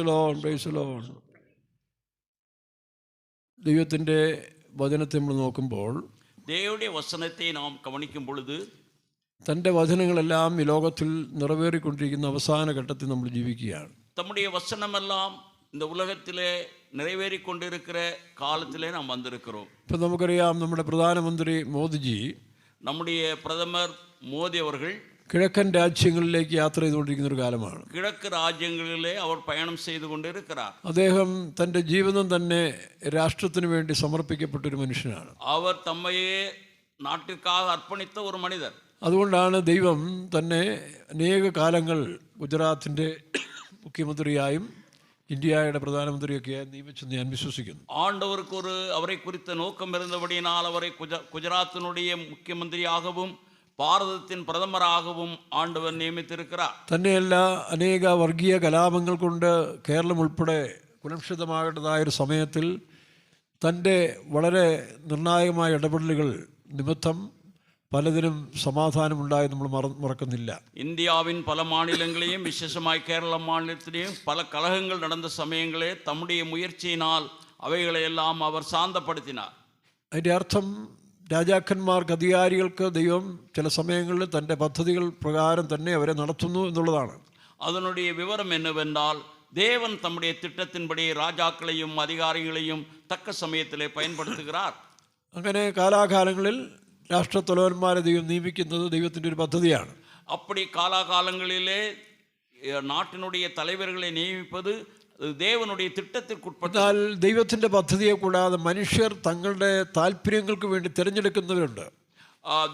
Praise Lord, praise Lord. ദൈവത്തിൻ്റെ വചനത്തെ നമ്മൾ നോക്കുമ്പോൾ, தேவனுடைய வசனத்தை நாம் கவனிக்கும் பொழுது, തൻ്റെ വചനങ്ങളെല്ലാം ഈ ലോകത്തിൽ നിറവേറിക്കൊണ്ടിരിക്കുന്ന അവസാന ഘട്ടത്തിൽ നമ്മൾ ജീവിക്കുകയാണ്. தம்முடைய வசனமெல்லாம் இந்த உலகத்திலே நிறைவேறிக்கொண்டிருக்கிற காலத்திலே நாம் வந்திருக்கிறோம். ഇപ്പം നമുക്കറിയാം, നമ്മുടെ പ്രധാനമന്ത്രി മോദിജി, நம்முடைய பிரதமர் மோடி அவர்கள் കിഴക്കൻ രാജ്യങ്ങളിലേക്ക് യാത്ര ചെയ്തുകൊണ്ടിരിക്കുന്ന ഒരു കാലമാണ്. கிழக்கு ராஜ்யங்களிலே அவர் பயணம் செய்து கொண்டிருக்கிறார். അദ്ദേഹം തൻ്റെ ജീവിതം തന്നെ രാഷ്ട്രത്തിന് വേണ്ടി സമർപ്പിക്കപ്പെട്ടൊരു മനുഷ്യനാണ്. அவர் தம்மையே നാട്ടിற்காக അർപ്പണിത്ത ഒരു മനുഷ്യർ. അതുകൊണ്ടാണ് ദൈവം തന്നെ അനേക കാലങ്ങൾ ഗുജറാത്തിൻ്റെ മുഖ്യമന്ത്രിയായും ഇന്ത്യയുടെ പ്രധാനമന്ത്രിയൊക്കെയായി നിയമിച്ചെന്ന് ഞാൻ വിശ്വസിക്കുന്നു. ஆண்டவருக்கு அவரை குறித்த நோக்கம் இருந்தபடியினால் அவரை குஜராத்தினுடைய മുഖ്യമന്ത്രിയാகவும் ഭാരതത്തിൻ പ്രഥമരാகவும் ആണ്ടവൻ നിയമിച്ചിരിക്കുകയാണ്. തന്നെയല്ല, അനേക വർഗീയ കലാപങ്ങൾ കൊണ്ട് കേരളം ഉൾപ്പെടെ കുലംഷിതമാകേണ്ടതായൊരു സമയത്തിൽ തൻ്റെ വളരെ നിർണായകമായ ഇടപെടലുകൾ നിമിത്തം പലതിനും സമാധാനമുണ്ടായി നമ്മൾ മറക്കുന്നില്ല. இந்தியாவின் பல மாநிலங்களையும் விசேஷமாய் கேரள மாநிலத்திலேயும் பல கலகங்கள் நடந்த சமயங்களே தம்முடைய முயற்சியினால் அவைகளை எல்லாம் அவர் சாந்தப்படுத்தினார். അതിൻ്റെ അർത്ഥം, രാജാക്കന്മാർക്ക്, അധികാരികൾക്ക് ദൈവം ചില സമയങ്ങളിൽ തൻ്റെ പദ്ധതികൾ പ്രകാരം തന്നെ അവരെ നടത്തുന്നു എന്നുള്ളതാണ്. அதனுடைய விவரம் என்னவென்றால், தேவன் தம்முடைய திட்டத்தின்படி ராஜாக்களையும் அதிகாரிகளையும் தக்க சமயத்திலே பயன்படுத்துகிறார். അങ്ങനെ കാലാകാലങ്ങളിൽ രാഷ്ട്രത്തലവന്മാരെ ദൈവം നിയമിക്കുന്നത് ദൈവത്തിൻ്റെ ഒരു പദ്ധതിയാണ്. அப்படி காலாகாலங்களிலே நாட்டினுடைய தலைவர்களை நியமிப்பது ദേവനുடைய തിട്ടത്തിൽക്കുൾപ്പെട്ട. എന്നാൽ ദൈവത്തിൻ്റെ പദ്ധതിയെ കൂടാതെ മനുഷ്യർ തങ്ങളുടെ താല്പര്യങ്ങൾക്ക് വേണ്ടി തിരഞ്ഞെടുക്കുന്നവരുണ്ട്.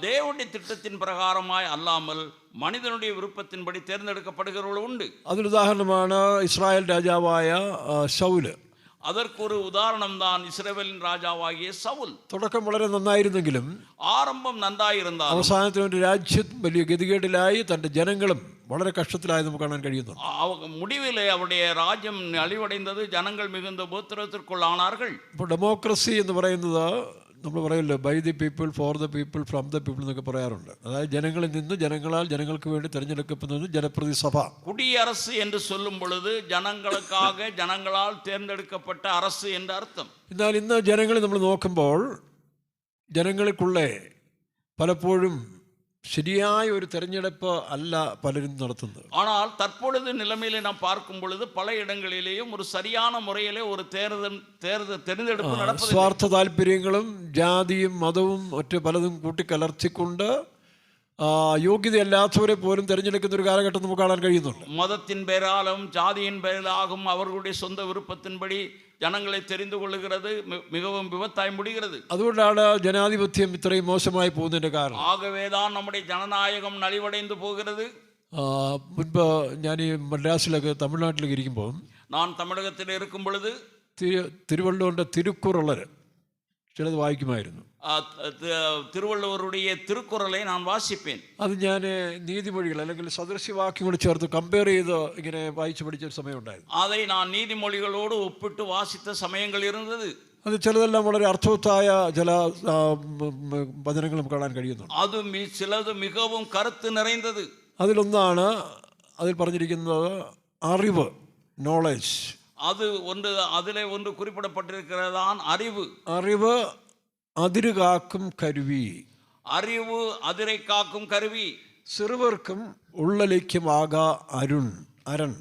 ദേവനുடைய திட்டத்தின் பிரகாரமாய் அல்லாமல் மனிதனுடைய விருப்பத்தின்படி தேர்ந்தெடுக்கப்படுகிறவர்கள் உண்டு. അതിനുദാഹരണമാണ് ഇസ്രായേൽ രാജാവായ ശൗല്. அதற்கு ஒரு உதாரணம் தான் இஸ்ரவேலின் ராஜாவாகிய சவுல். തുടക്കം വളരെ നന്നായിരുന്നെങ്കിലും ആരംഭം നന്നായിരുന്നാൽ അവസാനത്തിൽ ഒരു രാജ്യം വലിയ ഗതികേടിലായി, തൻ്റെ ജനങ്ങളും വളരെ കഷ്ടത്തിലായി നമുക്ക് കാണാൻ കഴിയുന്നു. முடிவிலே அவருடைய ராஜ்யம் அழிவடைந்தது, ஜனங்கள் மிகுந்த உபத்திரவத்திற்குள்ளானார்கள். ഇപ്പോൾ ഡെമോക്രസി എന്ന് പറയുന്നത് നമ്മൾ പറയല്ലോ, by the people, for the people, from the people എന്നൊക്കെ പറയാറുണ്ട്. അതായത് ജനങ്ങളിൽ നിന്ന്, ജനങ്ങളാൽ, ജനങ്ങൾക്ക് വേണ്ടി തിരഞ്ഞെടുക്കപ്പെടുന്നത് ജനപ്രതി സഭ. കുടിയരசு എന്ന് சொல்லும் பொழுது ജനങ്ങൾക്കാக ജനങ്ങളാൽ തിരഞ്ഞെടുക്കപ്പെട്ട அரசு എന്ന അർത്ഥം. എന്നാൽ ഇന്ന് ജനങ്ങളെ നമ്മൾ നോക്കുമ്പോൾ ജനങ്ങൾക്കുള്ള പലപ്പോഴും ശരിയായ ഒരു തെരഞ്ഞെടുപ്പ് അല്ല പലരും നടത്തുന്നത്. ஆனால் தற்பொழுது நிலைமையிலே நாம் பார்க்கும் பொழுது பல இடங்களிலேயும் ஒரு சரியான முறையிலே ஒரு തെരഞ്ഞെടുപ്പ് നടത്തുന്നു. സ്വാർത്ഥ താല്പര്യങ്ങളും ജാതിയും മതവും മറ്റ് പലതും കൂട്ടിക്കലർത്തിക്കൊണ്ട് യോഗ്യതയല്ലാത്തവരെ പോലും തിരഞ്ഞെടുക്കുന്ന ഒരു കാലഘട്ടം നമുക്ക് കാണാൻ കഴിയുന്നുണ്ട്. മതത്തിൻ പേരാലും ജാതിയിൻ പേരിലാകും അവരുടെ സ്വന്തം വിരുപ്പത്തിൻപടി ജനങ്ങളെ தெரிந்து கொள்ளுகிறது மிகவும் விபத்தாய் முடிகிறது. അതുകൊണ്ടാണ് ജനാധിപത്യം ഇത്രയും മോശമായി പോകുന്നതിന്റെ കാരണം. ആകവേதான் നമ്മുടെ ജനനായകം നലിവടൈந்து പോകുகிறது. മുൻപ് ഞാൻ ഈ മദ്രാസിലൊക്കെ തമിഴ്നാട്ടിലൊക്കെ ഇരിക്കുമ്പോൾ, ഞാൻ തമിഴകത്തിൽ ഇരിക്കും പൊഴുത് തിരുവള്ളുവറിൻ്റെ തിരുക്കുറളർ ചിലത് വായിക്കുമായിരുന്നു. തിരുവള്ളുവറുடைய തിരുക്കുറളെ ഞാൻ വാസിപ്പേൻ. അത് ഞാൻ നീതിമൊഴികൾ അല്ലെങ്കിൽ സദൃശ്യവാക്യങ്ങൾ ചേർത്ത് കമ്പയർ ചെയ്ത് ഇങ്ങനെ വായിച്ചു പഠിച്ചൊരു സമയമുണ്ടായിരുന്നു. அதை நான் நீதிமொழிகளோடு ஒப்பிட்டு வாசித்த சமயங்கள் இருந்தது. അത് ചിലതെല്ലാം വളരെ അർത്ഥവത്തായ ചില വചനങ്ങൾ നമുക്ക് കാണാൻ കഴിയുന്നുണ്ട്. അത് ചിലത് മികവും കരുത്ത് നിറഞ്ഞത്. അതിലൊന്നാണ് അതിൽ പറഞ്ഞിരിക്കുന്നത് അറിവ്, നോളജ്. അത് ഒന്ന് അതിലെ ഒന്ന് குறிப்பிடப்பட்டிருக்கிறதான் அறிவு. അറിവ് അതിര് കാക്കും കരുവി. അറിവ് അതിരെ കാക്കും കരുവി. சிறுவர்க்கும் உள்ளலிக்குமாக அரண்.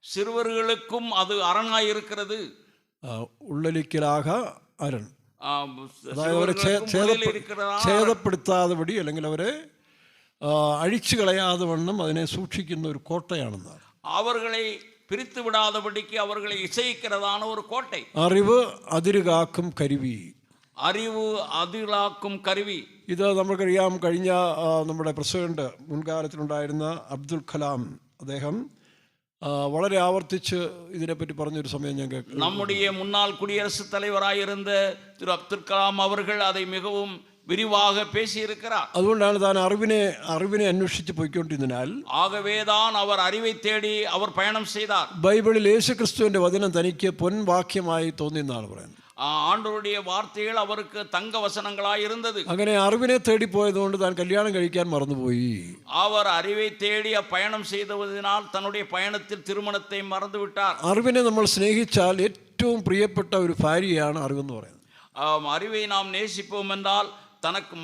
சிறுவர்களுக்கும் அது அரணாய் இருக்கிறது. ഉള്ളലിക്കലാക അരൺ, അതായത് അവരെ ഛേദപ്പെടുത്താതെപടി അല്ലെങ്കിൽ അവരെ അഴിച്ചു കളയാതെ വണ്ണം അതിനെ സൂക്ഷിക്കുന്ന ഒരു കോട്ടയാണെന്നാണ്. അവരെ പിരിത്തു വിടാതെപടിക്ക് അവരെ ഇസയിക്കുന്നതാണ് ഒരു കോട്ട. അറിവ് അതിര് കാക്കും കരുവി. അറിവ് അതിലാക്കും കരുവി. ഇത് നമുക്കറിയാം. കഴിഞ്ഞ നമ്മുടെ പ്രസിഡന്റ് മുൻകാലത്തിലുണ്ടായിരുന്ന അബ്ദുൽ കലാം, അദ്ദേഹം വളരെ ആവർത്തിച്ച് ഇതിനെപ്പറ്റി പറഞ്ഞൊരു സമയം ഞാൻ കേട്ടു. നമ്മുടെ മുன்னாள் குடியரசுத் தலைவராயிருந்த திரு அப்துல் கலாம் அவர்கள் அதை மிகவும் விரிவாக பேசியிருக்கிறார். അതുകൊണ്ടാണ് താൻ അറിവിനെ അന്വേഷിച്ച് പോയിക്കൊണ്ടിരുന്നതിനാൽ, ആകവേதான் അവർ അറിவை தேடி அவர் பயணம் செய்தார். ബൈബിളിൽ യേശുക്രിസ്തുവിന്റെ വചനം തനിക്ക് പൊൻവാക്യമായി തോന്നിയെന്നാണ് പറയുന്നത്. ஆண்டவருடைய வார்த்தைகள் அவருக்கு தங்க வசனங்களாய் இருந்தது. അങ്ങനെ അറിവിനെ തേടിപ്പോയതുകൊണ്ട് താൻ കല്യാണം കഴിക്കാൻ മറന്നുപോയി. அவர் அறிவை தேடி பயணம் செய்ததினால் தன்னுடைய பயணத்தில் திருமணத்தை மறந்து விட்டார். അറിവിനെ നമ്മൾ സ്നേഹിച്ചാൽ ഏറ്റവും പ്രിയപ്പെട്ട ഒരു ഭാര്യയാണ് അറിവെന്ന് പറയുന്നത്. அறிவை நாம் நேசிப்போம் என்றால் தனக்கு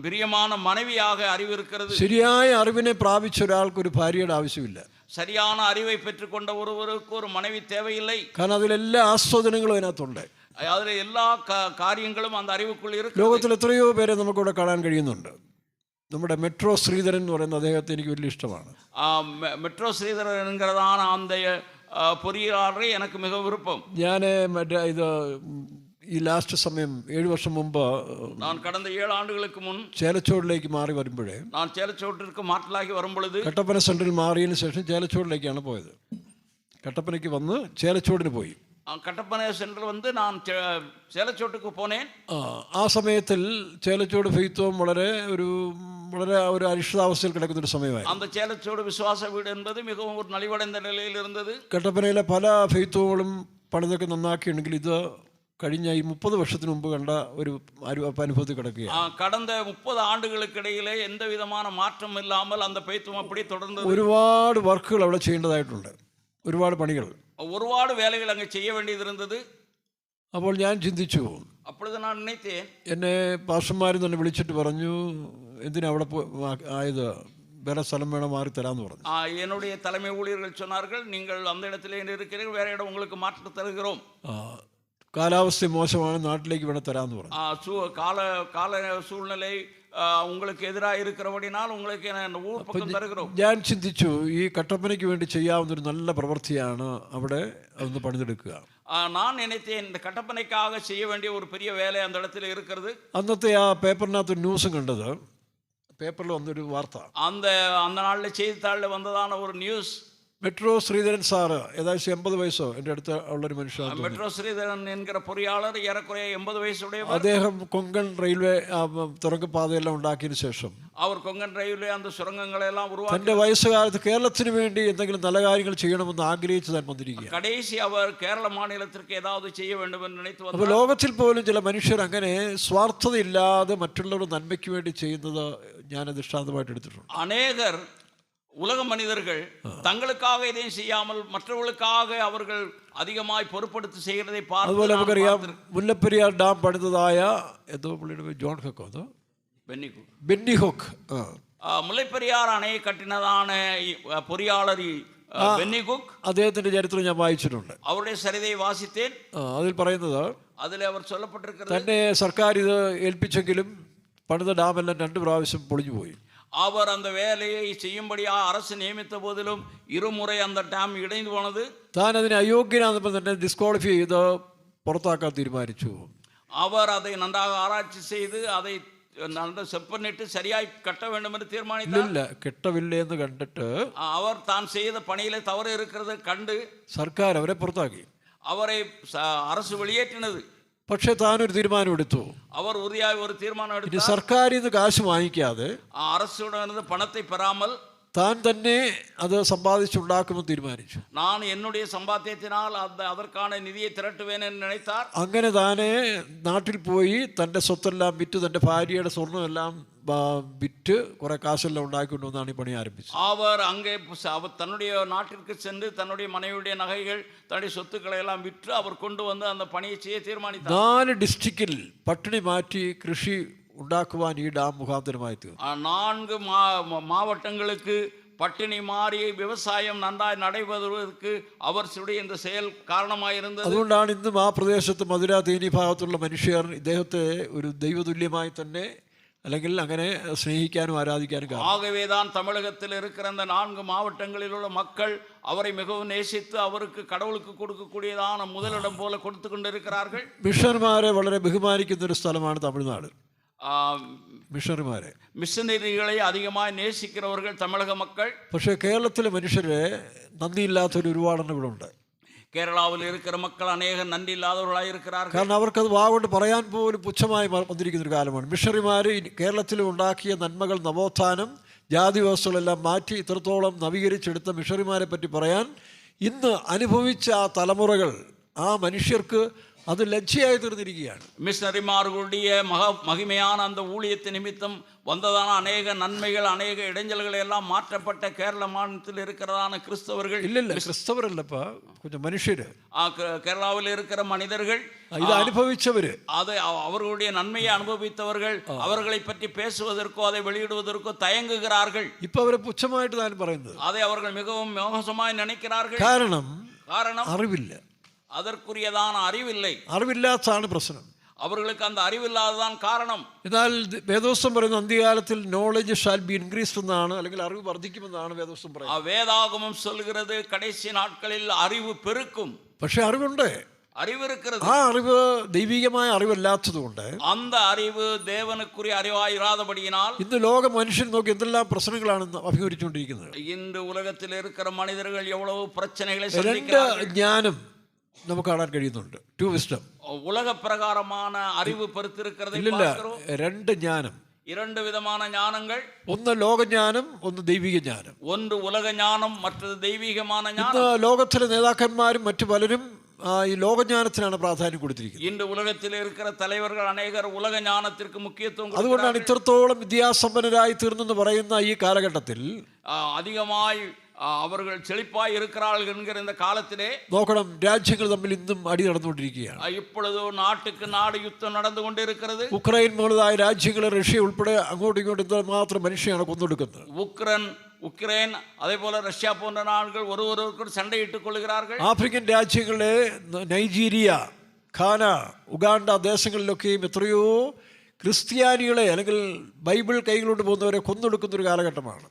பிரியமான மனைவியாக அறிவு இருக்கிறது. ശരിയായ അറിവിനെ പ്രാപിച്ച ഒരാൾക്ക് ഒരു ഭാര്യയുടെ ആവശ്യമില്ല. சரியான அறிவை பெற்றுக்கொண்ட ஒருவருக்கு ஒரு மனைவி தேவையில்லை. കാരണം അതിലെല്ലാ ആസ്വാദനങ്ങളും അതിനകത്തുണ്ട്. അതിലെ എല്ലാ കാര്യങ്ങളും அந்த அறிவுக்குள் இருக்கு. ലോകത്തിൽ എത്രയോ പേരെ നമുക്കിവിടെ കാണാൻ കഴിയുന്നുണ്ട്. നമ്മുടെ മെട്രോ ശ്രീധരൻ എന്ന് പറയുന്ന അദ്ദേഹത്തെ എനിക്ക് വലിയ ഇഷ്ടമാണ്. മെട്രോ ശ്രീധരൻ എன்கிறதான அந்த பொறியாளரை எனக்கு மிக விருப்பம். ഞാൻ മറ്റേ ഈ ലാസ്റ്റ് സമയം 7 വർഷം മുമ്പ് நான் கடந்த 7 ആണ്ടുകൾക്ക് മുൻ ചേലച്ചോടിലേക്ക് മാറി വരുമ്പോഴേ நான் ചേലച്ചോട്ടിற்கு മാറ്റലാക്കി വരുമ്പൊழுது കട്ടപ്പന സെൻട്രൽ മാറിയതിന് ശേഷം ചേലച്ചോടിലേക്കാണ് പോയത്. കട്ടപ്പനയ്ക്ക് വന്ന് ചേലച്ചോടിന് പോയി. കട്ടപ്പന സെൻട്രൽ വന്ന് ഞാൻ ചേലച്ചോട്ടുക്ക് പോനേൻ. ആ സമയത്തിൽ ചേലച്ചോട് ഫെയ്ത്തും വളരെ ഒരു അരിഷ്ടതാവസ്ഥയിൽ കിടക്കുന്നൊരു സമയമായി. அந்த ചേലച്ചോട് വിശ്വാസ വീട് என்பது മിகவும் ഒരു നലിവടൈந்த നിലയിൽ ഇരുന്നത്. കട്ടപ്പനയിലെ പല ഫെയ്ത്തുകളും പണിതൊക്കെ നന്നാക്കിയുണ്ടെങ്കിൽ ഇത് കഴിഞ്ഞ ഈ 30 വർഷത്തിന് മുമ്പ് കണ്ട ഒരു അനുഭവത്തിൽ കിടക്കുകയാണ്. கடந்த 30 ആണ്ടുകൾക്കിടയിലെ എന്ത് വിധமான മാറ്റം ഇല്ലാமல் அந்த பெய்த்தும் அப்படி தொடர்ந்து ഒരുപാട് വർക്കുകൾ അവിടെ ചെയ്യേണ്ടതായിട്ടുണ്ട്. ഒരുപാട് പണികൾ, ഒരുപാട് വേലകൾ അങ്ങ് ചെയ്യ വേണ്ടിയത് ഇരുന്നത്. അപ്പോൾ ഞാൻ ചിന്തിച്ചു, അപ്പോഴത് ഞാൻ നിனைத்தேன், എന്നെ പാസ്റ്റർമാരും തന്നെ വിളിച്ചിട്ട് പറഞ്ഞു, എന്തിനാ അവിടെ ആയത്, വേറെ സ്ഥലം വേണം മാറി തരാമെന്ന് പറഞ്ഞു. என்னுடைய தலைமை ஊழியர்கள் சொன்னார்கள், நீங்கள் அந்த இடத்துல இருக்கிறீர்கள், வேற இடம் உங்களுக்கு மாற்றி தருகிறோம். കാലാവസ്ഥ മോശമാണ്, നാട്ടിലേക്ക് വേണം തരാമെന്ന് പറഞ്ഞു. കാല സൂழ்நிலை உங்களுக்கு എതിരായി இருக்கிறபடினால் உங்களுக்கு ஊர் பக்கம் தருகிறோம். ഞാൻ ചിന്തിച്ചു, ഈ കട്ടപ്പനയ്ക്ക് വേണ്ടി ചെയ്യാവുന്ന ഒരു നല്ല പ്രവൃത്തിയാണ് അവിടെ ഒന്ന് പണിതെടുക്കുക. நான் நினைத்தேன், இந்த கட்டப்பனைக்காக செய்ய வேண்டிய ஒரு பெரிய வேலை அந்த இடத்துல இருக்கிறது. അന്നത്തെ ആ പേപ്പറിനകത്ത് ന്യൂസും കണ്ടത്, പേപ്പറിൽ വന്നൊരു വാർത്ത, அந்த നാളിലെ ചെയ്തിത്താളിൽ വന്നതാണ് ഒരു ന്യൂസ്. മെട്രോ ശ്രീധരൻ സാറ് ഏകദേശം 80 വയസ്സോ എൻ്റെ അടുത്ത് ഉള്ളൊരു മനുഷ്യനാണ്. മെട്രോ ശ്രീധരൻ എன்கிற பொறியாளர் ഏറെക്കുറെ 80 വയസ്സുടയவர். അദ്ദേഹം കൊങ്കൺ റെയിൽവേ തുരങ്കപ്പാതയെല്ലാം ഉണ്ടാക്കിയതിനു ശേഷം അവർ കൊങ്കൺ റെയിൽവേ அந்த சுரங்கங்களெல்லாம் உருவாக்கி തൻ്റെ വയസ്സുകാലത്ത് കേരളത്തിന് വേണ്ടി എന്തെങ്കിലും നല്ല കാര്യങ്ങൾ ചെയ്യണമെന്ന് ആഗ്രഹിച്ച് താൻ വന്നിരിക്കുക. കടേശി അവർ കേരള മാநிலத்திற்கு ஏதாவது செய்ய வேண்டும் என்று நினைத்து வந்தார். അപ്പോൾ ലോകത്തിൽ പോലും ചില മനുഷ്യർ അങ്ങനെ സ്വാർത്ഥതയില്ലാതെ മറ്റുള്ളവരുടെ നന്മയ്ക്ക് വേണ്ടി ചെയ്യുന്നത് ഞാൻ ദൃഷ്ടാന്തമായിട്ട് എടുത്തിട്ടുണ്ട്. അനേകർ உலக மனிதர்கள் தங்களுக்காக எதையும் செய்யாமல் மற்றவர்களுக்காக அவர்கள் அதிகமாய் பொறுப்படுத்தி செய்கிறதை பார்த்து, അതുപോലെ നമുക്കറിയാം മുല്ലപ്പെരിയാർ ഡാം പണിതതായ ഏതോ പുള്ളിയുടെ ജോൺ ഹോക്കോ അതോ ബെന്നി ഹോക്ക്, മുല്ലപ്പെരിയാർ അണയെ കട്ടിനതാണ് പൊറിയാളർ ബെന്നി ഹുക്ക്. അദ്ദേഹത്തിന്റെ ചരിത്രം ഞാൻ വായിച്ചിട്ടുണ്ട്. അവരുടെ സരിതയെ വാസിത്തേൻ. അതിൽ പറയുന്നത്, അതിൽ അവർ ചൊല്ലപ്പെട്ടിരിക്കുന്നത്, തന്നെ സർക്കാർ ഇത് ഏൽപ്പിച്ചെങ്കിലും പണിത ഡാമെല്ലാം 2 പ്രാവശ്യം പൊളിഞ്ഞു പോയി. அவர் அந்த வேலையை செய்யும்படியாக அரசு நியமித்த போதிலும் 2 முறை அந்த டேம் இடைந்து போனது. താൻ അതിനെ അയോഗ്യനാണെന്നപ്പോൾ തന്നെ ഡിസ്ക്വാളിഫൈ ചെയ്ത് പുറത്താക്കാൻ തീരുമാനിച്ചു. அவர் அதை നന്നാக ആരാய்ச்சி ചെയ്ത് அதை സെപ്പറേറ്റ് ശരിയായി കട്ട വേണമെന്ന് തീരുമാനിച്ചു. ഇല്ല, കെട്ടവില്ലേ എന്ന് കണ്ടിട്ട് അവർ താൻ ചെയ്ത പണിയിലെ തവറ് ഇരിക്കുന്നത് കണ്ട് സർക്കാർ അവരെ പുറത്താക്കി. അവരെ அரசு வெளியேற்றினது. പക്ഷെ താനൊരു തീരുമാനമെടുത്തു. അവർ ഉറിയായ ഒരു തീരുമാനം എടുത്തു. ഇനി സർക്കാരിൽ നിന്ന് കാശ് വാങ്ങിക്കാതെ, அரசுடன் പണത്തെ பெறாமல், താൻ തന്നെ അത് സമ്പാദിച്ചുണ്ടാക്കുമെന്ന് തീരുമാനിച്ചു. நான் என்னுடைய சம்பாத்தியத்தினால் அதற்கான நிதியை திரட்டுவேன் என்று நினைத்தார். അങ്ങനെ താനെ നാട്ടിൽ പോയി തൻ്റെ സ്വത്തെല്ലാം വിറ്റ്, തൻ്റെ ഭാര്യയുടെ സ്വർണ്ണമെല്ലാം വിറ്റ് കുറെ കാശെല്ലാം ഉണ്ടാക്കിക്കൊണ്ടുവന്നാണ് ഈ പണി ആരംഭിച്ചത്. அவர் அங்கே தன்னுடைய நாட்டிற்கு சென்று தன்னுடைய மனைவியுடைய நகைகள், தன்னுடைய சொத்துக்களை எல்லாம் விற்று அவர் கொண்டு வந்து அந்த பணியை செய்ய தீர்மானித்தார். 4 ഡിസ്ട്രിക്റ്റിൽ പട്ടിണി മാറ്റി കൃഷി ഉണ്ടാക്കുവാൻ ഈ ഡാം മുഖാന്തരമായി തീർന്നു. 4 மாவட்டங்களுக்கு பட்டினி மாறி விவசாயம் நன்றாய் நடைபெறுவதற்கு அவர் இந்த செயல் காரணமாயிருந்தது. അതുകൊണ്ടാണ് ഇന്നും ആ പ്രദേശത്ത് മധുര തേനി ഭാഗത്തുള്ള മനുഷ്യർ ഇദ്ദേഹത്തെ ഒരു ദൈവതുല്യമായി തന്നെ, അല്ലെങ്കിൽ അങ്ങനെ സ്നേഹിക്കാനും ആരാധിക്കാനും കാരണം. ஆகவேதான் தமிழகத்தில் இருக்கிற அந்த 4 மாவட்டங்களில் உள்ள மக்கள் அவரை மிகவும் நேசித்து அவருக்கு கடவுளுக்கு கொடுக்கக்கூடியதான முதலிடம் போல கொடுத்து கொண்டிருக்கிறார்கள். മിഷണറിമാരെ വളരെ ബഹുമാനിക്കുന്ന ഒരു സ്ഥലമാണ് തമിഴ്നാട്. മിഷണറിമാരെ, മിഷനറികളെ അധികമായി നേസിക്കുന്നവர்கள் തമിഴക மக்கள். പക്ഷേ കേരളത്തിലെ മനുഷ്യരെ നന്ദിയില്ലാത്തൊരു ഒരുപാടെണ്ണം ഇവിടെ ഉണ്ട്. കേരളത്തിൽ இருக்கிற மக்கள் അനേകം നന്ദി ഇല്ലാത്തവരായി இருக்கிறார்கள். കാരണം അവർക്കത് വാഗോണ്ട് പറയാൻ പോലും പുച്ഛമായി വന്നിരിക്കുന്ന ഒരു കാലമാണ്. മിഷണറിമാർ കേരളത്തിൽ ഉണ്ടാക്കിയ നന്മകൾ, നവോത്ഥാനം, ജാതി വ്യവസ്ഥകളെല്ലാം മാറ്റി ഇത്രത്തോളം നവീകരിച്ചെടുത്ത മിഷണറിമാരെ പറ്റി പറയാൻ ഇന്ന് അനുഭവിച്ച ആ തലമുറകൾ, ആ മനുഷ്യർക്ക് അത് ലജ്ജയായി തീർന്നിരിക്കുകയാണ്. மிஷனரிமார்களுடைய மகிமையான அந்த ஊழியத்தை நிமித்தம் வந்ததான அநேக நன்மைகள், அநேக இடைஞ்சல்களை எல்லாம் மாற்றப்பட்ட கேரள மாநிலத்தில் இருக்கிறதான கிறிஸ்தவர்கள், இல்ல கிறிஸ்தவரல்லப்பா, கொஞ்சம் மனுஷரு, கேரளாவில் இருக்கிற மனிதர்கள், இது அனுபவிச்சவரு, அதை அவர்களுடைய நன்மையை அனுபவித்தவர்கள் அவர்களை பற்றி பேசுவதற்கோ அதை வெளியிடுவதற்கோ தயங்குகிறார்கள். இப்ப அவரை புச்சமாயிட்டு தான் പറയുന്നത്. அதை அவர்கள் மிகவும் மோசமாய் நினைக்கிறார்கள். காரணம் அறிவில்ல, அதற்குரியதான அறிவில்லை. അറിവില്ലാത്തതാണ് പ്രശ്നം. அவர்களுக்கு அந்த அறிவில்லாததான் காரணம். എന്നാൽ വേദോസ്തം പറയുന്ന അന്ത്യകാലത്തിൽ നോളജ് ഷാൽ ബി ഇൻക്രീസ്ഡ് എന്നാണ്, അല്ലെങ്കിൽ അറിവ് വർദ്ധിക്കുമെന്നാണ് വേദോസ്തം പറയുന്നത്. வேதாகமம் சொல்கிறது கடைசி நாட்களில் அறிவு பெருக்கும். പക്ഷെ അറിവുണ്ട്, அறிவு இருக்கிறது. ആ അറിവ് ദൈവികമായ അറിവല്ലാത്തതുകൊണ്ട്, அந்த அறிவு தேவனுக்குரிய அறிவாய் இராதபடியினால் ഇന്ന് ലോക മനുഷ്യൻ നോക്കി എന്തെല്ലാം പ്രശ്നങ്ങളാണ് അഭിമുഖീകരിച്ചുകൊണ്ടിരിക്കുന്നത്. இன்று உலகத்தில் இருக்கிற மனிதர்கள் எவ்வளவு பிரச்சனைகளை രണ്ട് சந்திக்கிறார்கள். ജ്ഞാനം നമുക്ക് കാണാൻ കഴിയുന്നുണ്ട്. ടു വിസ്ഡം, உலக பிரகாரமான அறிவு பெருத்திருக்கிறதை ഇല്ലില്ല, பார்க்கிறோம். രണ്ട് ജ്ഞാനം, இரண்டு விதமான ஞானங்கள். ഒന്ന് ലോകജ്ഞാനം, ഒന്ന് ദൈവിക ജ്ഞാനം. ஒன்று உலக ஞானம், மற்றது தெய்வீகமான ഇന്ന് ஞானம். ലോകത്തിലെ നേതാക്കന്മാരും മറ്റു പലരും ഈ ലോകജ്ഞാനത്തിനാണ് പ്രാധാന്യം കൊടുത്തിരിക്കുന്നത്. இன்று உலகத்தில் இருக்கிற தலைவர்கள் அநேகர் உலக ஞானத்திற்கு முக்கியத்துவம் അതുകൊണ്ടാണ് கொடுக்கிறார்கள். ഇത്രത്തോളം വിദ്യാസമ്പന്നരായി തീർന്നെന്ന് പറയുന്ന ഈ കാലഘട്ടത്തിൽ அதிகமாய் அவர்கள் செழிப்பாய் இருக்கிறார்கள் என்கிற இந்த காலத்திலே നോക്കണം, രാജ്യങ്ങൾ തമ്മിൽ ഇന്നും അടി നടന്നുകൊണ്ടിരിക്കുകയാണ്. இப்பொழுது நாட்டுக்கு நாடு யுத்தம் நடந்து கொண்டு இருக்கிறது. ഉക്രൈൻ മുതലായ രാജ്യങ്ങൾ, റഷ്യ ഉൾപ്പെടെ അങ്ങോട്ടും ഇങ്ങോട്ടും മാത്രം മനുഷ്യനാണ് കൊന്നൊടുക്കുന്നത്. உக்ரைன் அதே போல ரஷ்யா போன்ற நாடுகள் ஒருவருக்கு சண்டையிட்டுக் கொள்கிறார்கள். ആഫ്രിക്കൻ രാജ്യങ്ങളിലെ നൈജീരിയ, ഘാന, ഉഗാണ്ട ദേശങ്ങളിലൊക്കെയും എത്രയോ ക്രിസ്ത്യാനികളെ അല്ലെങ്കിൽ ബൈബിൾ കൈകൊണ്ട് പോകുന്നവരെ കൊന്നൊടുക്കുന്ന ഒരു കാലഘട്ടമാണ്.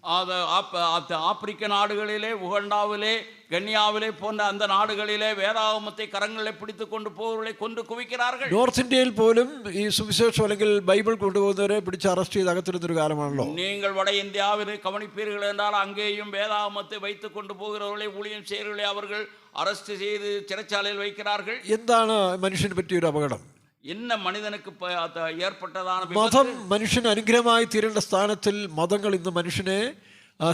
ஆப்பிரிக்க நாடுகளிலே, உகண்டாவிலே, கன்னியாவிலே போன்ற அந்த நாடுகளிலே வேதாகமத்தை கரங்களை பிடித்துக் கொண்டு போவர்களை கொண்டு குவிக்கிறார்கள். നോർത്ത് ഇന്ത്യയിൽ പോലും ഈ സുവിശേഷം അല്ലെങ്കിൽ ബൈബിൾ കൊണ്ടുപോകുന്നവരെ പിടിച്ച് അറസ്റ്റ് ചെയ്ത് അകത്തിടുന്നൊരു കാലമാണല്ലോ. நீங்கள் வட இந்தியாவில் கவனிப்பீர்கள் என்றால் அங்கேயும் வேதாகமத்தை வைத்துக் கொண்டு போகிறவர்களை, ஊழியம் செய்கிறவர்களை அவர்கள் அரெஸ்ட் செய்து சிறைச்சாலையில் வைக்கிறார்கள். എന്താണ് മനുഷ്യന് പറ്റിയ ഒരു അപകടം? என்ன மனிதனுக்கு ஏற்பட்டதான മതം മനുഷ്യന് അനുഗ്രഹമായി തീരേണ്ട സ്ഥാനത്തിൽ മതങ്ങൾ ഇന്ന് മനുഷ്യനെ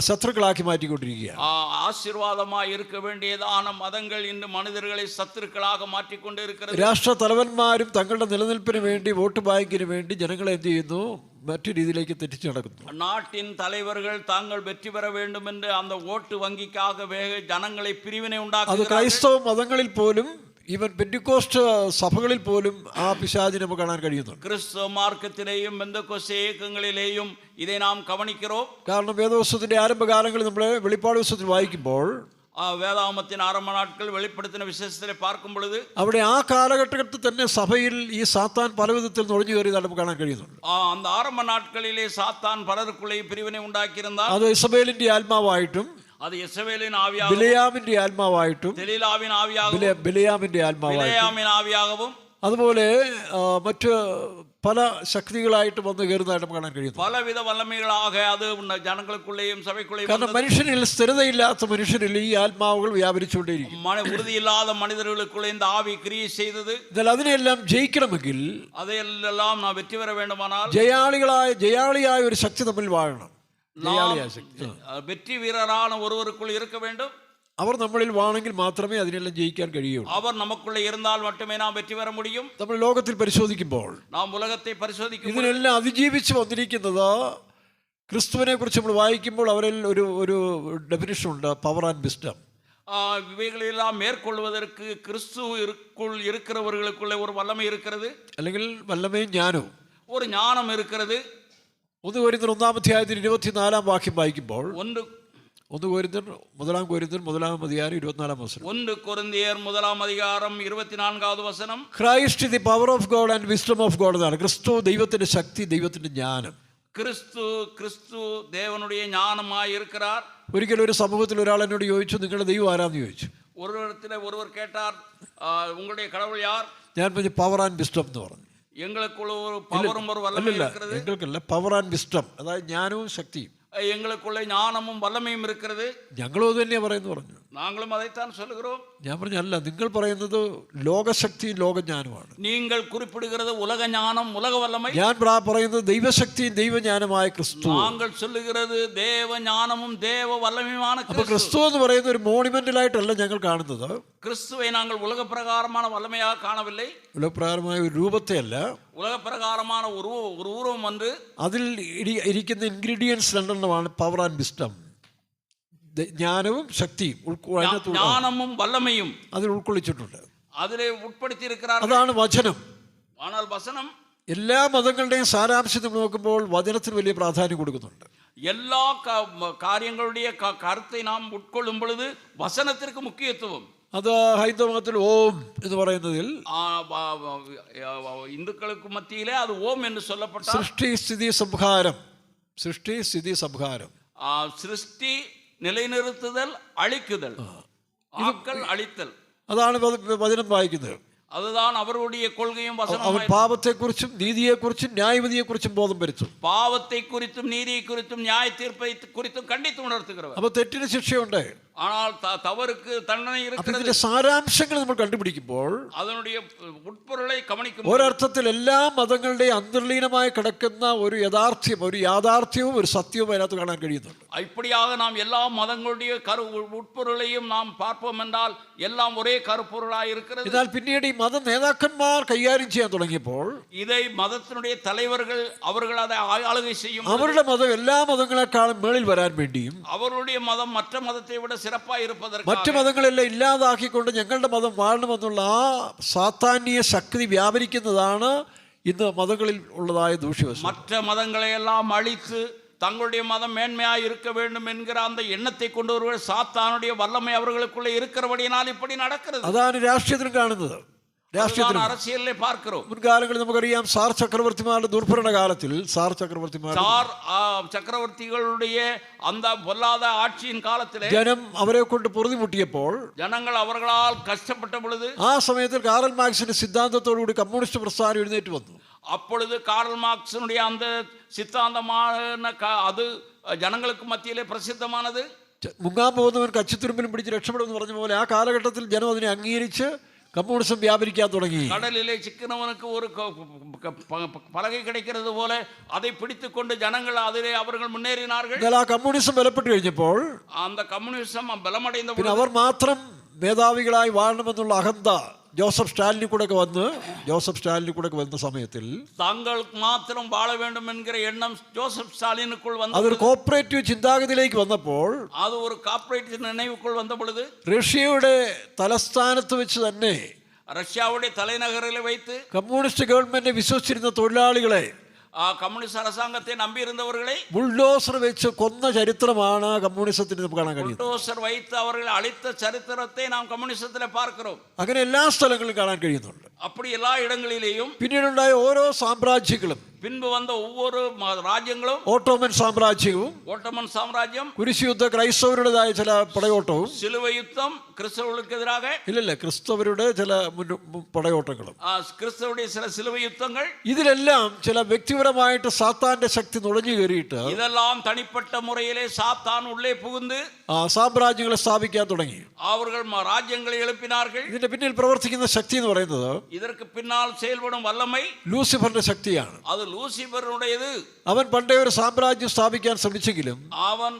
ശത്രുക്കളാക്കി മാറ്റിക്കൊണ്ടിരിക്കുകയാണ്. ஆசீர்வாதமாய் இருக்க வேண்டியதான மதங்கள் இன்று மனிதர்களை சத்துருக்களாக மாற்றிக்கொண்டு இருக்கிறது. രാഷ്ട്ര തലവന്മാരും തങ്ങളുടെ നിലനിൽപ്പിന് വേണ്ടി, വോട്ട് ബാങ്കിന് വേണ്ടി ജനങ്ങളെ എന്ത് ചെയ്യുന്നു? മറ്റു രീതിയിലേക്ക് തെറ്റിച്ചു നടക്കുന്നു. நாட்டின் தலைவர்கள் தாங்கள் வெற்றி பெற வேண்டும் என்று அந்த ஓட்டு வங்கிக்காக ஜனங்களை பிரிவினை അത് உண்டாக்குகிறார்கள். ക്രൈസ്തവ മതങ്ങളിൽ പോലും, ഈവൻ പെന്തിക്കോസ്റ്റ് സഭകളിൽ പോലും ആ പിശാചിനെ നമുക്ക് കാണാൻ കഴിയുന്നുണ്ട്. கிறிஸ்தவ மார்க்கத்திலேயும் பெந்தகோஸ்தே இயக்கங்களிலேயும் இதை நாம் கவனிக்கிறோம். കാരണം വേദപുസ്തകത്തിന്റെ ആരംഭകാലങ്ങളിൽ നമ്മൾ വെളിപ്പാട് പുസ്തകത്തിൽ വായിക്കുമ്പോൾ, வேதாகமத்தின் ஆரம்ப நாட்கள் வெளிப்படுத்தின விசேஷத்திலே பார்க்கும் பொழுது അവിടെ ആ കാലഘട്ടത്തിൽ തന്നെ സഭയിൽ ഈ സാത്താൻ പല വിധത്തിൽ നുഴഞ്ഞു കയറിയതായി നമുക്ക് കാണാൻ കഴിയുന്നുണ്ട്. அந்த ஆரம்ப நாட்களிலே சாத்தான் பலருக்குள்ளே பிரிவினை உண்டாக்கியிருந்தார். അത് ഇസബേലിന്റെ ആത്മാവായിട്ടും, அது யெசபேலின் ஆவியாகவும், ബിലയാമിന്റെ ആത്മാവായിട്ടും, தெலீலாவின் ஆவியாகவும், ബിലയാമിന്റെ ആത്മാവായിട്ടും, பிலேயாமின் ஆவியாகவும், അതുപോലെ മറ്റ് പല ശക്തികളായിട്ട് വന്നു കയറുന്നതായിട്ട് നമുക്ക് കാണാൻ കഴിയുന്നു. பலவித வல்லமைகளாக அது ஜனங்களுக்குள்ளேயும் சபைக்குள்ளேயும் കാരണം മനുഷ്യനിൽ സ്ഥിരതയില്ലാത്ത മനുഷ്യരിൽ ഈ ആത്മാവുകൾ വ്യാപരിച്ചുകൊണ്ടേയിരിക്കും. உறுதியில்லாத மனிதர்களுக்குள்ளே இந்த ஆவி கிரியை செய்தது. എന്നാൽ അതിനെല്ലാം ജയിക്കണമെങ്കിൽ, அதையெல்லாம் நான் வெற்றி பெற வேண்டுமானால் ജയാളിയായ ഒരു ശക്തി തമ്മിൽ വാഴണം. வெற்றி வீரரான ஒருவருக்குள் இருக்க வேண்டும். അവർ നമ്മളിൽ വാണെങ്കിൽ മാത്രമേ അതിനെല്ലാം ജയിക്കാൻ കഴിയുള്ളൂ. அவர் நமக்குள்ளே இருந்தால் மட்டுமே நாம் வெற்றி பெற முடியும். നമ്മൾ ലോകത്തിൽ പരിശോധിക്കുമ്പോൾ, நாம் உலகத்தை பரிசோதிக்கும் ഇതിനെല്ലാം അതിജീവിച്ച് വന്നിരിക്കുന്നത്, ക്രിസ്തുവിനെ കുറിച്ച് നമ്മൾ വായിക്കുമ്പോൾ അവരിൽ ഒരു ഡെഫിനിഷൻ ഉണ്ട്, പവർ ആൻഡ് വിസ്ഡം. இவைகளெல்லாம் மேற்கொள்வதற்கு கிறிஸ்துவுக்குள் இருக்கிறவர்களுக்குள்ளே ஒரு வல்லமை இருக்கிறது, അല്ലെങ്കിൽ വല്ലമയും ജ്ഞാനവും, ஒரு ஞானம் இருக்கிறது. 1 കൊരിന്ത്യർ 1-ാം അധ്യായത്തിൽ 24-ാം വാക്യം വായിക്കുമ്പോൾ, 1 കൊരിന്ത്യർ 1-ാം കൊരിന്ത്യർ 1-ാം അധ്യായം 24-ാം വചനം, 1 കൊരിന്ത്യർ 1-ാം അധികാരം 24-ാவது വചനം, Christ the power of God and wisdom of God എന്നാണ്. ക്രിസ്തു ദൈവത്തിന്റെ ശക്തി, ദൈവത്തിന്റെ ജ്ഞാനം. கிறிஸ்து தேவனுடைய ஞானமாய் இருக்கிறார். ഒരിക്കലും ഒരു സമൂഹത്തിൽ ഒരാൾ എന്നോട് ചോദിച്ചു, നിങ്ങളുടെ ദൈവം ആരാന്ന് ചോദിച്ചു. ஒருவர் கேட்டார், உங்களுடைய கடவுள் யார்? ഞാൻ പറഞ്ഞു പവർ ആൻഡ് വിസ്ഡം എന്ന് പറഞ്ഞു. எங்களுக்குள்ள ஒரு பவரும் ஒரு வல்லமையும் இருக்கிறது. എങ്ങൾക്കല്ല, പവർ ആൻഡ് വിസ്ഡം, അതായത് ജ്ഞാനവും ശക്തിയും. எங்களுக்குள்ள ஞானமும் வல்லமையும் இருக்கிறது. ഞങ്ങളും അത് തന്നെയാ പറയുന്നു പറഞ്ഞു. நாங்களும் அதைத்தான் சொல்லுகிறோம். ഞാൻ പറഞ്ഞല്ല, നിങ്ങൾ പറയുന്നത് ലോകശക്തിയും ലോകജ്ഞാനമാണ്. நீங்கள் குறிப்பிடுகிறது உலக ஞானம், உலக வல்லமை. ഞാൻ പറയുന്നത് ദൈവശക്തിയും ദൈവജ്ഞാനമായ ക്രിസ്തു. நாங்கள் சொல்லுகிறது தேவ ஞானமும் தேவ வல்லமையுமான അപ്പൊ கிறிஸ்து. ക്രിസ്തു എന്ന് പറയുന്ന ഒരു മോണിമെന്റലായിട്ടല്ല ഞങ്ങൾ കാണുന്നത്. கிறிஸ்துவை நாங்கள் உலக பிரகாரமான வல்லமையாக காணவில்லை, ഉലകപ്രകാരമായ ഒരു രൂപത്തെ അല്ല. உலக பிரகாரமான ஒரு உருவம் வந்து അതിൽ ഇരിക്കുന്ന ഇൻഗ്രീഡിയൻസ് രണ്ടെണ്ണമാണ്: പവർ ആൻഡ് വിസ്ഡം. ജ്ഞാനവും ശക്തിയും ஞானமும் வல்லமையும் അതിൽ ഉൾക്കൊള്ളിച്ചിട്ടുണ്ട്. அதிலே உட்படுத்தி இருக்கிறார். അതാണ് വചനം. ஆனால் வசனம் എല്ലാ മതങ്ങളുടെയും സാരാംശത്തിൽ നോക്കുമ്പോൾ വചനത്തിന് വലിയ പ്രാധാന്യം കൊടുക്കുന്നുണ്ട്. எல்லா காரியங்களுடைய கருத்தை நாம் உட்கொள்ளும் பொழுது வசனத்திற்கு முக்கியத்துவம். അത് ഹൈന്ദവ മതത്തിൽ ഓം എന്ന് പറയുന്നതിൽ இந்துக்களுக்கு மத்தியிலே அது ஓம் என்று சொல்லப்பட்ட സൃഷ്ടി സ്ഥിതി സംഹാരം. സൃഷ്ടി സ്ഥിതി സംഹാരം. சிருஷ்டி, நிலைநிறுத்துதல், அழிக்குதல், ஆக்கல், அழித்தல். അതാണ് വചനം വായിക്കുന്നത്. அதுதான் அவருடைய கொள்கையும் അവൻ வசனமும். പാപത്തെക്കുറിച്ചും നീതിയെക്കുറിച്ചും ന്യായവിധിയെക്കുറിച്ചും ബോധം വരുത്തും. பாவத்தை குறித்தும் நீதியை குறித்தும் நியாய தீர்ப்பை குறித்தும் கண்டித்து உணர்த்துகிறவர். അപ്പൊ തെറ്റിന് ശിക്ഷയുണ്ട്. ஆனால் தவறுக்கு தண்டனை അപ്പൊ இருக்கிறது. ഇതിന്റെ സാരാംശങ്ങൾ നമ്മൾ കണ്ടുപിടിക്കുമ്പോൾ அதனுடைய உட்பொருளை கவனிக்கும் ഒരർത്ഥത്തിൽ എല്ലാ മതങ്ങളുടെയും അന്തർലീനമായി കിടക്കുന്ന ഒരു യാഥാർത്ഥ്യവും ഒരു സത്യവും അതിനകത്ത് കാണാൻ കഴിയുന്നുണ്ട്. இப்படியாக நாம் எல்லா மதங்களுடைய உட்பொருளையும் நாம் பார்ப்போம் என்றால் எல்லாம் ஒரே கருப்பொருளாய் இருக்கிறது. എന്നാൽ പിന്നീട് ഈ മത നേതാക്കന്മാർ കൈകാര്യം ചെയ്യാൻ തുടങ്ങിയപ്പോൾ இதை മതത്തിനുடைய தலைவர்கள் அவர்கள் அதை ஆளுகை செய்யும். അവരുടെ മതം എല്ലാ മതങ്ങളെക്കാളും മേളിൽ വരാൻ വേണ്ടിയും அவருடைய மதம் மற்ற மதத்தை விட சிறப்பாய் இருப்பதற்கு മറ്റു മതങ്ങളെല്ലാം ഇല്ലാതാക്കിക്കൊണ്ട് ഞങ്ങളുടെ മതം വാഴണമെന്നുള്ള ആ സാത്താന്യ ശക്തി വ്യാപരിക്കുന്നതാണ് ഇന്ന് മതങ്ങളിൽ ഉള്ളതായ ദൂഷ്യവശം. மற்ற மதங்களை எல்லாம் அழித்து தங்களுடைய மதம் மேன்மையாக இருக்க வேண்டும் என்கிற அந்த எண்ணத்தை கொண்டவர்கள் சாத்தானுடைய வல்லமை அவர்களுக்குள்ளே இருக்கிறபடியினால் இப்படி நடக்கிறது. അതാണ് രാഷ്ട്രീയത്തിലും കാണുന്നത്. அரசியലിലെ பார்க்கிறோம். മുൻകാലങ്ങളിൽ നമുക്കറിയാം, സാർ ചക്രവർത്തിമാരുടെ ദുർഭരണ കാലത്തിൽ ചക്രവർത്തികളുடைய அந்த பொல்லாத ஆட்சியின் காலத்திலே ജനം അവരെ കൊണ്ട് പൊറുതിമുട്ടിയപ്പോൾ, ജനങ്ങൾ അവர்களால் കഷ്ടപ്പെട്ട பொழுது ആ സമയത്തിൽ കാറൽ മാർക്സിന്റെ സിദ്ധാന്തത്തോടുകൂടി കമ്മ്യൂണിസ്റ്റ് പ്രസ്ഥാനം എഴുന്നേറ്റ് വന്നു. அப்பொழுது கார்ல் மார்க்ஸினுடைய அந்த சித்தாந்தமான அது ജനങ്ങൾക്ക് മധ്യയിലെ പ്രസിദ്ധമാനത്. മുങ്ങാൻ പോകുന്നവൻ കച്ചിത്തുരുമ്പിലും പിടിച്ച് രക്ഷപ്പെടുമെന്ന് പറഞ്ഞ പോലെ ആ കാലഘട്ടത്തിൽ ജനം അതിനെ അംഗീകരിച്ച് കമ്മ്യൂണിസം വ്യാപരിക്കാൻ തുടങ്ങി. கடலிலே சிக்கினவனுக்கு ஒரு பலகை கிடைக்கிறது போல அதை பிடித்துக்கொண்டு ஜனங்கள் அதிலே அவர்கள் முன்னேறினார்கள். എന്നാൽ ആ കമ്മ്യൂണിസം ബലപ്പെട്ടു കഴിഞ്ഞപ്പോൾ அந்த கம்யூனிசம் பலமடைந்த പിന്നെ അവർ മാത്രം മേധാവികളായി വാഴണമെന്നുള്ള അഹന്ത ജോസഫ് സ്റ്റാലിനിൽ കൂടെ വന്ന സമയത്തിൽ தாங்களுக்கு மாத்திரம் வாழ வேண்டும் என்கிற எண்ணம் ஜோசப் ஸ்டாலினுக்குள் வந்தது. അതൊരു കോപ്പറേറ്റീവ് ചിന്താഗതിയിലേക്ക് വന്നപ്പോൾ, அது ஒரு கார்ப்பரேட் நினைவுக்குள் வந்த பொழுது റഷ്യയുടെ തലസ്ഥാനത്ത് വെച്ച് തന്നെ ரஷ்யாவுடைய தலைநகரில் வைத்து കമ്മ്യൂണിസ്റ്റ് ഗവൺമെന്റിനെ വിശ്വസിച്ചിരുന്ന തൊഴിലാളികളെ, കമ്മ്യൂണിസ്റ്റ് அரசாங்கத்தை நம்பியிருந்தவர்களை ബുൾഡോസർ വെച്ച് കൊന്ന ചരിത്രമാണ് കമ്മ്യൂണിസത്തിന് നമുക്ക് കാണാൻ കഴിയുന്നത്. ബുൾഡോസർ வைத்து அவர்களை அழித்த சரித்திரத்தை நாம் கம்யூனிசத்திலே பார்க்கிறோம். അങ്ങനെ എല്ലാ സ്ഥലങ്ങളിലും കാണാൻ കഴിയുന്നുണ്ട്. அப்படி எல்லா இடங்களிலேயும் പിന്നീടുണ്ടായ ഓരോ സാമ്രാജ്യങ്ങളും, பின்பு வந்த ஒவ்வொரு ராஜ்யங்களும், ഓട്ടോമൻ സാമ്രാജ്യവും, ஓட்டமன் சாம்ராஜ்யம், കുരിശുയുദ്ധ ക്രൈസ്തവരുടേതായ ചില പടയോട്ടവും, சிலுவை யுத்தம் கிறிஸ்தவர்களுக்கு எதிராக, ക്രിസ്തവരുടെ ചില പടയോട്ടങ്ങളും, கிறிஸ்தவருடைய சில சிலுவை யுத்தங்கள், ഇതിലെല്ലാം ചില വ്യക്തിപരമായിട്ട് സാത്താന്റെ ശക്തി നുഴഞ്ഞു കയറിയിട്ട് இதெல்லாம் தனிப்பட்ட முறையிலே சாத்தான் உள்ளே புகுந்து സാമ്രാജ്യങ്ങളെ സ്ഥാപിക്കാൻ തുടങ്ങി. அவர்கள் ராஜ்யங்களை எழுப்பினார்கள். ഇതിന്റെ പിന്നിൽ പ്രവർത്തിക്കുന്ന ശക്തി എന്ന് പറയുന്നത് இதற்கு பின்னால் செயல்படும் வல்லமை ലൂസിഫറിന്റെ ശക്തിയാണ്. அது லூசிபருடையது. അവൻ പണ്ടേ ഒരു സാമ്രാജ്യം സ്ഥാപിക്കാൻ ശ്രമിച്ചെങ്കിലും அவன்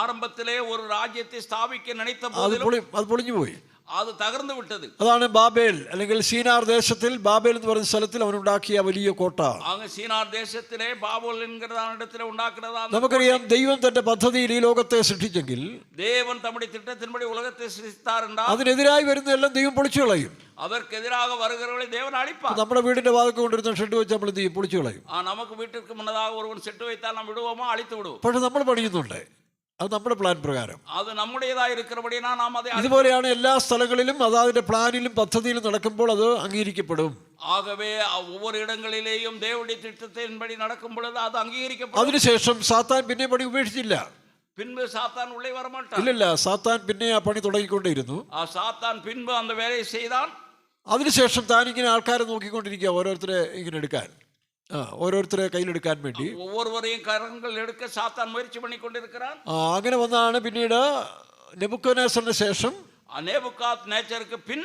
ஆரம்பத்திலே ஒரு ராஜ்யத்தை ஸ்தாபிக்க நினைத்த അത് போதிலும் പൊളിഞ്ഞുപോയി. அது തകർന്നു വിട്ടത്. അതാണ് ബാബേൽ, അല്ലെങ്കിൽ സീനാർ ദേശത്തിൽ ബാബേൽ എന്ന് പറയുന്ന സ്ഥലത്തിൽ അവൻ ഉണ്ടാക്കിയ വലിയ കോട്ട. അങ്ങ് സീനാർ ദേശത്തിലെ ബാബേൽ എன்கிறதான இடத்திலே ഉണ്ടാക്കുന്നതാണ്. നമുക്കറിയാം, ദൈവം തന്റെ പദ്ധതിയിൽ ഈ ലോകത്തെ സൃഷ്ടിച്ചെങ്കിൽ தேவன் தம்முடைய திட்டத்தின்படி உலகத்தை சிருஷ்டித்தார் என்றால் അതിനെതിരായി വരുന്ന എല്ലാം ദൈവം പൊളിച്ചു കളയും. அதற்கெதிராக வருகிறவர்களை தேவன் அழிப்பார். നമ്മുടെ വീടിന്റെ വാതിൽക്ക് കൊണ്ടിരുന്ന ഷെഡ് വെച്ച് നമ്മൾ എന്ത് ചെയ്യും? പൊളിച്ചു കളയും. நமக்கு வீட்டிற்கு முன்னதாக ஒருவன் செட்டு வைத்தால் நாம் விடுவோமோ அழித்து விடுவோம். പക്ഷെ നമ്മൾ പണിയുന്നുണ്ട്. അത് നമ്മുടെ പ്ലാൻ പ്രകാരം. அது நம்முடையதாக இருக்கிறபடினா நாம் அதை ഇതുപോലെയാണ് എല്ലാ സ്ഥലങ്ങളിലും അത് അതിന്റെ പ്ലാനിലും പദ്ധതിയിലും നടക്കുമ്പോൾ അത് അംഗീകരിക്കപ്പെടും. ஆகவே ஒவ்வொரு இடங்களிலேயும் தேவனுடைய திட்டத்தின்படி நடக்கும் பொழுது அது அங்கீகரிக்கப்படும். അതിനുശേഷം സാത്താൻ പിന്നെ പണി ഉപേക്ഷിച്ചില്ല. பின்பு சாத்தான் உள்ளே வரமாட்டான். ഇല്ലല്ല, സാത്താൻ പിന്നെ ആ പണി തുടങ്ങിക്കൊണ്ടേയിരുന്നു. சாத்தான் பின்பு அந்த வேலையை செய்தான். അതിനുശേഷം താൻ ഇങ്ങനെ ആൾക്കാരെ നോക്കിക്കൊണ്ടിരിക്കുക, ഓരോരുത്തരെ ഇങ്ങനെ എടുക്കാൻ, ഓരോരുത്തരെ കയ്യിലെടുക്കാൻ വേണ്ടി ஒவ்வொருவரையும் கரங்கள் எடுக்க சாத்தான் முயற்சி பண்ணி கொண்டிருக்கிறான். അങ്ങനെ വന്നാണ് പിന്നീട് നെബൂഖദ്നേസറിന് ശേഷം நேபுகாத் நேச்சருக்கு பின்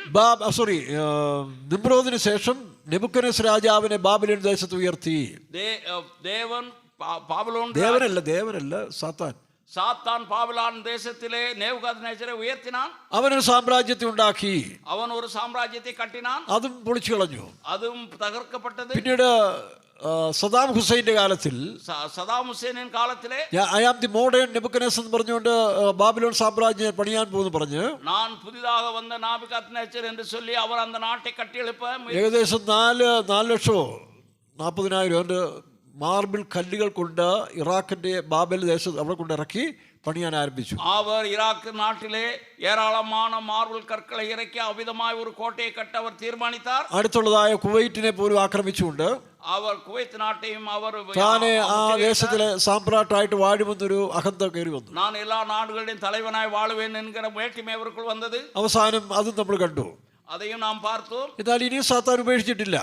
നിമ്രോദിന് ശേഷം നെബൂഖദ്നേസർ രാജാവിനെ ബാബിലോൺ ദേശത്ത് ഉയർത്തി. தேவன் பாபிலோன் ദേവനല്ല സാത്താൻ. சாத்தான் பாபிலோன் தேசத்திலே நேபுகாத்நேச்சரை உயர்த்தினான். അവനൊരു സാമ്രാജ്യത്തെ ഉണ്ടാക്കി. அவன் ஒரு சாம்ராஜ்யத்தை கட்டினான். അതും പൊളിച്ചു കളഞ്ഞു. அதுவும் தகர்க்கப்பட்டது. പിന്നീട് സദാം ഹുസൈന്റെ കാലത്തിൽ സദാം ഹുസൈനിൻ കാലത്തിലെ I am the modern Nebuchadnezzar എന്ന് പറഞ്ഞുകൊണ്ട് ബാബിലോൺ സാമ്രാജ്യം പണിയാൻ പോകുന്നു പറഞ്ഞ് ഞാൻ പുതിയதாக വന്ന നാബുക്കദ്നേസർ എന്ന് சொல்லி അവർ அந்த നാട്ടെ കട്ടിയെഴുപ്പ ഏകദേശം 4,40,000 മാർബിൾ കല്ലുകൾ കൊണ്ട് ഇറാഖിന്റെ ബാബേൽ ദേശത്ത് അവിടെ കൊണ്ട് ഇറക്കി പണിയാൻ ആരംഭിച്ചു. അവർ ഇറാഖ് നാട്ടിലെ ഏരാളமான മാർബിൾ കற்களை ഇറക്കി അവിധമായ ഒരു കോട്ടയെ കെട്ട അവർ തീരുമാനിത്താർ. അടുത്തുള്ളതായ കുവൈറ്റിനെ പോലും ആക്രമിച്ചുകൊണ്ട് അവർ കുവൈത്ത് നാട്ടെയും അവർ താനെ ആ ദേശത്തിലെ സാമ്രാട്ടായിട്ട് വാഴുമെന്നൊരു അഹന്ത കയറി വന്നു. ഞാൻ എല്ലാ നാടുകളുടെയും തലവനായി വാഴുവേൻ എன்கிற വേട്ടിമേ അവർക്കുൾ വന്നത്. അവസാനം അതും നമ്മൾ കണ്ടു. അതെയും നാം പാർത്തു. എന്നാൽ ഇനിയും സാത്താൻ ഉപേക്ഷിച്ചിട്ടില്ല.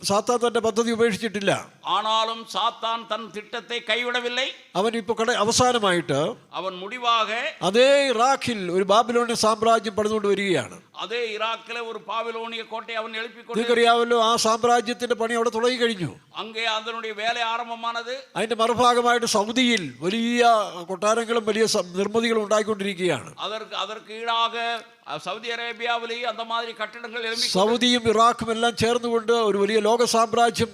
സാത്താൻ തന്റെ പദ്ധതി ഉപേക്ഷിച്ചിട്ടില്ല. ആനാലും സാത്താൻ തൻ തിട്ടത്തെ കൈവിടവിல்லை. അവൻ ഇപ്പൊ അവസാനമായിട്ട് അവൻ മുടിവാക അതേ ഇറാഖിൽ ഒരു ബാബിലോണിയ സാമ്രാജ്യം പണിതുകൊണ്ട് വരികയാണ്. അതേ ഇറാഖിലെ ഒരു ബാബിലോണിയ കോട്ടയെ അവൻ എഴുപ്പിക്കൊണ്ട്. നിങ്ങൾക്കറിയാമല്ലോ ആ സാമ്രാജ്യത്തിന്റെ പണി അവിടെ തുടങ്ങി കഴിഞ്ഞു. അങ്ങേ അതിനുடைய വേല ആരംഭമാനത്. അതിന്റെ മറുഭാഗമായിട്ട് സൗദിയിൽ വലിയ കൊട്ടാരങ്ങളും വലിയ നിർമ്മിതികളും ഉണ്ടായിക്കൊണ്ടിരിക്കുകയാണ്. அதற்கு ஈடாக സൗദി അറേബ്യാവിലെയും அந்த மாதிரி കെട്ടിടങ്ങൾ எழும்பி സൗദിയും ഇറാഖും എല്ലാം ചേർന്നുകൊണ്ട് ഒരു വലിയ ലോക സാമ്രാജ്യം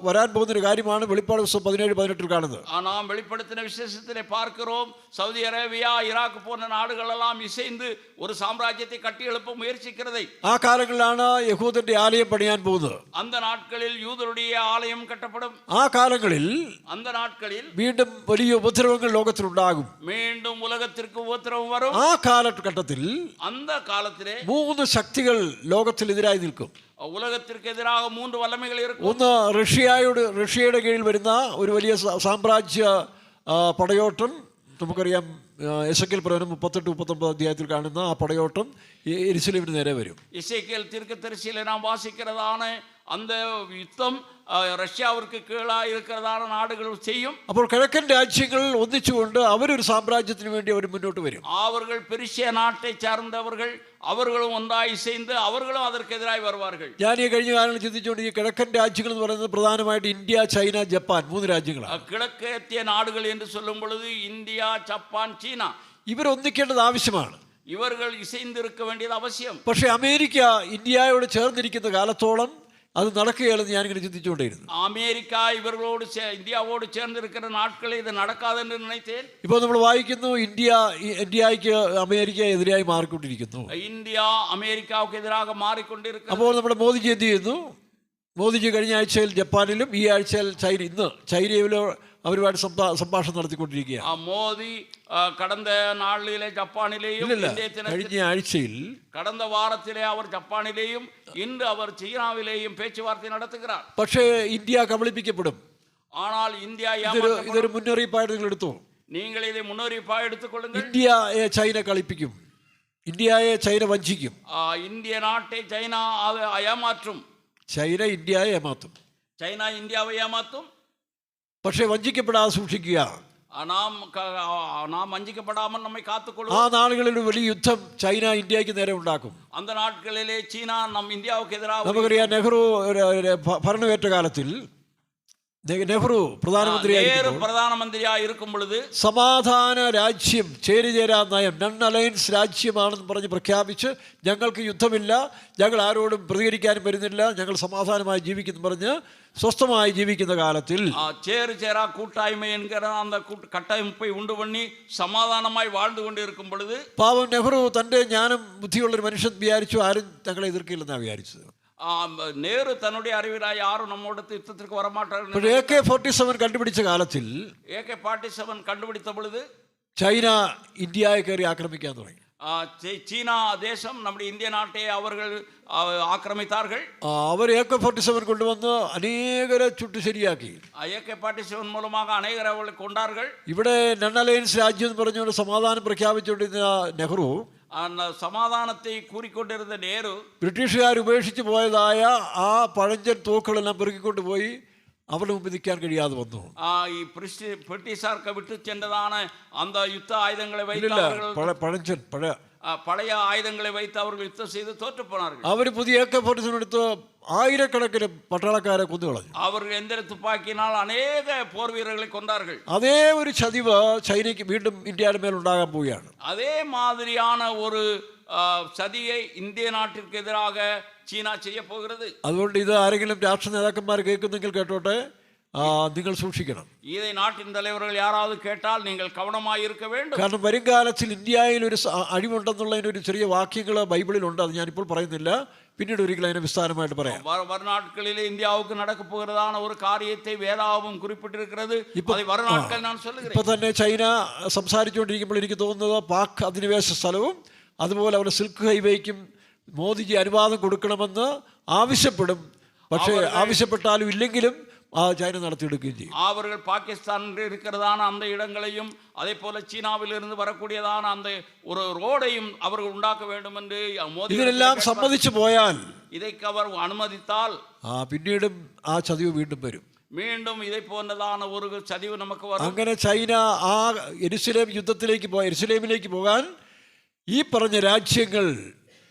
വരാൻ പോകുന്ന ഒരു കാര്യമാണ് വെളിപ്പാട് പുസ്തകം 17-18 കാണുന്നത്. നാം വെളിപ്പെടുത്തുന്ന വിശേഷത്തിലെ പാർக்கிறோம். സൗദി അറേബ്യ ഇറാഖ് പോന്ന നാടുകളെല്ലാം ഇസൈந்து ഒരു സാമ്രാജ്യത്തെ കട്ടിയെഴുപ്പ മുയற்சிக்கிறது. ആ കാലങ്ങളിലാണ് യഹൂദന്റെ ആലയം പണിയാൻ പോകുന്നത്. அந்த நாட்களில் யூதருடைய ஆலயம் கட்டப்படும். ആ കാലങ്ങളിൽ அந்த നാட்களிൽ വീണ്ടും വലിയ ഉപദ്രവങ്ങൾ ലോകത്തിലുണ്ടാകും. വീണ്ടും ഉലകത്തിற்கு ഉപദ്രവം വരും. ആ കാലഘട്ടത്തിൽ அந்த കാലത്തിലെ 3 ശക്തികൾ ലോകത്തിനെതിരായി നിൽക്കും. ഉലകത്തിற்கு എതിരാக 3 വല്ലമകൾ இருக்கும். ഒന്ന് റഷ്യയുടെ കീഴിൽ വരുന്ന ഒരു വലിയ സാമ്രാജ്യ പടയോട്ടം. നമുക്കറിയാം എസെക്കിയേൽ പ്രവചനം 38-39 അധ്യായത്തിൽ കാണുന്ന ആ പടയോട്ടം യെരുശലേമിന് നേരെ വരും. എസെക്കിയേൽ தீர்க்கதரிசியிலே நாம் வாசிக்கிறதான அந்த யுத்தம் റഷ്യാവർക്ക് കീഴായി ഇരിക്കുന്നതാണ് നാടുകൾ ചെയ്യും. അപ്പോൾ കിഴക്കൻ രാജ്യങ്ങൾ ഒന്നിച്ചുകൊണ്ട് അവരൊരു സാമ്രാജ്യത്തിന് വേണ്ടി അവർ മുന്നോട്ട് വരും. അവர்கள் പെർഷ്യ നാട്ടെ ചേർന്നവர்கள் അവர்களுം ഒന്നായി சேர்ந்து അവர்களுം അതற்കെതിരായി വരുവാர்கள். ഞാൻ ഈ കഴിഞ്ഞ കാലങ്ങളിൽ ചിന്തിച്ചുകൊണ്ട് ഈ കിഴക്കൻ രാജ്യങ്ങൾ എന്ന് പറയുന്നത് പ്രധാനമായിട്ട് ഇന്ത്യ, ചൈന, ജപ്പാൻ 3 രാജ്യങ്ങളാണ്. കിഴക്കേത്തിയ നാടുകൾ എന്ന് சொல்லும் பொழுது ഇന്ത്യ, ജപ്പാൻ, ചൈന ഇവരൊന്നിക്കേണ്ടത് ആവശ്യമാണ്. ഇവர்கள் ഇസൈந்திருக்க വേണ്ടിയത് ആവശ്യം. പക്ഷേ അമേരിക്ക ഇന്ത്യയോട് ചേർന്നിരിക്കുന്ന കാലത്തോളം അത് നടക്കുകയാണെന്ന് ഞാനിങ്ങനെ ചിന്തിച്ചുകൊണ്ടേയിരുന്നു. അമേരിക്ക ഇവരോട് ഇന്ത്യയോട് ചേർന്നിരിക്കുന്ന നാട്കളിൽ ഇത് നടക്കാതെന്ന് നിனைத்தேன். ഇപ്പോൾ നമ്മൾ വായിക്കുന്നു ഇന്ത്യക്ക് അമേരിക്ക എതിരായി മാറിക്കൊണ്ടിരിക്കുന്നു. ഇന്ത്യ അമേരിക്കക്ക് എതിരാக മാറിക്കൊണ്ടിരിക്കുന്നു. അപ്പോൾ നമ്മുടെ മോദിജി എന്ത് ചെയ്യുന്നു? മോദിജി കഴിഞ്ഞ ആഴ്ചയിൽ ജപ്പാനിലും ഈ ആഴ്ചയിൽ ചൈനയിലും അവരുമായിട്ട് സംഭാഷണം നടത്തിക്കൊണ്ടിരിക്കുകയാണ്. മോദി കടந்த നാളിലെ ജപ്പാനിലെയും കഴിഞ്ഞ ആഴ്ചയിൽ കടந்த വാരത്തിലെ അവർ ജപ്പാനിലെയും ഇന്ന് അവർ ചൈനയിലെയും പേച്ചുവാർത്ത നടത്തുകയാണ്. പക്ഷേ ഇന്ത്യ കബളിപ്പിക്കപ്പെടും. ஆனால் ഇന്ത്യ ഇതൊരു മുന്നറിയിപ്പായിട്ട് നിങ്ങൾ എടുത്തു. നിങ്ങൾ ഇത് മുന്നറിയിപ്പായി എടുത്തുകൊള്ളുക. ഇന്ത്യയെ ചൈന കളിപ്പിക്കും. ഇന്ത്യയെ ചൈന വഞ്ചിക്കും. ഇന്ത്യ നാട്ടെ ചൈന ഏമാറ്റും. ചൈന ഇന്ത്യയെ ഏമാത്തും. ചൈന ഇന്ത്യയെ ഏമാത്തും. പക്ഷേ വഞ്ചിക്കപ്പെടാതെ സൂക്ഷിക്കുക. നാം വഞ്ചിക്കപ്പെടാமல் നമ്മെ കാത്തുകൊള്ളുക. ആ നാളുകളിൽ വലിയ യുദ്ധം ചൈന ഇന്ത്യക്ക് നേരെ ഉണ്ടാക്കും. அந்த നാടുകളിലെ ചൈന ഇന്ത്യക്ക് എതിരാக. നമുക്കറിയാം നെഹ്റു ഭരണമേറ്റ കാലത്തിൽ നെഹ്റു പ്രധാനമന്ത്രിയായി ഇരിക്കും പൊழுது സമാധാന രാജ്യം ചേരിചേരാ നയം നൺ അലയൻസ് രാജ്യമാണെന്ന് പറഞ്ഞ് പ്രഖ്യാപിച്ച് ഞങ്ങൾക്ക് യുദ്ധമില്ല, ഞങ്ങൾ ആരോടും പ്രതികരിക്കാനും വരുന്നില്ല, ഞങ്ങൾ സമാധാനമായി ജീവിക്കുന്നു പറഞ്ഞ് സ്വസ്ഥമായി ജീവിക്കുന്ന കാലത്തിൽ ചേരാ കൂട്ടായ്മ എൻகிற அந்த கட்டமைப்பை உண்டு பண்ணி സമാധാനമായി வாழ்ந்துകൊണ്ടിരിക്കും பொழுது പാവം നെഹ്റു തന്റെ ജ്ഞാനം ബുദ്ധിയുള്ളൊരു മനുഷ്യൻ വിചാരിച്ചു ആരും തങ്ങളെ എതിർക്കില്ലെന്നാണ് വിചാരിച്ചത്. നേരു തന്നുடைய അറിവിലായി ആരും നമ്മോട് യുദ്ധത്തിற்கு வரமாட்டார்கள். AK-47 കണ്ടുപിടിച്ച കാലത്തിൽ AK-47 കണ്ടുപിടിച്ച പൊழுது ചൈന ഇന്ത്യയെ കയറി ആക്രമിക്കാൻ തുടങ്ങി. ചീന ദേശം നമ്മുടെ ഇന്ത്യ നാട്ടെ അവർ ആക്രമിത്താர்கள். അവർ AK-47 കൊണ്ടുവന്ന് അനേകരെ ചുട്ടു ശരിയാക്കി. AK-47 മൂലமாக അനേകരെ കൊണ്ടാர்கள். ഇവിടെ നൺ അലയൻസ് രാജ്യം എന്ന് പറഞ്ഞുകൊണ്ട് സമാധാനം പ്രഖ്യാപിച്ചുകൊണ്ടിരുന്ന നെഹ്റു സമാധാനത്തെ കൂറിക്കൊണ്ടിരുന്ന നെഹ്റു ബ്രിട്ടീഷുകാർ ഉപേക്ഷിച്ച് പോയതായ ആ പഴഞ്ചൻ തോക്കുകളെല്ലാം പെറുക്കിക്കൊണ്ടുപോയി അവരുടെ മുമ്പിൽ നിൽക്കാൻ കഴിയാതെ വന്നു. ഈ பிரிட்டிஷாருக்கு விட்டு சென்றதான அந்த யுத்த ஆயுதங்களை வைத்து ഇല്ലില്ല, அவர்கள் பழைய ஆயுதங்களை வைத்து அவர்கள் யுத்தம் செய்து தோற்று போனார்கள். അവർ പുതിയ AK-47 എടുത്ത് ആയിരക്കണക്കിന് പട്ടാളക്കാരെ കൊന്നുകളഞ്ഞു. அவர்கள் எந்திர துப்பாக்கியினால் அநேக போர் வீரர்களை கொண்டார்கள். അതേ ഒരു ചതിവ് ചൈനയ്ക്ക് വീണ്ടും ഇന്ത്യയുടെ മേൽ ഉണ്ടാകാൻ പോവുകയാണ്. அதே மாதிரியான ஒரு சதியை இந்திய நாட்டிற்கு எதிராக சீனா செய்ய போகிறது. അതുകൊണ്ട് ഇത് ആരെങ്കിലും രാഷ്ട്രീയ നേതാക്കന്മാർ കേൾക്കുന്നെങ്കിൽ കേട്ടോട്ടെ, നിങ്ങൾ സൂക്ഷിക്കണം. இதை நாட்டின் தலைவர்கள் யாராவது கேட்டால் நீங்கள் கவனமாக இருக்க வேண்டும். കാരണം വരും കാലത്തിൽ ഇന്ത്യയിൽ ഒരു അഴിവുണ്ടെന്നുള്ളതിന് ഒരു ചെറിയ വാക്യങ്ങൾ ബൈബിളിലുണ്ട്. അത് ഞാനിപ്പോൾ പറയുന്നില്ല, പിന്നീട് ഒരിക്കലും അതിനെ വിസ്താരമായിട്ട് പറയാം. வருநாட்களிலே இந்தியாவுக்கு நடக்க போகிறதான ஒரு காரியத்தை வேதாவும் குறிப்பிட்டிருக்கிறது. அதை வருநாட்கள் நான் சொல்லுகிறேன். ഇപ്പൊ തന്നെ ചൈന സംസാരിച്ചുകൊണ്ടിരിക്കുമ്പോൾ എനിക്ക് തോന്നുന്നത് പാക് അധിനിവേശ സ്ഥലവും അതുപോലെ അവരുടെ സിൽക്ക് ഹൈവേക്കും മോദിജി അനുവാദം കൊടുക്കണമെന്ന് ആവശ്യപ്പെടും. പക്ഷേ ആവശ്യപ്പെട്ടാലും ഇല്ലെങ്കിലും ചൈന നടത്തിയെടുക്കുകയും ചെയ്യും. அவர்கள் பாகிஸ்தானில் இருக்கிறதான அந்த இடங்களையும் அதே போல சீனாவிலிருந்து வரக்கூடியதான அந்த ஒரு ரோடையும் அவர்கள் உண்டாக்க வேண்டும் என்று மோடி ഇതിനെല്ലാം സമ്മതിച്ചു പോയാൽ, இதற்கு அவர் அனுமதித்தால் പിന്നീടും ആ ചതിവ് വീണ്ടും വരും. மீண்டும் இதை போன்றதான ஒரு சதிவு நமக்கு வரும். അങ്ങനെ ചൈന ആ യെരുശലേമിലേക്ക് പോകാൻ ഈ പറഞ്ഞ രാജ്യങ്ങൾ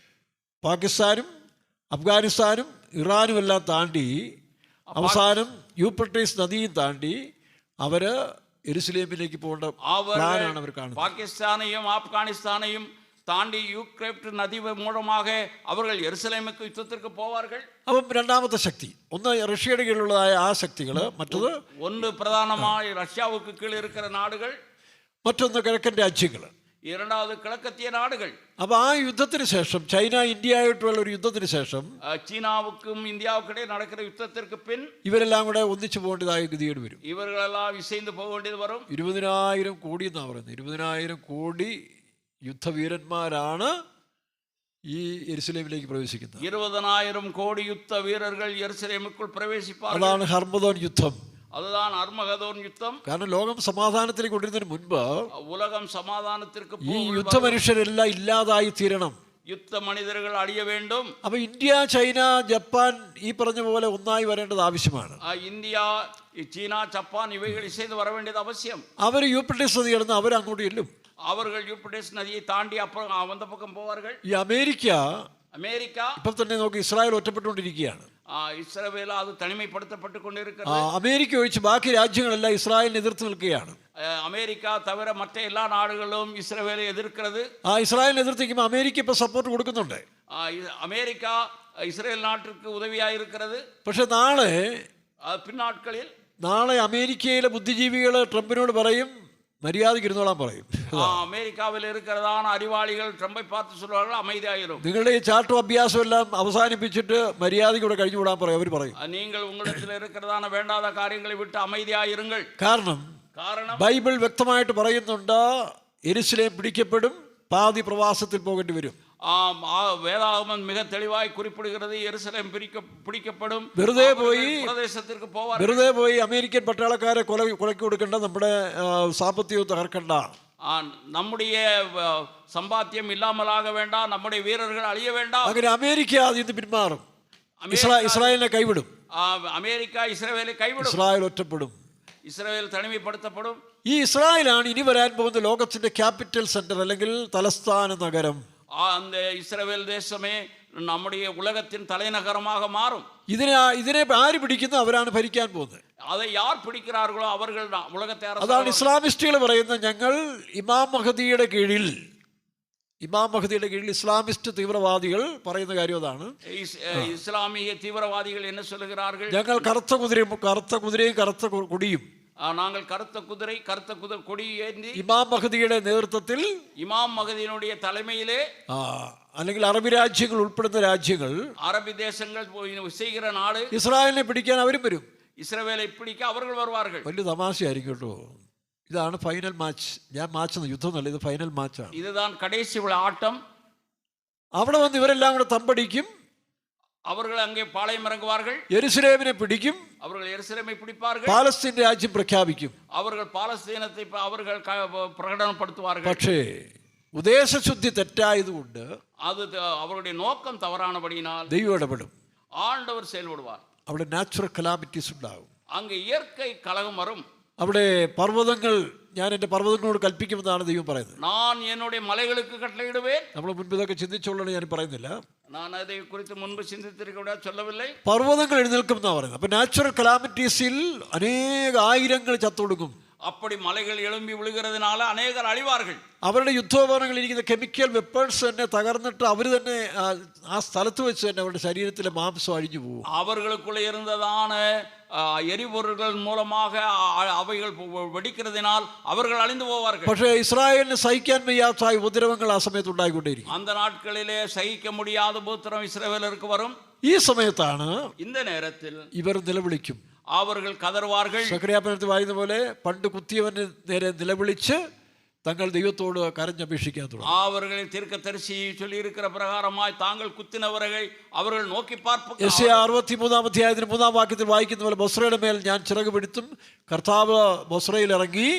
പാകിസ്ഥാനും അഫ്ഗാനിസ്ഥാനും ഇറാനും എല്ലാം താണ്ടി അവസാനം യൂഫ്രട്ടീസ് നദിയും താണ്ടി അവര് യെരുശലേമിലേക്ക് പോകേണ്ട പ്ലാനാണ് അവർ കാണുന്നത്. പാകിസ്ഥാനെയും അഫ്ഗാനിസ്ഥാനെയും താണ്ടി യൂഫ്രട്ടീസ് നദി മൂലமாக അവர்கள் യെരുശലേമുக்கு യുദ്ധത്തിற்கு പോവാர்கள். അപ്പം രണ്ടാമത്തെ ശക്തി, ഒന്ന് റഷ്യയുടെ കീഴിലുള്ളതായ ആ ശക്തികൾ, മറ്റത് ഒന്ന് പ്രധാനമായി റഷ്യാവുക്ക് കീഴിൽ ഇരിക്കുന്ന നാടുകൾ, മറ്റൊന്ന് കിഴക്കൻ രാജ്യങ്ങൾ, இரண்டாவது கிழக்கத்திய நாடுகள். അപ്പൊ ആ യുദ്ധത്തിന് ശേഷം, ചൈന ഇന്ത്യയായിട്ടുള്ള ഒരു യുദ്ധത്തിന് ശേഷം, சீனாவுக்கும் இந்தியாவுக்கிடையே நடக்கிற யுத்தத்திற்கு பின் ഇവരെല്ലാം കൂടെ ഒന്നിച്ചു പോകേണ്ടതായ ഗതികേട് വരും. ഇവരെല്ലാം ഇസൈந்து പോക വേണ്ടിയത് വരും. 20,000 കോടി എന്നാ പറയുന്നത്. 20,000 കോടി യുദ്ധവീരന്മാരാണ് ഈ യെരുശലേമിലേക്ക് പ്രവേശിക്കുന്നത്. 20,000 കോടി യുദ്ധ വീരர்கள் യെരുശലേമുக்குள் പ്രവേശിപ്പാர்கள். അതാണ് ഹർമദോൻ യുദ്ധം. அதுதான் அர்மகதோன் யுத்தம். കാരണം ലോകം സമാധാനത്തിലേക്ക് കൊണ്ടുവരുന്നതിന് മുൻപ് உலகம் சமாதானத்திற்கு ഈ യുദ്ധ മനുഷ്യരെല്ലാം ഇല്ലാതായി തീരണം. യുദ്ധ മനുഷ്യர்கள் അഴിയ വേണ്ടും. അപ്പൊ ഇന്ത്യ, ചൈന, ജപ്പാൻ ഈ പറഞ്ഞ പോലെ ഒന്നായി വരേണ്ടത് ആവശ്യമാണ്. ഇന്ത്യ, ചീന, ജപ്പാൻ ഇവകൾ ഇസൈந்து വര വേണ്ടത് ആവശ്യം. അവർ യൂഫ്രട്ടീസ് നദി കടന്ന് അവർ അങ്ങോട്ട് ചെല്ലും. അവர்கள் യൂഫ്രട്ടീസ് നദിയെ താണ്ടി അപ്പുറം വന്ന പക്കം പോവാர்கள். ഈ അമേരിക്ക ഇപ്പൊ തന്നെ നോക്കി ഇസ്രായേൽ ഒറ്റപ്പെട്ടുകൊണ്ടിരിക്കുകയാണ്. ഇസ്രായേൽ അത് തനിമപ്പെടുത്തപ്പെട്ടുകൊണ്ടിരിക്കുന്നത്. അമേരിക്ക ഒഴിച്ച് ബാക്കി രാജ്യങ്ങളെല്ലാം ഇസ്രായേലിനെ എതിർത്ത് നിൽക്കുകയാണ്. അമേരിക്ക തവിര മറ്റേ എല്ലാ നാടുകളും ഇസ്രായേലെ എതിർക്കുന്നത്. ഇസ്രായേലിനെ എതിർത്തിരിക്കുമ്പോൾ അമേരിക്ക ഇപ്പൊ സപ്പോർട്ട് കൊടുക്കുന്നുണ്ട്. അമേരിക്ക ഇസ്രായേൽ നാട്ടിற்கு ഉദവിയായിരിക്കുന്നത്. പക്ഷെ പിന്നാட்களிൽ നാളെ അമേരിക്കയിലെ ബുദ്ധിജീവികൾ ട്രംപിനോട് പറയും, മര്യാദയ്ക്ക് ഇരുന്നോളാൻ പറയും. അമേരിക്കാവിൽ ഇരിക്കുന്നതാണ് അറിവാളികൾ ട്രംപை பார்த்து சொல்வார்கள் அமைதியாயிரும். നിങ്ങളുടെ ഈ ചാട്ടു അഭ്യാസം എല്ലാം അവസാനിപ്പിച്ചിട്ട് മര്യാദയ്ക്ക് കഴിഞ്ഞുകൂടാൻ പറയും. അവർ പറയും, നിങ്ങൾ ഉங்களிடத்தில் இருக்கிறதான வேண்டாத காரியங்களை விட்டு அமைதியாயிருங்கள். കാരണം ബൈബിൾ വ്യക്തമായിട്ട് പറയുന്നുണ്ട്, യെരുശലേം പിടിക്കപ്പെടും, പാതി പ്രവാസത്തിൽ പോകേണ്ടി വരും. வேதாகமம் மிக தெளிவாய் குறிப்பிடுகிறது, യെരുശലേം പിടിക്കപ്പെടും. വെറുതെ പോയി അമേരിക്കൻ പട്ടാളക്കാരെ കൊലയ്ക്ക് കൊടുക്കണ്ട, നമ്മുടെ സാമ്പത്തികം തകർക്കണ്ട, നമ്മുടെ സമ്പാദ്യം ഇല്ലാമലാക വേണ്ട, നമ്മുടെ വീരர்கள் അഴിയ വേണ്ട. അങ്ങനെ അമേരിക്ക അതിൽ നിന്ന് പിന്മാറും, ഇസ്രായേലിനെ കൈവിടും. അമേരിക്ക ഇസ്രായേലിനെ കൈവിടും, ഇസ്രായേൽ ഒറ്റപ്പെടും, ഇസ്രായേൽ തനിമപ്പെടുത്തപ്പെടും. ഈ ഇസ്രായേലാണ് ഇനി വരാൻ പോകുന്ന ലോകത്തിന്റെ ക്യാപിറ്റൽ സെന്റർ അല്ലെങ്കിൽ തലസ്ഥാന നഗരം. அந்த இஸ்ரவேல் தேசமே നമ്മുടെ ഉലകത്തിൻ തലനഗരமாக മാറും. ഇതിനെ ആര് പിടിക്കുന്നു അവരാണ് ഭരിക്കാൻ പോകുന്നത്. அதை யார் பிடிக்கிறார்களோ அவர்கள் உலகத்தை அரசாளுவார்கள். അതാണ് ഇസ്ലാമിസ്റ്റുകൾ പറയുന്നത്, ഞങ്ങൾ ഇമാം മഹദിയുടെ കീഴിൽ ഇസ്ലാമിസ്റ്റ് തീവ്രവാദികൾ പറയുന്ന കാര്യം അതാണ്. ഇസ്ലാമിക തീവ്രവാദികൾ എന്നെ சொல்லுகிறார்கள், ഞങ്ങൾ കറുത്ത കുതിരയും കറുത്ത കൊടിയും, நாங்கள் கருத்த கொடி ஏந்தி ഇമാം മഹദിയുടെ നേതൃത്വത്തിൽ, ഇമാം മഹദിയുടെ തലമയിലെ അല്ലെങ്കിൽ അറബി രാജ്യങ്ങൾ ഉൾപ്പെടുന്ന രാജ്യങ്ങൾ, അറബി ദേശങ്ങൾ ചെയ്യുന്ന നാട് ഇസ്രായേലിനെ പിടിക്കാൻ അവരും വരും. ഇസ്രായേലെ പിടിക്കാൻ അവർ വരുവാர்கள். വലിയ തമാശയായിരിക്കും കേട്ടോ. ഇതാണ് ഫൈനൽ മാച്ച്. യുദ്ധം എന്നല്ല, ഇത് ഫൈനൽ മാച്ചാണ്. ഇതാണ് കടേശി ആട്ടം. അവിടെ വന്ന് ഇവരെല്ലാം കൂടെ തമ്പടിക്കും. அவர்கள் அங்கே பாளையம் இறங்குவார்கள். യെരുശലേമിനെ പിടിക്കും. அவர்கள் எருசலேமை பிடிப்பார்கள். പാലസ്തീൻ രാജ്യം പ്രഖ്യാപിക്കും. அவர்கள் பாலஸ்தீனத்தை அவர்கள் பிரகடனப்படுத்துவார்கள். പക്ഷേ ഉദ്ദേശശുദ്ധി തെറ്റായതുകൊണ്ട്, അത് അവരുടെ നോക്കം തവറാണപടിയാൽ ദൈവം ഇടപെടും. ആണ്ടവർ செயல்படுவார். അവിടെ നാച്ചുറൽ കലാമിറ്റീസ് ഉണ്ടാകും. அங்கே இயற்கை கலகம் வரும். അവിടെ പർവ്വതങ്ങൾ, ഞാൻ എൻ്റെ പർവ്വതങ്ങളോട് കൽപ്പിക്കുമെന്നാണ് ദൈവം പറയുന്നത്. நான் என்னுடைய மலைகளுக்கு கட்டளையிடுவேன். നമ്മൾ മുൻപ് ഇതൊക്കെ ചിന്തിച്ചുകൊള്ളാണ് ഞാൻ പറയുന്നില്ല. நான் அதை குறித்து முன்பு சிந்தித்திருக்க சொல்லவில்லை. പർവ്വതങ്ങൾ എഴുന്നേൽക്കും എന്നാണ് പറയുന്നത്. അപ്പം നാച്ചുറൽ കലാമിറ്റീസിൽ അനേക ആയിരങ്ങൾ ചത്തൊടുക്കും. அப்படி മലകൾ எழும்பി விழுகிறதுனால അനേകർ അழிவார்கள். അവരുടെ യുദ്ധോപകരണങ്ങളിൽ ഇരിക്കുന്ന കെമിക്കൽ വെപ്പൺസ് തന്നെ തകർന്നിട്ട് അവർ തന്നെ ആ സ്ഥലത്ത് വെച്ച് തന്നെ അവരുടെ ശരീരത്തിലെ മാംസം അഴിഞ്ഞു പോകും. அவர்களுக்குள்ளே இருந்ததான எரிபொருள்கள் மூலமாக அவைகள் வெடிக்கிறதுனால் அவர்கள் அழிந்து போவார்கள். പക്ഷേ ഇസ്രായേലിന് സഹിക്കാൻ വയ്യാത്ത ഉപദ്രവങ്ങൾ ആ സമയത്ത് ഉണ്ടായിക്കൊണ്ടേയിരിക്കും. அந்த നാட்களிலே സഹിக்க முடியாத ഉപദ്രവം ഇസ്രായേലർക്ക് വരും. ഈ സമയത്താണ് இந்த நேரத்தில் ഇവർ നിലവിളിക്കും, அவர்கள் கதறுவார்கள். സക്കറിയാപ്പനത്ത് വായിക്കുന്ന പോലെ പണ്ട് കുത്തിയവന് നേരെ നിലവിളിച്ച് തങ്ങൾ ദൈവത്തോട് കരഞ്ഞപേക്ഷിക്കാൻ തുടങ്ങും. அவர்களை தீர்க்கதரிசி சொல்லி இருக்கிற பிரகாரமாய் தாங்கள் குத்தினவர்களை அவர்கள் நோக்கி பார்ப்பார்கள். യെശയ്യാ 63 അധ്യായത്തിന് 3 വാക്യത്തിൽ വായിക്കുന്ന പോലെ ബൊസ്രയുടെ മേൽ ഞാൻ ചിറക് പിടിത്തും. കർത്താവ് ബൊസ്രയിൽ ഇറങ്ങി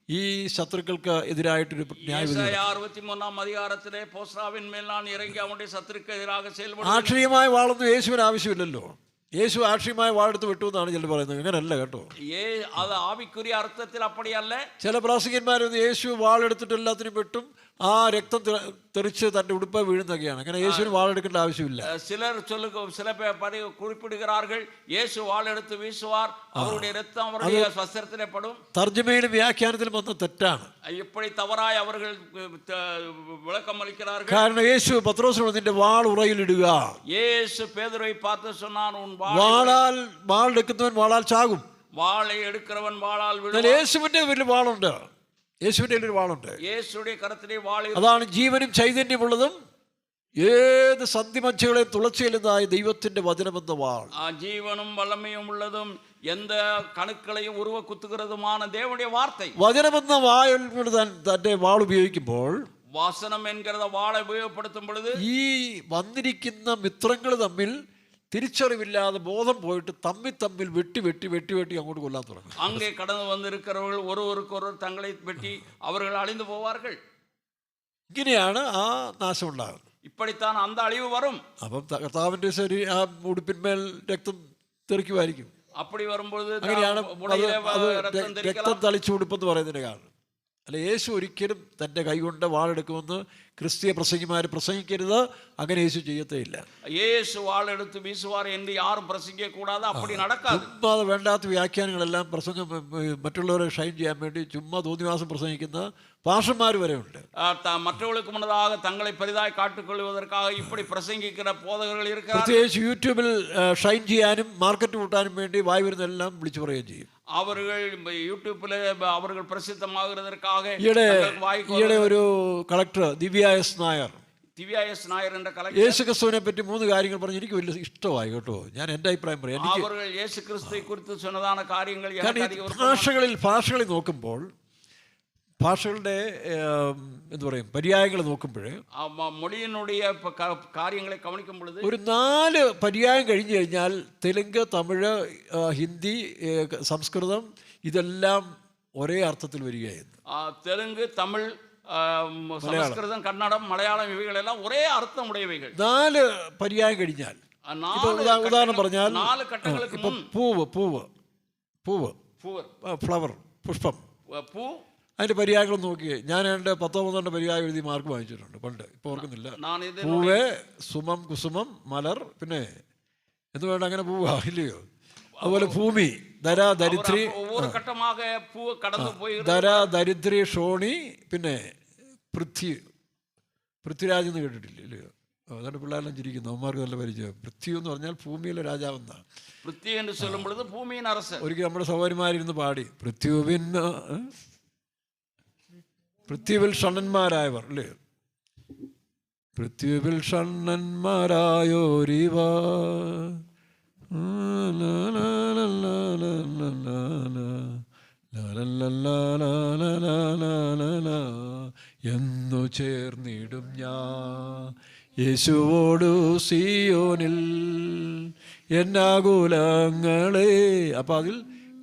ഈ ശത്രുക്കൾക്ക് എതിരായിട്ടൊരു ന്യായവിധി. 63 அதிகாரத்திலே போஸ்ராவின் மேல் நான் இறங்கி அவனுடைய சத்துருக்கு எதிராக செயல்படும். ആക്ഷരികമായ വാളൊന്നും യേശുവിന് ആവശ്യമില്ലല്ലോ. യേശു ആക്ഷരികമായ വാളെടുത്ത് വിട്ടു എന്നാണ് ചിലർ പറയുന്നത്. അങ്ങനല്ല കേട്ടോ. അത് ആവിക്കുரிய അർത്ഥത്തിൽ അപ്പടിയല്ല. ചില പ്രാസംഗികന്മാരൊന്നും യേശു വാളെടുത്തിട്ട് എല്ലാത്തിനും വെട്ടും, ആ രക്തം തെറിച്ച് തൻ്റെ ഉടുപ്പ വീഴുന്നൊക്കെയാണ്. അങ്ങനെ യേശുവിന് വാളെടുക്കേണ്ട ആവശ്യമില്ല. சிலர் சில குறிப்பிடுகிறார்கள் இயேசு வாள் எடுத்து வீசுவார், அவருடைய ரத்தம் அவருடைய வஸ்திரத்திலே படும். തർജ്ജമയിലും വ്യാഖ്യാനത്തിലും വന്ന തെറ്റാണ്. இப்படி தவறாய் அவர்கள் விளக்கம் அளிக்கிறார்கள். കാരണം യേശു പത്രോസിനോട് നിന്റെ വാൾ ഉറയിലിടുക. இயேசு பேதுருவை பார்த்து சொன்னான், உன் വാളാൽ എടുക്കുന്നവൻ വാളാൽ ചാകും. വാളை എടുക്കുന്നവൻ വാളാൽ വീഴും. യേശുവിന്റെ വലിയ വാളുണ്ട്. യേശുവിന്റെ ഒരു വാളുണ്ട്. യേശുവിന്റെ കരത്തിലെ വാൾ, അതാണ് ജീവനും ചൈതന്യമുള്ളതും ഏത് സന്ധിമഞ്ചകളെ തുളച്ചു ചെല്ലുന്നതായ ദൈവത്തിന്റെ വചനമെന്ന വാൾ. ജീവനും വല്ലമയും ഉള്ളതും എന്ത് കണുക്കളെയും ഉരുവ കുത്തുகிறதுமான தேவனுடைய வார்த்தை. വചനമെന്ന വാൾ തന്റെ വാൾ ഉപയോഗിക്കുമ്പോൾ, വചനം എன்கிறத വാളை ഉപയോഗപ്പെടുത്തും பொழுது ഈ വന്നിരിക്കുന്ന മിത്രങ്ങൾ തമ്മിൽ തിരിച്ചറിവില്ലാതെ ബോധം പോയിട്ട് തമ്മിൽ വെട്ടി വെട്ടി വെട്ടി വെട്ടി അങ്ങോട്ട് കൊല്ലാൻ തുടങ്ങും. அங்கே கடந்து வந்திருக்கிறவர்கள் ஒருவருக்கொருவர் தங்களை வெட்டி அவர்கள் அழிந்து போவார்கள். ഇങ്ങനെയാണ് ആ നാശം ഉണ്ടാകുന്നത്. இப்படித்தான் அந்த அழிவு வரும். അപ്പം കർത്താവിന്റെ ആ ഉടുപ്പിന്മേൽ രക്തം തെറിക്കുമായിരിക്കും. அப்படி வரும்போது അങ്ങനെയാണ് രക്തം തളിച്ചു ഉടുപ്പെന്ന് പറയുന്നതിന് കാരണം. അല്ല, യേശു ഒരിക്കലും തൻ്റെ കൈകൊണ്ട് വാളെടുക്കുമെന്ന് ക്രിസ്തീയ പ്രസംഗിമാർ പ്രസംഗിക്കരുത്. അങ്ങനെ യേശു ചെയ്യത്തേയില്ല. യേശു വാളെടുത്ത് വീശുവാർ എന്ന് ആരും പ്രസംഗിക്കக்கூடாது. அப்படி நடக்காது. ചുമ്മാ വേണ്ടാത്ത വ്യാഖ്യാനങ്ങളെല്ലാം മറ്റുള്ളവരെ ഷൈൻ ചെയ്യാൻ വേണ്ടി ചുമ്മാ തോന്നിവാസം പ്രസംഗിക്കുന്ന പാഷന്മാർ വരെ ഉണ്ട്. മറ്റുള്ളവർക്ക് മുന്നதாக തങ്ങളെ പെരിതായി കാട്ടിക്കൊള്ളുവதற்காக இப்படி പ്രസംഗിക്കുന്ന പോതകர்கள் இருக்கிறார்கள். പ്രത്യേകിച്ച് യൂട്യൂബിൽ ഷൈൻ ചെയ്യാനും മാർക്കറ്റ് കൂട്ടാനും വേണ്ടി വായി വരുന്നതെല്ലാം വിളിച്ചു പറയുകയും ചെയ്യും. അവர்கள் യൂട്യൂബിലെ അവர்கள் പ്രസിദ്ധമാകുന്നதற்காக ഈയിടെ ഒരു കളക്ടർ ദിവ്യ എസ് നായർ എன்ற കളക്ടർ യേശുക്രിസ്തുവിനെ പറ്റി 3 കാര്യങ്ങൾ പറഞ്ഞു. എനിക്ക് വലിയ ഇഷ്ടമായി കേട്ടോ. ഞാൻ എൻ്റെ അഭിപ്രായം പറയാം. അവர்கள் യേശുക്രിസ്തുവെ കുറിച്ച് சொன்னதான കാര്യങ്ങൾ ഭാഷകളിൽ നോക്കുമ്പോൾ, ഭാഷകളുടെ എന്ത് പറയും, പര്യായങ്ങൾ നോക്കുമ്പോൾ, മൊഴിയിനുடைய കാര്യങ്ങളെ കവനിക്കും പൊழுது ഒരു 4 പര്യായം കഴിഞ്ഞു കഴിഞ്ഞാൽ തെലുങ്ക്, തമിഴ്, ഹിന്ദി, സംസ്കൃതം ഇതെല്ലാം ഒരേ അർത്ഥത്തിൽ വരികയായിരുന്നു. തെലുങ്ക്, തമിഴ്, സംസ്കൃതം, കന്നഡം, മലയാളം ഇവകളെല്ലാം ഒരേ അർത്ഥം ഉടയവകൾ. 4 പര്യായം കഴിഞ്ഞാൽ, ഉദാഹരണം പറഞ്ഞാൽ, ഇപ്പൊ പൂവ്, ഫ്ലവർ, പുഷ്പം, അതിന്റെ പര്യായങ്ങൾ നോക്കിയേ. ഞാൻ എൻ്റെ 10-12 പര്യായം എഴുതി മാർക്ക് വാങ്ങിച്ചിട്ടുണ്ട് പണ്ട്. ഇപ്പൊ ഓർക്കുന്നില്ല. പൂവേ, സുമം, കുസുമം, മലർ, പിന്നെ എന്ത് വേണ്ട, അങ്ങനെ പൂവാ ഇല്ലയോ. അതുപോലെ ഭൂമി, ധര, ദരിദ്രി, ധര, ദരിദ്രി, ഷോണി, പിന്നെ പൃഥ്വിരാജ് എന്ന് കേട്ടിട്ടില്ല ഇല്ലയോ. അതാണ് പിള്ളേരെല്ലാം ചിരിക്കുന്നു. അവന്മാർക്ക് നല്ല പരിചയം. പൃഥ്വി എന്ന് പറഞ്ഞാൽ ഭൂമിയിലെ രാജാവെന്നാണ്. ഒരിക്കൽ നമ്മുടെ സഹോദരിമാരിരുന്ന് പാടി, പൃഥ്വിയിൽ ഷണ്ണന്മാരായവർ അല്ലേ, പൃഥ്വിയിൽ ഷണ്ണന്മാരായോരിവ എന്നു ചേർന്നിടും ഞാൻ യേശുവോടു സിയോനിൽ എന്നാകുലങ്ങളെ. അപ്പൊ അതിൽ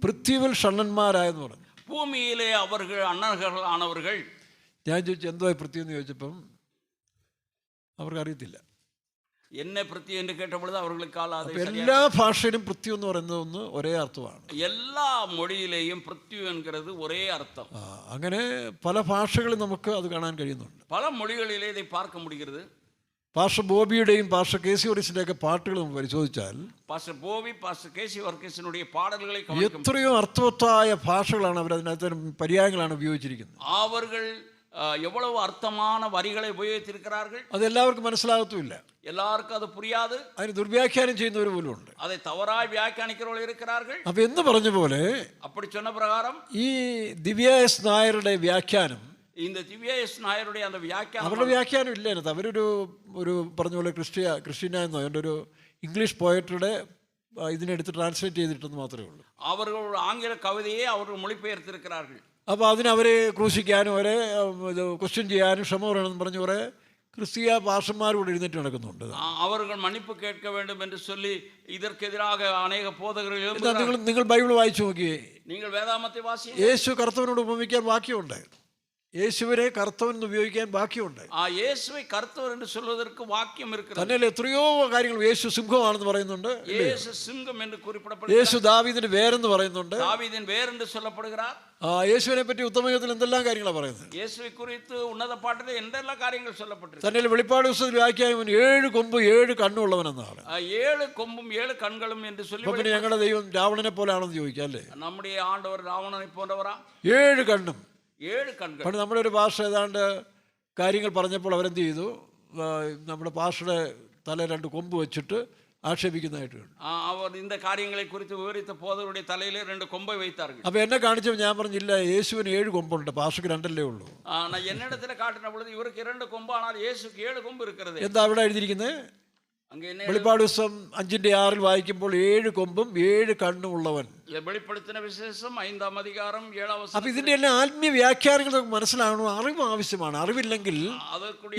പൃഥ്വിയിൽ ഷണ്ണന്മാരായെന്ന് പറഞ്ഞു. ഭൂമിയിലെ അവர்கள் അണ്ണകളാണവர்கள். ഞാൻ ചോദിച്ചു എന്തോ പൃഥ്വി എന്ന് ചോദിച്ചപ്പം അവർക്ക് അറിയത്തില്ല. എന്നെ പൃഥ്വി എന്ന് കേട്ടപ്പോൾ അവർക്കാൽ എല്ലാ ഭാഷയിലും പൃഥ്വി എന്ന് പറയുന്നത് ഒരേ അർത്ഥമാണ്. എല്ലാ മൊഴിയിലെയും പൃഥ്വി എൻகிறது ഒരേ അർത്ഥം. അങ്ങനെ പല ഭാഷകളിൽ നമുക്ക് അത് കാണാൻ കഴിയുന്നുണ്ട്. പല മൊഴികളിലെ ഇதை பார்க்க முடிகிறது. പാസ്റ്റർ ബോബിയുടെയും പാസ്റ്റർ കേസി വർഗീസിന്റെ ഒക്കെ പാട്ടുകൾ നമുക്ക് പരിശോധിച്ചാൽ പാസ്റ്റർ ബോബി പാസ്റ്റർ കേസി വർഗീസിനുடைய പാടലുകളെ എത്രയോ അർത്ഥവത്തായ ഭാഷകളാണ് അവർ അതിനകത്ത് പര്യായങ്ങളാണ് ഉപയോഗിച്ചിരിക്കുന്നത്. അവர்கள் எவ்வளவு அர்த்தமான வரிகளை உபயோகித்திருக்கிறார்கள். അത് എല്ലാവർക്കും മനസ്സിലാകത്തുമില്ല, എല്ലാവർക്കും അത് പുരിയാതെ അതിന് ദുർവ്യാഖ്യാനം ചെയ്യുന്നവർ പോലും ഉണ്ട്. அதை தவறாய் வியாக்கியானிக்கிறவர்கள் இருக்கிறார்கள். അപ്പൊ എന്ന് പറഞ്ഞ പോലെ அப்படி சொன்ன பிரகாரம் ഈ ദിവ്യ എസ് നായരുടെ വ്യാഖ്യാനം, இந்த திவ்யா எஸ் நாயருடைய அந்த வியாக்கியானம், അവരുടെ വ്യാഖ്യാനം ഇല്ല അതിനകത്ത്. അവരൊരു പറഞ്ഞ പോലെ ക്രിസ്റ്റീന എന്നോ എൻ്റെ ഒരു ഇംഗ്ലീഷ് പോയട്രിയുടെ ഇതിനെടുത്ത് ട്രാൻസ്ലേറ്റ് ചെയ്തിട്ടെന്ന് മാത്രമേ ഉള്ളൂ. அவர்கள் ஆங்கில கவிதையை அவர்கள் மொழிபெயர்த்திருக்கிறார்கள். അപ്പോൾ അതിനവരെ ക്രൂശിക്കാനും അവരെ ക്വസ്റ്റ്യൻ ചെയ്യാനും ക്ഷമ പറയണമെന്ന് പറഞ്ഞ് കുറേ ക്രിസ്തീയ പാസ്റ്റർമാരോട് എഴുന്നേറ്റ് നടക്കുന്നുണ്ട്. അവர்கள் മன்னிப்பு കേൾക്ക வேண்டும் என்று சொல்லி இதற்கெதிராக अनेक போதகர்கள். നിങ്ങൾ ബൈബിൾ വായിച്ചു നോക്കിയേ, നിങ്ങൾ വേദാമത്തെ വാസിക്കുക. യേശു കർത്തവനോട് ഉപമിക്കാൻ ബാക്കിയുണ്ട്, യേശുവിനെ കർത്തവൻ എന്ന് ഉപയോഗിക്കാൻ ബാക്കിയുണ്ട്. ആ യേശുവെ കർത്തവൻ എന്ന് சொல்வதற்கு വാക്യം இருக்கிறது. തന്നെയല്ല എത്രയോ കാര്യങ്ങൾ. യേശു സിംഹമാണെന്ന് പറയുന്നുണ്ട്, യേശു സിംഹം എന്ന് குறிப்பிடப்படுகிறது. യേശു ദാവീദിന്റെ വേരെന്ന് പറയുന്നുണ്ട്, ദാവീദിൻ വേർ എന്ന് சொல்லப்படுகிறார். യേശുവിനെ പറ്റി ഉത്തമഗീതത്തിൽ എന്തെല്ലാം കാര്യങ്ങളാണ് പറയുന്നത്. യേശുവെ കുറിച്ച് ഉന്നത പാട്ടിൽ എന്തെല്ലാം കാര്യങ്ങൾ சொல்லப்பட்டிருக்கு. തന്നെയല്ല വെളിപ്പാട് പുസ്തകത്തിൽ വ്യാഖ്യാനം 7 കൊമ്പ് 7 കണ്ണുള്ളവനെന്നാണ്. 7 കൊമ്പും 7 കണ്ണുകളും എന്ന് சொல்லி. പിന്നെ ഞങ്ങളുടെ ദൈവം രാവണനെ പോലെയാണെന്ന് ചോദിക്കാം അല്ലേ? നമ്മുടെ ആണ്ടവർ രാവണനെ പോன்றവരാ? 7 കണ്ണും 7 കണ്ണുകൾ. പണ്ട് നമ്മുടെ ഒരു ഭാഷ ഏതാണ്ട് കാര്യങ്ങൾ പറഞ്ഞപ്പോൾ അവരെന്ത് ചെയ്തു, നമ്മുടെ ഭാഷയുടെ തല 2 കൊമ്പ് വെച്ചിട്ട് ആക്ഷേപിക്കുന്നതായിട്ട് കണ്ടു. അവർ இந்த കാര്യങ്ങളെ കുറിച്ച് വിവരിച്ച പോതകളുടെ തലയിൽ 2 കൊമ്പ് வைத்தார்கள். അപ്പോൾ എന്നെ കാണിച്ചപ്പോൾ ഞാൻ പറഞ്ഞില്ല, യേശുവിന് 7 കൊമ്പുണ്ട്, ഭാഷയ്ക്ക് 2 ഉള്ളൂ. நான் என்னிடத்தில் காட்டின பொழுது இவருக்கு 2 கொம்பு, ஆனால் இயேசுக்கு 7 கொம்பு இருக்கிறது. എന്താ അവിടെ എഴുതിയിരിക്കുന്നത്? വെളിപ്പാട് പുസ്തകം 5:6 വായിക്കുമ്പോൾ 7 കൊമ്പും 7 കണ്ണും ഉള്ളവൻ. വെളിപ്പെടുത്തുന്ന വിശേഷം 5-ാം അധികാരം 7-ാം വചനം. അപ്പൊ ഇതിന്റെ എല്ലാം ആത്മീയ വ്യാഖ്യാനങ്ങൾ നമുക്ക് മനസ്സിലാകണം. അറിവ് ആവശ്യമാണ്. അറിവില്ലെങ്കിൽ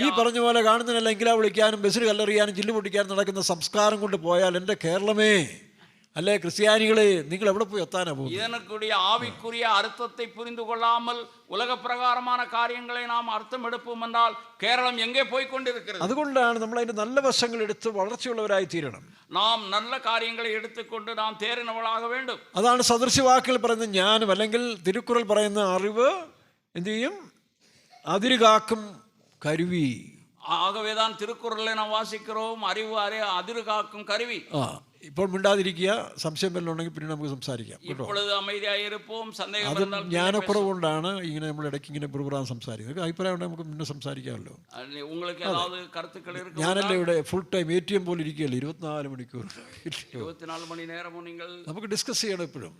ഈ പറഞ്ഞ പോലെ കാണുന്നതിനല്ല എങ്കിലാ വിളിക്കാനും ബസ്സിൽ കല്ലെറിയാനും ചില്ല് പൊട്ടിക്കാനും നടക്കുന്ന സംസ്കാരം കൊണ്ട് പോയാൽ എൻ്റെ കേരളമേ, അല്ലെ ക്രിസ്ത്യാനികളെ, നിങ്ങൾ എവിടെ പോയി എത്താനാ പോകുന്നത്? இதனுடைய ஆவிக்குரிய அர்த்தத்தை புரிந்து கொள்ளாமல் உலக பிரகாரமான காரியங்களை நாம் அர்த்தம் எடுப்போம் என்றால் கேரளம் எங்கே போய் கொண்டிருக்கிறது? അതുകൊണ്ടാണ് നമ്മൾ അതിന്റെ നല്ല വശങ്ങൾ എടുത്ത് വളർച്ചയുള്ളവരായി തീരണം. നാം നല്ല കാര്യങ്ങളെ എടുത്തുകൊണ്ട് നാം തേറിനവളാക வேண்டும். അതാണ് സദൃശ്യവാക്കുകൾ പറയുന്ന ജ്ഞാനം, അല്ലെങ്കിൽ തിരുക്കുറൾ പറയുന്ന അറിവ് എന്ത് ചെയ്യും? അതിരുകാക്കും കരുവി. ஆகவேதான் திருக்குறளை நாம் வாசிக்கிறோம், அறிவு அதிர்காக்கும் கருவி. ഇപ്പോൾ മിണ്ടാതിരിക്കുക, സംശയം വല്ലതും ഉണ്ടെങ്കിൽ പിന്നെ നമുക്ക് സംസാരിക്കാം കേട്ടോ. അത് ജ്ഞാനക്കുറവുകൊണ്ടാണ് ഇങ്ങനെ നമ്മൾ ഇടയ്ക്ക് ഇങ്ങനെ പ്രോഗ്രാം സംസാരിക്കുന്നത്. അഭിപ്രായം ഉണ്ടെങ്കിൽ നമുക്ക് പിന്നെ സംസാരിക്കാമല്ലോ. ഞാനല്ലേ ഇവിടെ ഫുൾ ടൈം ATM പോലെ ഇരിക്കുകയല്ലേ 24 മണിക്കൂർ. 24 മണി നേരമോ നിങ്ങൾ നമുക്ക് ഡിസ്കസ് ചെയ്യണം എപ്പോഴും.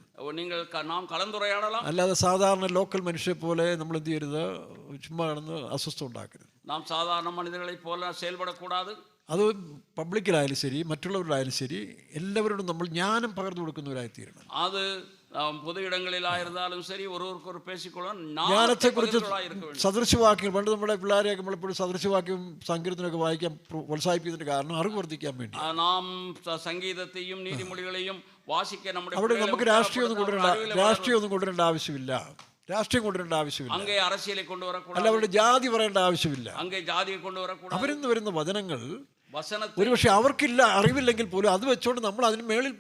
അല്ലാതെ സാധാരണ ലോക്കൽ മനുഷ്യരെ പോലെ നമ്മൾ എന്ത് ചെയ്യരുത്, ചുമ്മാ കിടന്ന് അസ്വസ്ഥ ഉണ്ടാക്കരുത്. നാം സാധാരണ മനുഷ്യരെ പോലെ செயல்படக்கூடாது. അത് പബ്ലിക്കിലായാലും ശരി മറ്റുള്ളവരായാലും ശരി എല്ലാവരോടും നമ്മൾ ജ്ഞാനം പകർന്നു കൊടുക്കുന്നവരായി തീരണം. അത് പൊതു ഇടങ്ങളിലായിരുന്നാലും ശരി ഓരോരുത്തർ പേശിക്കൊള്ളാൻ ജ്ഞാനത്തെക്കുറിച്ച് സദൃശ്യവാക്യങ്ങൾ പണ്ട് നമ്മുടെ പിള്ളേരെയൊക്കെ നമ്മളെപ്പോഴും സദൃശ്യവാക്യം സങ്കീർത്തനമൊക്കെ വായിക്കാൻ പ്രോത്സാഹിപ്പിക്കുന്നതിന് കാരണം അറിവ് വർദ്ധിക്കാൻ വേണ്ടി. നാം സംഗീതത്തെയും നീതിമൊഴികളെയും വാസിക്കാൻ അവിടെ നമുക്ക് രാഷ്ട്രീയമൊന്നും കൊണ്ടുവരേണ്ട ആവശ്യമില്ല. രാഷ്ട്രീയം കൊണ്ടുവരേണ്ട ആവശ്യമില്ല. അങ്ങേ അരശിയലെ കൊണ്ടുവരക്കൂടാ. അല്ല, അവരുടെ ജാതി പറയേണ്ട ആവശ്യമില്ല. അങ്ങേ ജാതിയെ കൊണ്ടുവരക്കൂടാ. അവരിന്ന് വരുന്ന വചനങ്ങൾ ഒരുപക്ഷെ അവർക്കില്ല, അറിവില്ലെങ്കിൽ പോലും അത് വെച്ചോണ്ട് നമ്മൾ അതിന് മേളിൽ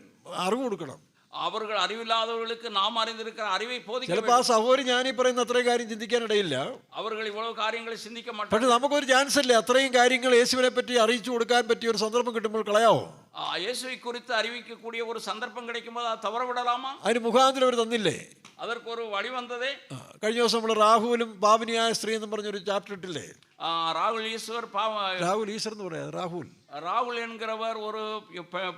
അറിവ് കൊടുക്കണം. അവർക്ക് അറിവില്ലാത്തവർക്ക് നാം അറിഞ്ഞിരിക്കുന്ന അറിവെ ബോധിക്കണം. ചിലപ്പോൾ ആ സഹോദരി ഞാനീ പറയുന്ന അത്രയും കാര്യം ചിന്തിക്കാനിടയില്ല. അവർ ഇവളവ് കാര്യങ്ങൾ ചിന്തിക്കാൻ മാട്ടാ. പക്ഷെ നമുക്കൊരു ചാൻസ് അല്ലേ അത്രയും കാര്യങ്ങൾ യേശുവിനെ പറ്റി അറിയിച്ചു കൊടുക്കാൻ പറ്റിയ ഒരു സന്ദർഭം കിട്ടുമ്പോൾ കളയാവോ? യേശുവെ കുറിച്ച് അറിയിക്കக்கூடிய ഒരു സന്ദർഭം കിട്ടുമ്പോൾ അത് തവറവിടലാമാ? അതിന് മുഖാന്തരം അവർ തന്നില്ലേ? അതൊരു വഴി വന്നതേ. കഴിഞ്ഞ ദിവസം നമ്മൾ രാഹുലും പാപിനിയായ സ്ത്രീ എന്ന് പറഞ്ഞൊരു ചാപ്റ്റർ ഇട്ടില്ലേ? ராகுல் ஈஸ்வர் ராகுல் ஈஸ்வர் എന്ന് പറയാ. ராகுல் என்கிறவர் ஒரு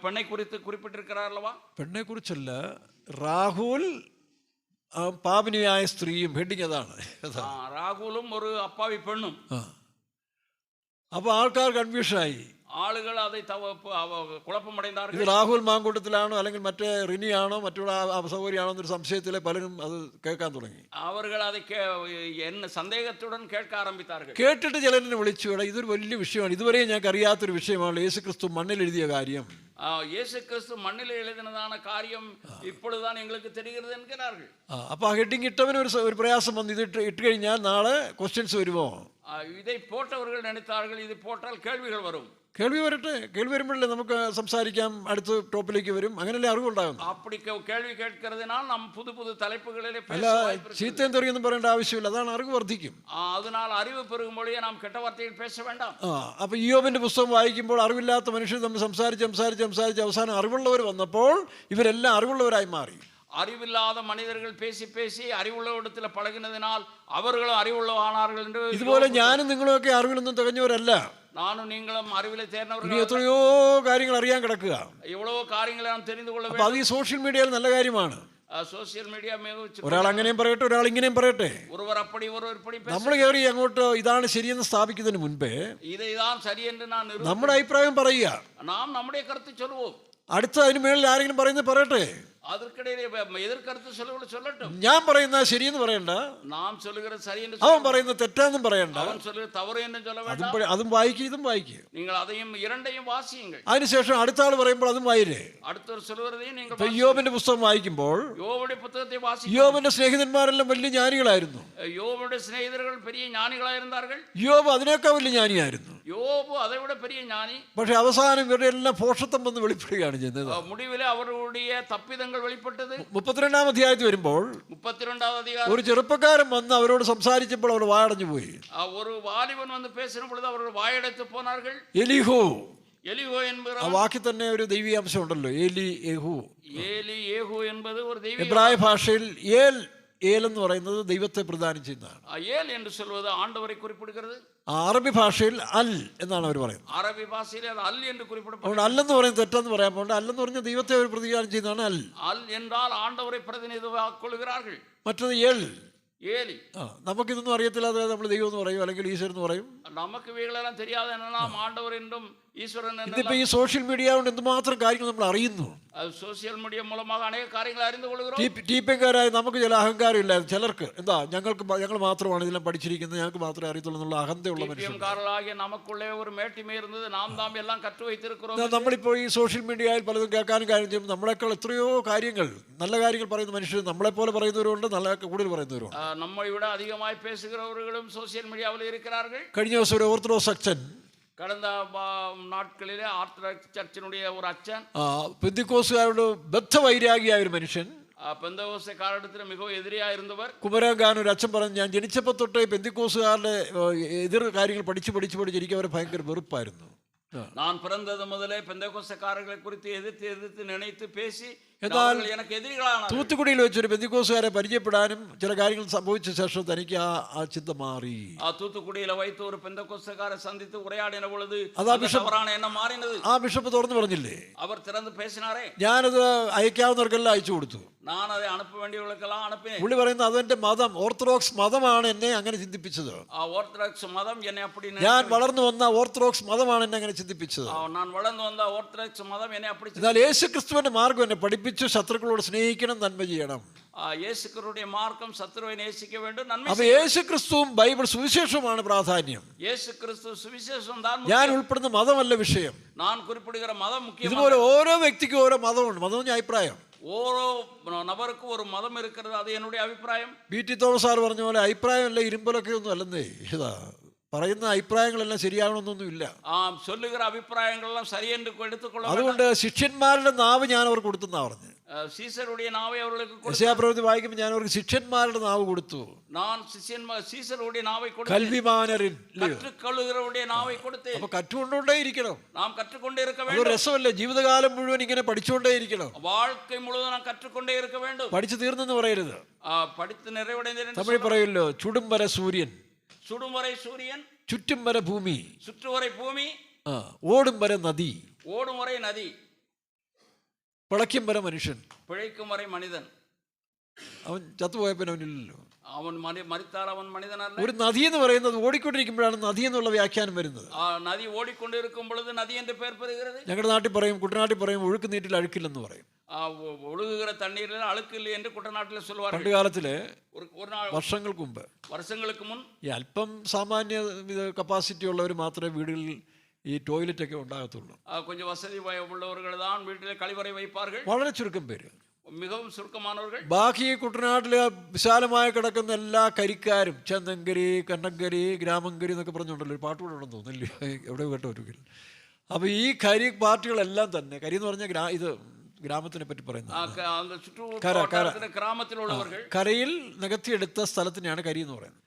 பெண்ணை குறித்து குறிப்பிட்டிருக்கிறார் அல்லவா? പെണ്ണെ കുറിച്ചല്ല, രാഹുൽ പാപിനിയായ സ്ത്രീയും ഹെഡിങ് അതാണ്. രാഹുലും ഒരു അപ്പാവി പെണ്ണും. അപ്പൊ ആൾക്കാർ കൺഫ്യൂഷനായി. ആളുകൾ அதை കുഴപ്പമടയുന്നാர்கள். ഇത് രാഹുൽ മാങ്കൂട്ടത്തിലാണോ അല്ലെങ്കിൽ മറ്റേ റിനിയാണോ മറ്റുള്ള സൗകര്യമാണോ എന്നൊരു സംശയത്തിലെ പലരും അത് കേൾക്കാൻ തുടങ്ങി. അവർ അത് സന്ദേഹത്തുടൻ കേൾക്ക ആരംഭിച്ചാர்கள். കേട്ടിട്ട് ചിലരെ വിളിച്ചു, ഇതൊരു വലിയ വിഷയമാണ്, ഇതുവരെ ഞങ്ങൾക്ക് അറിയാത്തൊരു വിഷയമാണ് യേശു ക്രിസ്തു മണ്ണിൽ എഴുതിയ കാര്യം. യേശു ക്രിസ്തു മണ്ണിൽ എഴുതുന്നതാണ് കാര്യം ഇപ്പോഴാണ് ഞങ്ങൾക്ക് தெரிகிறது എൻகிறார்கள். അപ്പൊ ഹെഡിങ് ഇട്ടവന് ഒരു പ്രയാസം വന്നു. ഇത് ഇട്ട് കഴിഞ്ഞാൽ നാളെ ക്വസ്റ്റ്യൻസ് വരുമോ? இதை போட்டவர்கள் நினைத்தார்கள் இது போட்டால் கேள்விகள் வரும். കേൾവി വരട്ടെ, കേൾവി വരുമ്പോഴല്ലേ നമുക്ക് സംസാരിക്കാം, അടുത്ത ടോപ്പിലേക്ക് വരും, അങ്ങനെയല്ലേ അറിവുണ്ടാകുന്നു. அப்படி கேள்வி கேட்கிறதுனால் நாம் புது புது தலைப்புகளிலே பேச അല്ല, வாய்ப்பு இருக்கு. ചീത്തയും തെറിയൊന്നും പറയേണ്ട ആവശ്യമില്ല, അതാണ് അറിവ് വർദ്ധിക്കും. அதனால் அறிவு பெருகும்பொழுதே நாம் கெட்ட வார்த்தைகள் பேச வேண்டாம். അപ്പൊ ഇയ്യോബിന്റെ പുസ്തകം വായിക്കുമ്പോൾ അറിവില്ലാത്ത മനുഷ്യർ തമ്മിൽ സംസാരിച്ച് അവസാനം അറിവുള്ളവർ വന്നപ്പോൾ ഇവരെല്ലാം അറിവുള്ളവരായി മാറി. அறிவில்லாத மனிதர்கள் பேசி பேசி அறிவுள்ளவரிடத்தில் பழகினதினால் அவர்களும் அறிவுள்ளவானார்கள் என்று. ഇതുപോലെ ഞാനും നിങ്ങളുമൊക്കെ അറിവിലൊന്നും തികഞ്ഞവരല്ല. நானும் நீங்களும் அறிவிலே ഇനി தேர்ந்தவர்கள். എത്രയോ കാര്യങ്ങൾ അറിയാൻ കിടക്കുക. எவ்வளவோ காரியங்களை நாம் தெரிந்து கொள்ள അപ്പൊ வேண்டும். അത് ഈ സോഷ്യൽ മീഡിയയിൽ നല്ല കാര്യമാണ്. സോഷ്യൽ മീഡിയ ഒരാൾ അങ്ങനെയും പറയട്ടെ, ഒരാൾ ഇങ്ങനെയും പറയട്ടെ. ஒருவர் அப்படி ஒருவர் இப்படி നമ്മൾ കയറി അങ്ങോട്ട് ഇതാണ് ശരിയെന്ന് സ്ഥാപിക്കുന്നതിന് മുൻപേ இதைதான் சரி என்று நான் നമ്മുടെ അഭിപ്രായം പറയുക. நாம் நம்முடைய கருத்து சொல்லுவோம். അടുത്ത അതിന് മേളിൽ ആരെങ്കിലും പറയുന്നത് പറയട്ടെ. அதற்கிடையே எதிர்கருத்து சொல்லட்டும். ഞാൻ പറയുന്ന ശരിയെന്ന് പറയണ്ട, நாம் சொல்லுகிறது சரி என்று അവൻ പറയുന്ന തെറ്റാന്നും പറയണ്ട. அவன் சொல்லுகிறது தவறு என்று சொல்ல வேண்டாம். അതും വായിക്കുക, ഇതും വായിക്കുക. நீங்கள் அதையும் இரண்டையும் வாசியுங்கள். അതിനുശേഷം അടുത്ത ആൾ പറയുമ്പോൾ അതും വായിരേ. அடுத்தவர் சொல்லுவதையும் நீங்கள் യോബിന്റെ പുസ്തകം വായിക്കുമ്പോൾ யோபுடைய புத்தகத்தை வாசியுங்கள். യോബിന്റെ സ്നേഹിതന്മാരെല്ലാം വലിയ ജ്ഞാനികളായിരുന്നു. யோபுடைய சிநேகிதர்கள் பெரிய ஞானிகளாக இருந்தார்கள். യോബ് അതിനേക്കാൾ വലിയ ജ്ഞാനിയായിരുന്നു. யோபு அதை விட பெரிய ஞானி. പക്ഷെ അവസാനം ഇവരുടെ എല്ലാം പോഷത്വം വന്ന് വെളിപ്പെടുകയാണ് ചെയ്യുന്നത്. முடிவிலே அவருடைய தப்பிதங்கள் வெளிப்பட்டது. 32-ാം അധ്യായത്തിൽ വരുമ്പോൾ 32வது அதிகாரம் ഒരു ചെറുപ്പക്കാരൻ വന്ന് അവരോട് സംസാരിച്ചപ്പോൾ അവർ വായടഞ്ഞു പോയി. ஒரு வாலிபன் வந்து பேசின பொழுது அவர்கள் വായടച്ചു போனார்கள். എലിഹു என்பது ആ വാക്കിൽ തന്നെ ഒരു ദൈവീയാംശം ഉണ്ടല്ലോ. ஏலியேஹு என்பது ஒரு தெய்வீக. എബ്രായ ഭാഷയിൽ ഏൽ എന്ന് പറയുന്നത് ദൈവത്തെ പ്രദാനം ചെയ്യുന്നതാണ്. ஏல் என்று சொல்வது ஆண்டவரை குறிப்பிடுகிறது. അറബി ഭാഷയിൽ അൽ എന്നാണ് അവർ പറയുന്നത്. അറബി ഭാഷയിൽ അത് അൽ എന്ന് குறிப்பிடப்படுகிறது. അതുകൊണ്ട് അല്ലെന്ന് പറയുന്നത് തെറ്റെന്ന് പറയാൻ പോകണ്ട. അല്ലെന്ന് പറഞ്ഞാൽ ദൈവത്തെ അവർ പ്രതികാരം ചെയ്യുന്നതാണ് അൽ. അൽ എന്നാൽ ആണ്ടവരെ പ്രതിനിധിയാക്കൊള്ളുகிறார்கள். മറ്റത് ഏൽ. നമുക്കിതൊന്നും അറിയത്തില്ല, അതായത് നമ്മൾ ദൈവം എന്ന് പറയും, അല്ലെങ്കിൽ ഈശ്വരൻ എന്ന് പറയും. നമുക്ക് ഇവകളെല്ലാം தெரியாத என்னன்னா ஆண்டவர் என்றும் ஈஸ்வரன் என்றும். ഇതിപ്പോ ഈ സോഷ്യൽ മീഡിയ കൊണ്ട് എന്തുമാത്രം കാര്യങ്ങൾ നമ്മൾ അറിയുന്നു. സോഷ്യൽ മീഡിയ മൂലமாக അനേക കാര്യങ്ങൾ അറിந்து കൊള്ളുகிறோம். ടീപ്പേക്കാരായി നമുക്ക് ചില അഹങ്കാരം ഇല്ലായിരുന്നു. ചിലർക്ക് ഞങ്ങൾ മാത്രമാണ് ഇതെല്ലാം പഠിച്ചിരിക്കുന്നത്, ഞങ്ങൾക്ക് മാത്രമേ അറിയത്തുള്ളൂ എന്നുള്ള അഹന്തയുള്ള മനുഷ്യന്മാരാകിയ നമുക്കുള്ളേ ഒരു മേട്ടിമേ ഇരുന്നത് നാം എല്ലാം കറ്റു വയ്ത്തിരിக்கிறோம். നമ്മളിപ്പോൾ ഈ സോഷ്യൽ മീഡിയയിൽ പലതും കേൾക്കാനും കാര്യം ചെയ്യുമ്പോൾ നമ്മളെക്കാൾ എത്രയോ കാര്യങ്ങൾ, നല്ല കാര്യങ്ങൾ പറയുന്ന മനുഷ്യർ നമ്മളെപ്പോലെ പറയുന്നവരുണ്ട്, നല്ല കൂടുതൽ പറയുന്നവരുണ്ട്. നമ്മൾ ഇവിടെ അധികമായി പേസുகிறவர்களும் സോഷ്യൽ മീഡിയയിൽ ഇരിக்கிறார்கள். കഴിഞ്ഞ ദിവസം ഒരു ഓർത്തഡോക്സ് അച്ഛൻ, கடந்த നാட்കളിലെ ഓർത്തഡോക്സ് ചർച്ചിനുடைய ഒരു അച്ഛൻ, പെന്തിക്കോസുകാരോട് ബദ്ധവൈരാഗിയായ ഒരു മനുഷ്യൻ, പെന്തക്കോസ്തുകാരുടെ മിகவும் എതിരായിരുന്നവർ, കുമരകാരൻ ഒരു അച്ഛൻ പറഞ്ഞു, ഞാൻ ജനിച്ചപ്പോൾ തൊട്ടേ പെന്തിക്കോസുകാരുടെ എതിർ കാര്യങ്ങൾ പഠിച്ച് എനിക്ക് അവരെ ഭയങ്കര വെറുപ്പായിരുന്നു. நான் பிறந்தது முதலே பெந்தகோஸ்தக்காரர்களை குறித்து எதிர்த்து நினைத்து பேசி എന്നാൽ எனக்கு எதிரிகளான തൂത്തുക്കുടിയിൽ വെച്ചൊരു പെന്തിക്കോസുകാരെ പരിചയപ്പെടാനും ചില കാര്യങ്ങൾ സംഭവിച്ച ശേഷം തനിക്ക് ആ ചിന്ത മാറി. തൂത്തുക്കുടിയിൽ வைத்து ഒരു പെന്തക്കോസ്തക്കാരെ സന്ധിച്ച് ഉറയാടിന പൊழுது என்ன മാറിനது. ആ ബിഷപ്പ് തുറന്നു പറഞ്ഞില്ലേ, അവർ തിറന്ന് പേസിനാരേ, ഞാനത് അയക്കാവുന്നവർക്കെല്ലാം അയച്ചു കൊടുത്തു. ഞാൻ അത് അണുപ്പ വേണ്ടിയുള്ളവർക്കെല്ലാം അണുപ്പിനെ. പുള്ളി പറയുന്നത് അതെന്റെ മതം, ഓർത്തഡോക്സ് മതമാണ് എന്നെ അങ്ങനെ ചിന്തിപ്പിച്ചത്. ഓർത്തഡോക്സ് മതം എന്നെ அப்படி, ഞാൻ വളർന്നു വന്ന ഓർത്തഡോക്സ് മതമാണ് എന്നെ അങ്ങനെ ചിന്തിപ്പിച്ചത്. ഞാൻ വളർന്നു വന്ന ഓർത്തഡോക്സ് മതം എന്നെ அப்படி. എന്നാൽ യേശുക്രിസ്തുവിന്റെ മാർഗ്ഗം എന്നെ പഠിപ്പിച്ചു, ശത്രുക്കളോട് സ്നേഹിക്കണം, നന്മ ചെയ്യണം. യേശുക്രിസ്തുവിന്റെ മാർഗ്ഗം ശത്രുവിനെ നേസിക്ക வேண்டும், നന്മ. അപ്പോൾ യേശുക്രിസ്തുവും ബൈബിൾ സുവിശേഷവുമാണ് പ്രാധാന്യം. യേശുക്രിസ്തു സുവിശേഷം தான். ഞാൻ ഉൾപ്പെടുന്ന മതമല്ല വിഷയം. ഞാൻ குறிப்பிடுகிற മതം മുഖ്യം. ഇതുപോലെ ഓരോ വ്യക്തിക്കും ഓരോ മതമുണ്ട്. മതം ഞാൻ അഭിപ്രായം. ഓരോ നബർക്കും ഒരു മതം இருக்கிறது, അത് என்னுடைய അഭിപ്രായം. ബി.ടി. തോമസ് സാർ പറഞ്ഞ പോലെ അഭിപ്രായമല്ല ഇരുമ്പലൊക്കെ ഒന്നും അല്ലെന്നേ. ഇതാ പറയുന്ന അഭിപ്രായങ്ങളെല്ലാം ശരിയാകണമെന്നൊന്നുമില്ല. சொல்லுகிற അഭിപ്രായങ്ങളെല്ലാം ശരിയെന്ന് എടുത്തുകൊള്ളണം. അതുകൊണ്ട് ശിഷ്യന്മാരുടെ നാവ് ഞാൻ അവർക്ക് കൊടുത്തെന്നാ പറഞ്ഞു. സീസറുடைய നാവെ അവർക്ക് കൊടുത്തു. യശയ്യാപ്രവചനം വായിക്കുമ്പോൾ ഞാൻ അവർക്ക് ശിഷ്യന്മാരുടെ നാവ് കൊടുത്തു. ഞാൻ സീസറുடைய നാവെ കൊടുത്തു. കൽവിമാനരിൽ കற்றுക്കൊള്ളുகிறവരുടെ നാവെ കൊടുത്തു. അപ്പോൾ കറ്റുകൊണ്ടേ ഇരിക്കണം. നാം കற்றுകൊണ്ടേ இருக்க வேண்டும். ഒരു രസമല്ലേ, ജീവിതകാലം മുഴുവൻ ഇങ്ങനെ പഠിച്ചുകൊണ്ടേ ഇരിക്കണം. வாழ்க்கை முழுவதும் നാം കற்றுകൊണ്ടേ இருக்க வேண்டும். പഠിച്ചു തീർന്നെന്ന് പറയരുത്. പഠിத்து நிறைவடைந்தேன். തമിഴ് പറയല്ലോ, ചുടും വര സൂര്യൻ, சுடும் வரை சூரியன், ചുറ്റും വര ഭൂമി, சுற்று വരെ ഭൂമി, ഓടും വരെ നദി, ഓടും വരെ നദി, പിളയ്ക്കും വരെ മനുഷ്യൻ, പിഴയ്ക്കും വരെ മനിതൻ. അവൻ ചത്തുപോയപ്പോൾ അവനില്ലല്ലോ. അവൻ മരിത്താൽ അവൻ മനിതനല്ല. ഒരു നദി എന്ന് പറയുന്നത് ഓടിക്കൊണ്ടിരിക്കുമ്പോഴാണ് നദി എന്നുള്ള വ്യാഖ്യാനം വരുന്നത്. നദി ഓടിക്കൊണ്ടിരിക്കും പൊழுது നദി എന്റെ പേർ പെറുகிறது. ഞങ്ങളുടെ നാട്ടിൽ പറയും, കുട്ടനാട്ടിൽ പറയും, ഒഴുക്ക് നീറ്റിൽ അഴുക്കില്ലെന്ന് പറയും. ഒഴുകുകിற തണ്ണീരിൽ അഴുക്കില്ല എന്ന് കുട്ടനാട്ടിൽ சொல்வார்கள். പണ്ട് കാലത്തില് വർഷങ്ങൾക്ക് മുമ്പ്, വർഷങ്ങൾക്ക് മുൻ, ഈ അല്പം സാമാന്യ കപ്പാസിറ്റി ഉള്ളവർ മാത്രമേ വീടുകളിൽ ഈ ടോയ്ലറ്റ് ഒക്കെ ഉണ്ടാകത്തുള്ളൂ. கொஞ்சம் வசதி உள்ளவர்கள் தான் வீட்டில் கழிவறை வைப்பார்கள். വളരെ ചുരുക്കം പേര്, மிகவும் சுருக்கமானவர்கள். ബാക്കി കുട്ടനാട്ടില് വിശാലമായി കിടക്കുന്ന എല്ലാ കരിക്കാരും, ചന്തങ്കരി, കണ്ണങ്കരി, ഗ്രാമങ്കരി എന്നൊക്കെ പറഞ്ഞുകൊണ്ടല്ലോ ഒരു പാട്ട് കൂടെ ഉണ്ടെന്ന് തോന്നില്ലേ, എവിടെ കേട്ടോ ഒരിക്കൽ. അപ്പോൾ ഈ കരി പാർട്ടികളെല്ലാം തന്നെ, കരി എന്ന് പറഞ്ഞാൽ ഇത് ഗ്രാമത്തിനെ പറ്റി പറയുന്നത്, കരയിൽ നികത്തിയെടുത്ത സ്ഥലത്തിനെയാണ് കരി എന്ന് പറയുന്നത്.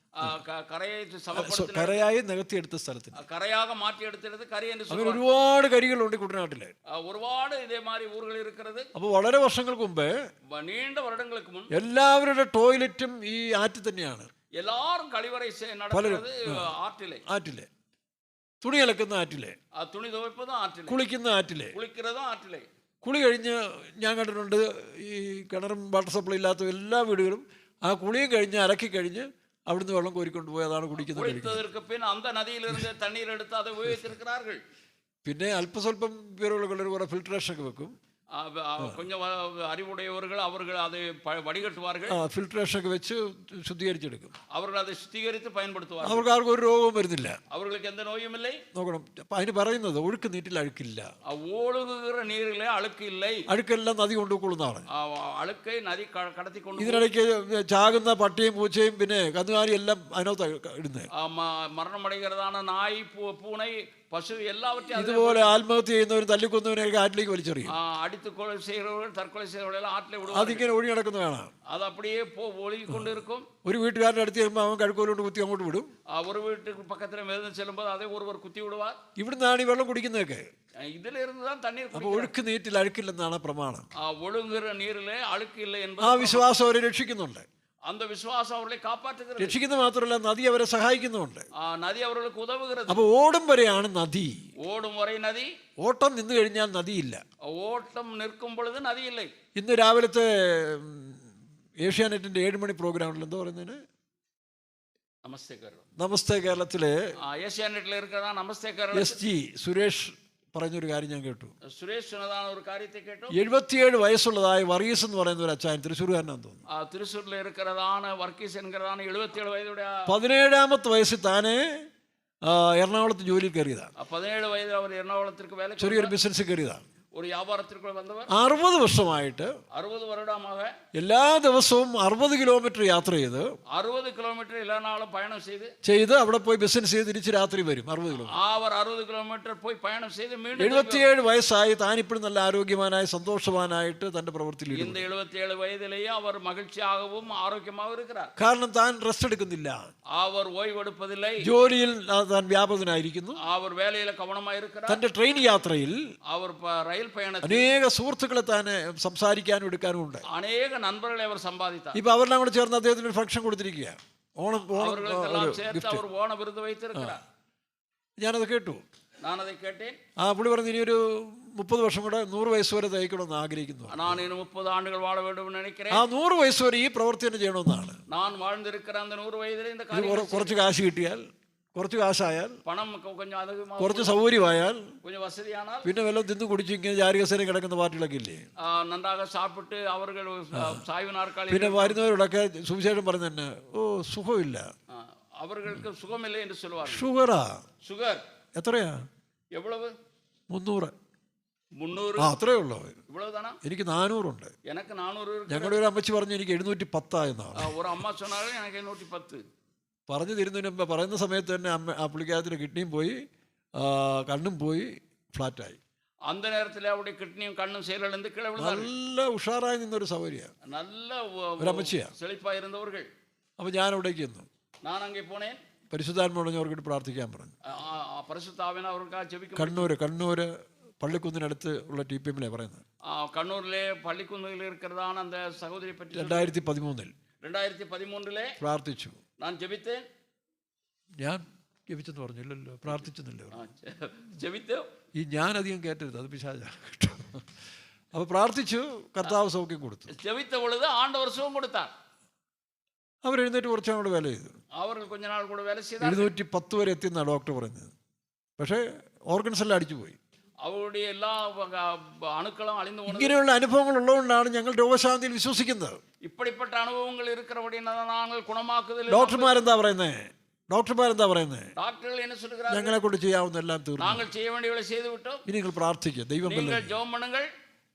കരയായി നികത്തിയെടുത്ത സ്ഥലത്തിന് കരയാക മാറ്റിയെടുത്തത് കരി എന്ന് അങ്ങനെ ഒരുപാട് കരികളുണ്ട് കുട്ടനാട്ടില്. ഒരുപാട് ഇതേമാതിരി ഊരുകൾ ഇരിക്കുന്നത്. അപ്പോൾ വളരെ വർഷങ്ങൾക്ക് മുമ്പേ, നീണ്ട വർഷങ്ങൾക്ക് മുമ്പ് എല്ലാവരുടെ ടോയ്ലറ്റും ഈ ആറ്റിൽ തന്നെയാണ്. എല്ലാവരും കളിവറ നടക്കുന്നത് ആറ്റിലെ, തുണി അലക്കുന്ന ആറ്റിലെ, തുണി തുവയ്പ്പതും ആറ്റിലെ, കുളിക്കുന്ന ആറ്റിലെ, കുളിക്കുന്നതും ആറ്റിലെ. കുളി കഴിഞ്ഞ് ഞാൻ കണ്ടിട്ടുണ്ട് ഈ കിണറും വാട്ടർ സപ്ലൈ ഇല്ലാത്ത എല്ലാ വീടുകളും ആ കുളിയും കഴിഞ്ഞ് അലക്കി കഴിഞ്ഞ് അവിടുന്ന് വെള്ളം കോരിക്കൊണ്ട് പോയി അതാണ് കുടിക്കുന്നത്. പിന്നെ അല്പസ്വല്പം പേരുകൾ കുറെ ഫിൽട്രേഷൻ ഒക്കെ വെക്കും. கொஞ்சம் அறிவுடையவர்கள் அவர்கள் அதை வடிகட்டுவார்கள். ഫിൽട്രേഷൻ ഒക്കെ വെച്ച് ശുദ്ധീകരിച്ചെടുക്കും. அவர்கள் அதை சுத்திகரித்து பயன்படுத்துவார்கள். അവർക്ക് ആർക്കും ഒരു രോഗവും വരുന്നില്ല. அவர்களுக்கு எந்த நோயும் இல்லை. നോക്കണം, അതിന് പറയുന്നത് ഒഴുക്ക് നീറ്റിൽ അഴുക്കില്ല. ഒഴുകുகிற നീരിലെ അഴുക്ക് இல்லை. അഴുക്കെല്ലാം നദി കൊണ്ടുകൊള്ളുന്നതാണ്. അഴുക്കை നദി കടത്തിക്കൊണ്ട്. ഇതിനിടയ്ക്ക് ചാകുന്ന പട്ടിയും പൂച്ചയും പിന്നെ കന്നുകാലി എല്ലാം അതിനകത്ത് ഇടുന്നത്. മരണമടയുന്നതാണ് നായ്, പൂണை, പശു എല്ലാവற்றையும். ഇതുപോലെ ആത്മഹത്യ ചെയ്യുന്നവരും തല്ലിക്കൊന്നവരെയൊക്കെ ആറ്റിലേക്ക് വലിച്ചെറിയും. അടിத்து கொலை செய்கிறவர்கள், தற்கொலை செய்கிறவர்கள் ആറ്റിലെ വിടും. അതിങ്ങനെ ഒഴി നടക്കുന്നതാണ്. അത് அப்படியே ഒഴുകിക്കൊണ്ടിരിക്കും. ഒരു വീട്ടുകാരുടെ അടുത്ത് ചെല്ലുമ്പോൾ അവൻ കഴുക്കോലുകൊണ്ട് കുത്തി അങ്ങോട്ട് വിടും. ഒരു വീട്ടിൽ പക്കത്തിൽ മേൽന്ന് ചെല്ലുമ്പോൾ അതേ ഒരുവർ കുത്തി വിടുവാർ. ഇവിടുന്നാണ് ഈ വെള്ളം കുടിക്കുന്നതൊക്കെ. ഇതിലിരുന്നുதான் തണ്ണീർ. അപ്പോൾ ഒഴുക്ക് നീറ്റിൽ അഴുക്കില്ലെന്നാണ് പ്രമാണം. ഒഴുകുகிற നീരിലെ അഴുക്ക് ഇല്ല എന്ന് ആ വിശ്വാസം അവരെ രക്ഷിക്കുന്നുണ്ട്. அந்த விசுவாசம் அவர்களை காப்பாற்றுகிறது. രക്ഷിക്കുന്ന മാത്രമല്ല, നദി അവരെ സഹായിക്കുന്നുണ്ട്. നദി അവർക്ക് ഉതവുகிறது. അപ്പോൾ ഓടും വരെയാണ് നദി. ഓടും വരെ നദി. ഓട്ടം നിന്ന് കഴിഞ്ഞാൽ നദിയില്ല. ഓട്ടം നിൽക്കും പൊഴുത് നദിയില്ല. ഇന്ന് രാവിലത്തെ ഏഷ്യാനെറ്റിന്റെ 7 മണി പ്രോഗ്രാമിൽ എന്താ പറയുന്നതിന്, നമസ്തേ കേരളത്തിലെ ഏഷ്യാനെറ്റിൽ இருக்கிறதா നമസ്തേ കേരളം SG സുരേഷ് പറഞ്ഞൊരു കാര്യം ഞാൻ കേട്ടു. സുരേഷ് ഒരു കാര്യത്തെ കേട്ടു. 77 വയസ്സുള്ളതായ വർഗീസ് എന്ന് പറയുന്ന ഒരു അച്ചായൻ, തൃശ്ശൂർകാരനാന്ന് തോന്നുന്നു. തൃശ്ശൂരിൽ இருக்கிறതാണ് വർഗീസ് എൻகிறതാണ്. 77 വയസ്സുടെ 17ാമത്തെ വയസ്സിൽ താനെ എറണാകുളത്ത് ജോലിയിൽ കയറിയതാണ്. 17 വയസ്സിൽ അവർ എറണാകുളത്തേക്ക് വേല, ചെറിയൊരു ബിസിനസ് കയറിയതാണ്. ഒരു വ്യാപാരത്തിലേക്ക് വന്നവർ. 60 വർഷമായിട്ട് 60 வருடமாக എല്ലാ ദിവസവും 60 കിലോമീറ്റർ യാത്ര ചെയ്ത് 60 കിലോമീറ്റർ എല്ലാ നാളും പയണം ചെയ്ത് അവിടെ പോയി ബിസിനസ് ചെയ്ത് തിരിച്ച് രാത്രി വരും. 60 കിലോമീറ്റർ. അവർ 60 കിലോമീറ്റർ പോയി പയണം ചെയ്ത് വീണ്ടും 77 വയസ്സായി താനിപ്പോഴും നല്ല ആരോഗ്യവാനായി സന്തോഷവാനായിട്ട് തന്റെ പ്രവൃത്തിയിൽ. இந்த 77 വയതിலேயே അവർ മகிழ்ச்சியாகவும் ആരോഗ്യമാகவும் இருக்கிறார். കാരണം താൻ റെസ്റ്റ് എടുക്കുന്നില്ല. അവർ ഓய்வெடுப்பதில்லை. ജോലിയിൽ താൻ വ്യാപൃതനായിരിക്കുന്നു. അവർ വേലയിൽ കവനമായി இருக்கிறார். തന്റെ ട്രെയിൻ യാത്രയിൽ അവർ അനേക സുഹൃത്തുക്കളെ താനെ സംസാരിക്കാനും എടുക്കാനും ഉണ്ട്. അനേക നண்பர்களை അവർ സമ്പാദിച്ചു. ഇപ്പൊ അവരെല്ലാം കൂടെ ചേർന്ന് അദ്ദേഹത്തിന് ഒരു ഫംഗ്ഷൻ കൊടുത്തിരിക്കുക. ഓണം ഞാനത് കേട്ടു. ആ പുള്ളി പറഞ്ഞു ഇനി ഒരു 30 വർഷം കൂടെ 100 വയസ്സ് വരെ തയ്ക്കണമെന്ന് ആഗ്രഹിക്കുന്നു. 30 ആണ്ടുകൾ വാഴ വേണ്ടുമെന്ന് നിனைக்கிறேன். ആ 100 വയസ്സ് വരെ ഈ പ്രവൃത്തി തന്നെ ചെയ്യണമെന്നാണ്. ഞാൻ வாழ்ந்திருக்கிற அந்த 100 വയസ്സിലെ இந்த കാര്യം. കുറച്ച് കാശ് കിട്ടിയാൽ, കുറച്ച് കാശായാൽ, പണം கொஞ்சம் കുറച്ച് സൗകര്യമായാൽ, கொஞ்சம் വസതിയാനാൽ, പിന്നെ വല്ലതും തിന്നു കുടിച്ച് ഇങ്ങനെ ജാരികസേന കിടക്കുന്ന പാർട്ടികളൊക്കെ ഇല്ലേ, നന്നാக சாப்பிட்டு അവர்கள் സായ്വ് നാற்காலി, പിന്നെ വരുന്നവരോടൊക്കെ സുവിശേഷം പറഞ്ഞു തന്നെ, ഓ സുഖമില്ല, അവർക്ക് സുഖമില്ല എന്ന് சொல்வார். ഷുഗറാ? ഷുഗർ എത്രയാ? എவ்வளவு? 300. അത്രേ ഉള്ളൂ. ഇவ்வளவுதானா? എനിക്ക് 400 ഉണ്ട്. എനിക്ക് 400. ഞങ്ങളുടെ ഒരു അമ്മച്ചി പറഞ്ഞു എനിക്ക് 710 എന്നാണ്. ഒരു അമ്മ சொன்னாங்க എനിക്ക് 710. പറഞ്ഞു തരുന്നതിന് മുമ്പ് പറയുന്ന സമയത്ത് തന്നെ ആ പുള്ളിക്കാരത്തിന് കിഡ്നിയും പോയി, കണ്ണും പോയി, ഫ്ലാറ്റായി. அந்த நேரத்தில் அவருடைய കിഡ്നിയും കണ്ണും செயலிழந்து கீழே விழுந்தார்கள். നല്ല ഉഷാറായി നിന്നൊരു സൗകര്യം, നല്ല ഒരു അമ്മച്ചിയാ, செழிப்பாய் இருந்தவர்கள். അപ്പോൾ ഞാൻ അവിടേക്ക് ചെന്നു. ഞാൻ അങ്ങേ പോണേൻ. പരിശുദ്ധാത്മാവിനെ അവർക്ക് പ്രാർത്ഥിക്കാൻ പറഞ്ഞു. പരിശുദ്ധാവിനെ അവർക്ക് ജപിക്കും. കണ്ണൂര് പള്ളിക്കുന്നിനടുത്ത് ഉള്ള TPM പറയുന്നത്. കണ്ണൂരിലെ പള്ളിക്കുന്നിൽ இருக்கிறതാണ് அந்த സഹോദരി പറ്റി 2013 പ്രാർത്ഥിച്ചു. ഞാൻ ജപിച്ചേൻ. ഞാൻ ജപിച്ചെന്ന് പറഞ്ഞില്ലല്ലോ, പ്രാർത്ഥിച്ചെന്നല്ലോ. ജപിച്ചു. ഈ ഞാൻ അധികം കേട്ടരുത്, അത് പിശാചാ. അപ്പോൾ പ്രാർത്ഥിച്ചു, കർത്താവ് സൗഖ്യം കൊടുത്തു. ജപിച്ച പൊழுது ആണ്ടവർ സുഖം കൊടുത്താർ. അവർ എഴുന്നേറ്റ് കുറച്ച് നാൾ വേല ചെയ്തു. അവർ கொஞ்ச നാൾ കൂടെ വേല ചെയ്തു. 710 വരെ എത്തിയെന്നാണ് ഡോക്ടർ പറഞ്ഞത്. പക്ഷേ ഓർഗൻസ് എല്ലാം അടിച്ചുപോയി. അവരുടെ എല്ലാ അണുക്കളും അളിഞ്ഞു പോയി. ഇങ്ങനെയുള്ള അനുഭവങ്ങൾ ഉള്ളതുകൊണ്ടാണ് ഞങ്ങൾ രോഗശാന്തിയിൽ വിശ്വസിക്കുന്നത്. ഇപ്പടിപ്പെട്ട അനുഭവങ്ങൾ இருக்கிறபடினால ഗുണമാക്കുന്നില്ല. ഡോക്ടർമാരെന്താ പറയുന്നത്? ഡോക്ടറുകൾ என்ன சொல்றாங்க? ഞങ്ങളെ കൊണ്ട് ചെയ്യാവുന്ന എല്ലാം തീർന്നു. நாங்கள் செய்ய வேண்டியவளை செய்து விட்டோம். ഇനി നിങ്ങൾ പ്രാർത്ഥിക്കുക, ദൈവം நீங்கள் ஜெபம் பண்ணுங்கள்.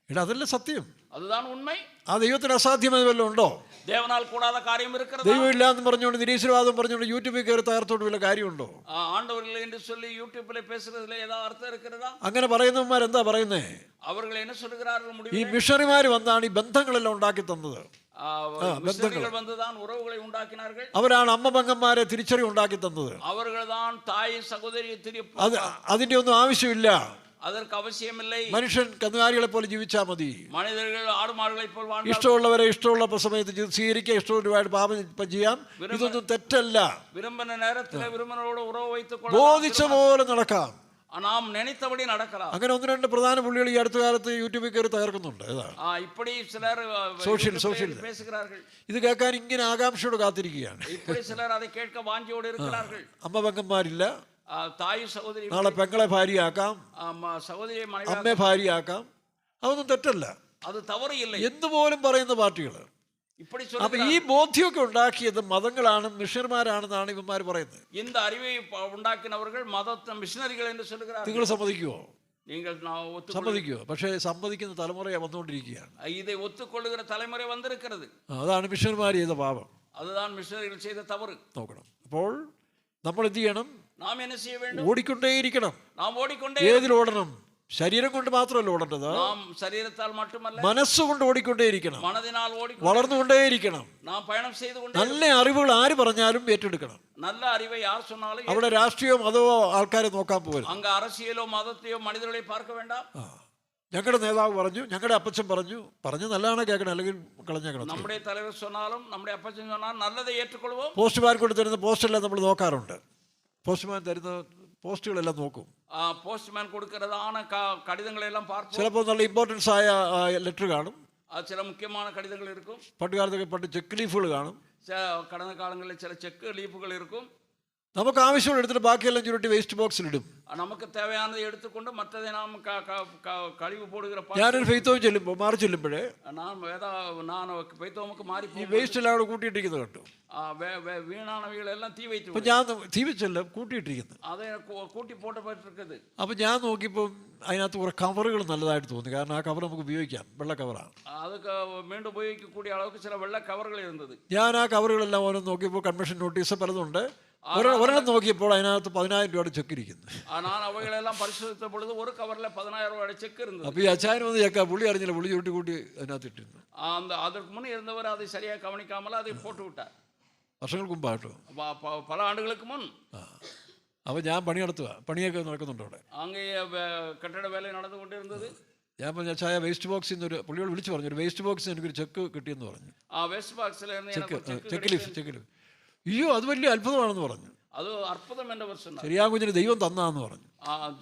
എടാ അതല്ലേ സത്യം. அதுதான் உண்மை. ആ ദൈവത്തിന് അസാധ്യമായി വല്ലതും ഉണ്ടോ? தேவனால் கூடாத காரியம் இருக்கிறது. ദൈവം ഇല്ല എന്ന് പറഞ്ഞുകൊണ്ട് നിരീശ്വരവാദം പറഞ്ഞുകൊണ്ട് യൂട്യൂബിൽ കയറി തകർത്തോട്ട് വല്ല കാര്യമുണ്ടോ? ஆண்டவர் இல்லை என்று சொல்லி யூடியூப்ல பேசுறதுல ஏதாவது அர்த்தம் இருக்கிறதா? അങ്ങനെ പറയുന്നവന്മാർ എന്താ പറയുന്നേ? அவர்கள் என்ன சொல்கிறார்கள்? ഈ முடிவு മിഷണറിമാർ വന്നാണ് ഈ ബന്ധങ്ങളെല്ലാം ഉണ്ടാക്കി തന്നത്. மிஷனரிகள் வந்துதான் உறவுகளை உண்டாக்கினார்கள். അവരാണ് അമ്മ പെങ്ങന്മാരെ തിരിച്ചറിവ് ഉണ്ടാക്കി തന്നത്. அவர்கள்தான் தாய் சகோதரியை അതിന്റെ ഒന്നും ആവശ്യമില്ല. அதற்கு அவசியமில்லை. മനുഷ്യൻ കന്നുകാലികളെ പോലെ ജീവിച്ചാൽ മതി. മനുഷ്യர்கள் ആടുമാടുകളെ പോലെ വാഴാം. ഇഷ്ടമുള്ളവരെ ഇഷ്ടമുള്ള സമയത്ത് സ്വീകരിക്കുക, ഇഷ്ടമുള്ളവരായിട്ട് പാപം ചെയ്യാം. ഇതൊന്നും തെറ്റല്ല. വിരുമ്പന നേരത്തിൽ വിരുമ്പനോട് ഉറവ് വയ്ത്തുകൊള്ളാം. ബോധിച്ച പോലെ നടക്കാം. നാം നനത്തപടി നടക്കണം. അങ്ങനെ ഒന്ന് രണ്ട് പ്രധാന പുള്ളികൾ ഈ അടുത്ത കാലത്ത് യൂട്യൂബിൽ കയറി തകർക്കുന്നുണ്ട്. ഇപ്പടി ചിലർ സോഷ്യൽ ഇത് കേൾക്കാൻ ഇങ്ങനെ ആകാംക്ഷയോട് കാത്തിരിക്കുകയാണ്. ഇപ്പടി ചിലർ അത് കേൾക്ക വാഞ്ചിയോട് ഇരിക്കുകയാர்கள். അമ്മ പെങ്ങന്മാരില്ല, തായ് സഹോദരി, നാളെ പെങ്ങളെ ഭാര്യയാക്കാം, സഹോദരിയെ അമ്മയെ ഭാര്യയാക്കാം. അതൊന്നും തെറ്റല്ല. അത് തവറിയില്ല എന്തുപോലും പറയുന്ന പാർട്ടികൾ. അപ്പൊ ഈ ബോധ്യമൊക്കെ ഉണ്ടാക്കിയത് മതങ്ങളാണ്, മിഷണർമാരാണെന്നാണ് ഇവന്മാർ പറയുന്നത്. இந்த அறிவை ഉണ്ടാക്കിയവர்கள் മതത്തെ മിഷണറികൾ എന്ന് சொல்கிறார்கள். നിങ്ങൾ സമ്മതിക്കുവോ? നിങ്ങൾ സമ്മതിക്കുവോ? പക്ഷേ സമ്മതിക്കുന്ന തലമുറ വന്നുകൊണ്ടിരിക്കുകയാണ്. ഇதை ഒത്തുകൊള്ളുகிற തലമുറ വന്നിരിക്കുന്നത്. അതാണ് മിഷണർമാർ ചെയ്ത പാപം. அதுதான் മിഷണറികൾ ചെയ്ത തവറ്. നോക്കണം. അപ്പോൾ നമ്മൾ എന്ത് ചെയ്യണം? നാം என்ன செய்ய வேண்டும்? ഓടിക്കൊണ്ടേയിരിക്കണം. നാം ഓടിക്കൊണ്ടേ. ഏതിൽ ഓടണം? ശരീരം കൊണ്ട് മാത്രമല്ല ഓടേണ്ടത്, ശരീരത്താൽ മാത്രമല്ല മനസ്സുകൊണ്ട് ഓടിക്കൊണ്ടേയിരിക്കണം. മനതിനാൽ വളർന്നുകൊണ്ടേയിരിക്കണം. നാം പയണം ചെയ്തുകൊണ്ട് നല്ല അറിവുകൾ ആര് പറഞ്ഞാലും ഏറ്റെടുക്കണം. നല്ല അറിവ് യാർ சொன்னாலும் അവിടെ രാഷ്ട്രീയമോ മതമോ ആൾക്കാരെ നോക്കാൻ പോകരുത്. അങ്ങ് அரசியலோ മതത്തെയോ മനുഷ്യരെ பார்க்க വേണ്ടാം. ഞങ്ങളുടെ നേതാവ് പറഞ്ഞു, ഞങ്ങളുടെ അപ്പച്ചൻ പറഞ്ഞു നല്ലതാണ് കേൾക്കണം, അല്ലെങ്കിൽ കളഞ്ഞേക്കണം. നമ്മുടെ തലവർ சொன்னாலும் നമ്മുടെ അപ്പച്ചൻ சொன்னால் நல்லதை ஏற்றுக்கொள்வோம். പോസ്റ്റ്മാൻ കൊണ്ട് തരുന്ന പോസ്റ്റെല്ലാം നമ്മൾ നോക്കാറുണ്ട്. പോസ്റ്റ്മാൻ തരുന്ന പോസ്റ്റുകളെല്ലാം നോക്കും. പോസ്റ്റ്മാൻ കൊടുക്കുന്നതാണ് കടിതങ്ങളെല്ലാം பார்ப்போம். ചിലപ്പോൾ നല്ല ഇമ്പോർട്ടൻസ് ആയ ലെറ്റർ കാണും. ചില മുഖ്യமான കടിതങ്ങൾ இருக்கும். പണ്ട് ചെക്ക് ലീഫുകൾ കാണും. കടന്ന കാലങ്ങളിൽ ചില ചെക്ക് ലീഫുകൾ இருக்கும். നമുക്ക് ആവശ്യമുള്ള എടുത്തിട്ട് ബാക്കിയെല്ലാം ചുരുട്ടി വേസ്റ്റ് ബോക്സിൽ ഇടും. നമുക്ക് തേവയാനത് എടുത്തുകൊണ്ട് മറ്റേ നാം കഴിവ് പോടുകിற. ഞാനൊരു ഫെയ്ത്തോം ചെല്ലുമ്പോൾ മാറി ചെല്ലുമ്പോഴേ ഈ വേസ്റ്റ് എല്ലാം കൂടെ കൂട്ടിയിട്ടിരിക്കുന്നത് കേട്ടോ. വീണാണവകളെല്ലാം തീ വെച്ചു. അപ്പൊ ഞാൻ തീ വെച്ചല്ല കൂട്ടിയിട്ടിരിക്കുന്നത്. അതേ കൂട്ടി പോട്ടപ്പെട്ടിരിക്കുന്നത്. അപ്പൊ ഞാൻ നോക്കിയപ്പോൾ അതിനകത്ത് കുറെ കവറുകൾ നല്ലതായിട്ട് തോന്നി. കാരണം ആ കവർ നമുക്ക് ഉപയോഗിക്കാം, വെള്ള കവറാണ്. അതൊക്കെ വീണ്ടും ഉപയോഗിക്കக்கூடிய അളവ് ചില വെള്ള കവറുകൾ ഇരുന്നത്. ഞാൻ ആ കവറുകളെല്ലാം ഓരോന്ന് നോക്കിയപ്പോൾ കൺവെൻഷൻ നോട്ടീസ് പലതുണ്ട്. ഒരെണ്ണം നോക്കിയപ്പോൾ അതിനകത്ത് 10,000 രൂപയുടെ ചെക്ക് ഇരിക്കുന്നു. അവകളെല്ലാം പരിശോധിച്ച പൊഴുത് ഒരു കവറിലെ 10,000 രൂപയുടെ ചെക്ക് ഇരുന്നത്. അപ്പൊ ഈ അച്ചായനും ഒന്ന് ചെക്ക പുള്ളി അറിഞ്ഞില്ല, പുള്ളി ചുരുട്ടി കൂട്ടി അതിനകത്ത് ഇട്ടിരുന്നു. அதற்கு முன் இருந்தவர் அதை சரியாக கவனிக்காமல் அதை போட்டு விட்டார். വർഷങ്ങൾക്ക് മുമ്പാട്ടോ, പല ആണ്ടുകൾക്ക് മുൻ. അപ്പൊ ഞാൻ പണി നടത്തുക, പണിയൊക്കെ നടക്കുന്നുണ്ട് അവിടെ. അങ്ങേ കെട്ടിട വേല നടന്നുകൊണ്ടിരുന്നത്. ഞാൻ പറഞ്ഞ ചായ വേസ്റ്റ് ബോക്സിൽ നിന്ന് ഒരു പുള്ളിയോട് വിളിച്ചു പറഞ്ഞു, ഒരു വേസ്റ്റ് ബോക്സിൽ എനിക്കൊരു ചെക്ക് കിട്ടിയെന്ന് പറഞ്ഞു. വേസ്റ്റ് ബോക്സിൽ ചെക്ക് ലീഫ്. അയ്യോ അത് വലിയ അത്ഭുതമാണെന്ന് പറഞ്ഞു. അത് അത്ഭുതം എന്റെ വർഷം ചെറിയാങ്കുഞ്ഞിന് ദൈവം തന്നാന്ന് പറഞ്ഞു.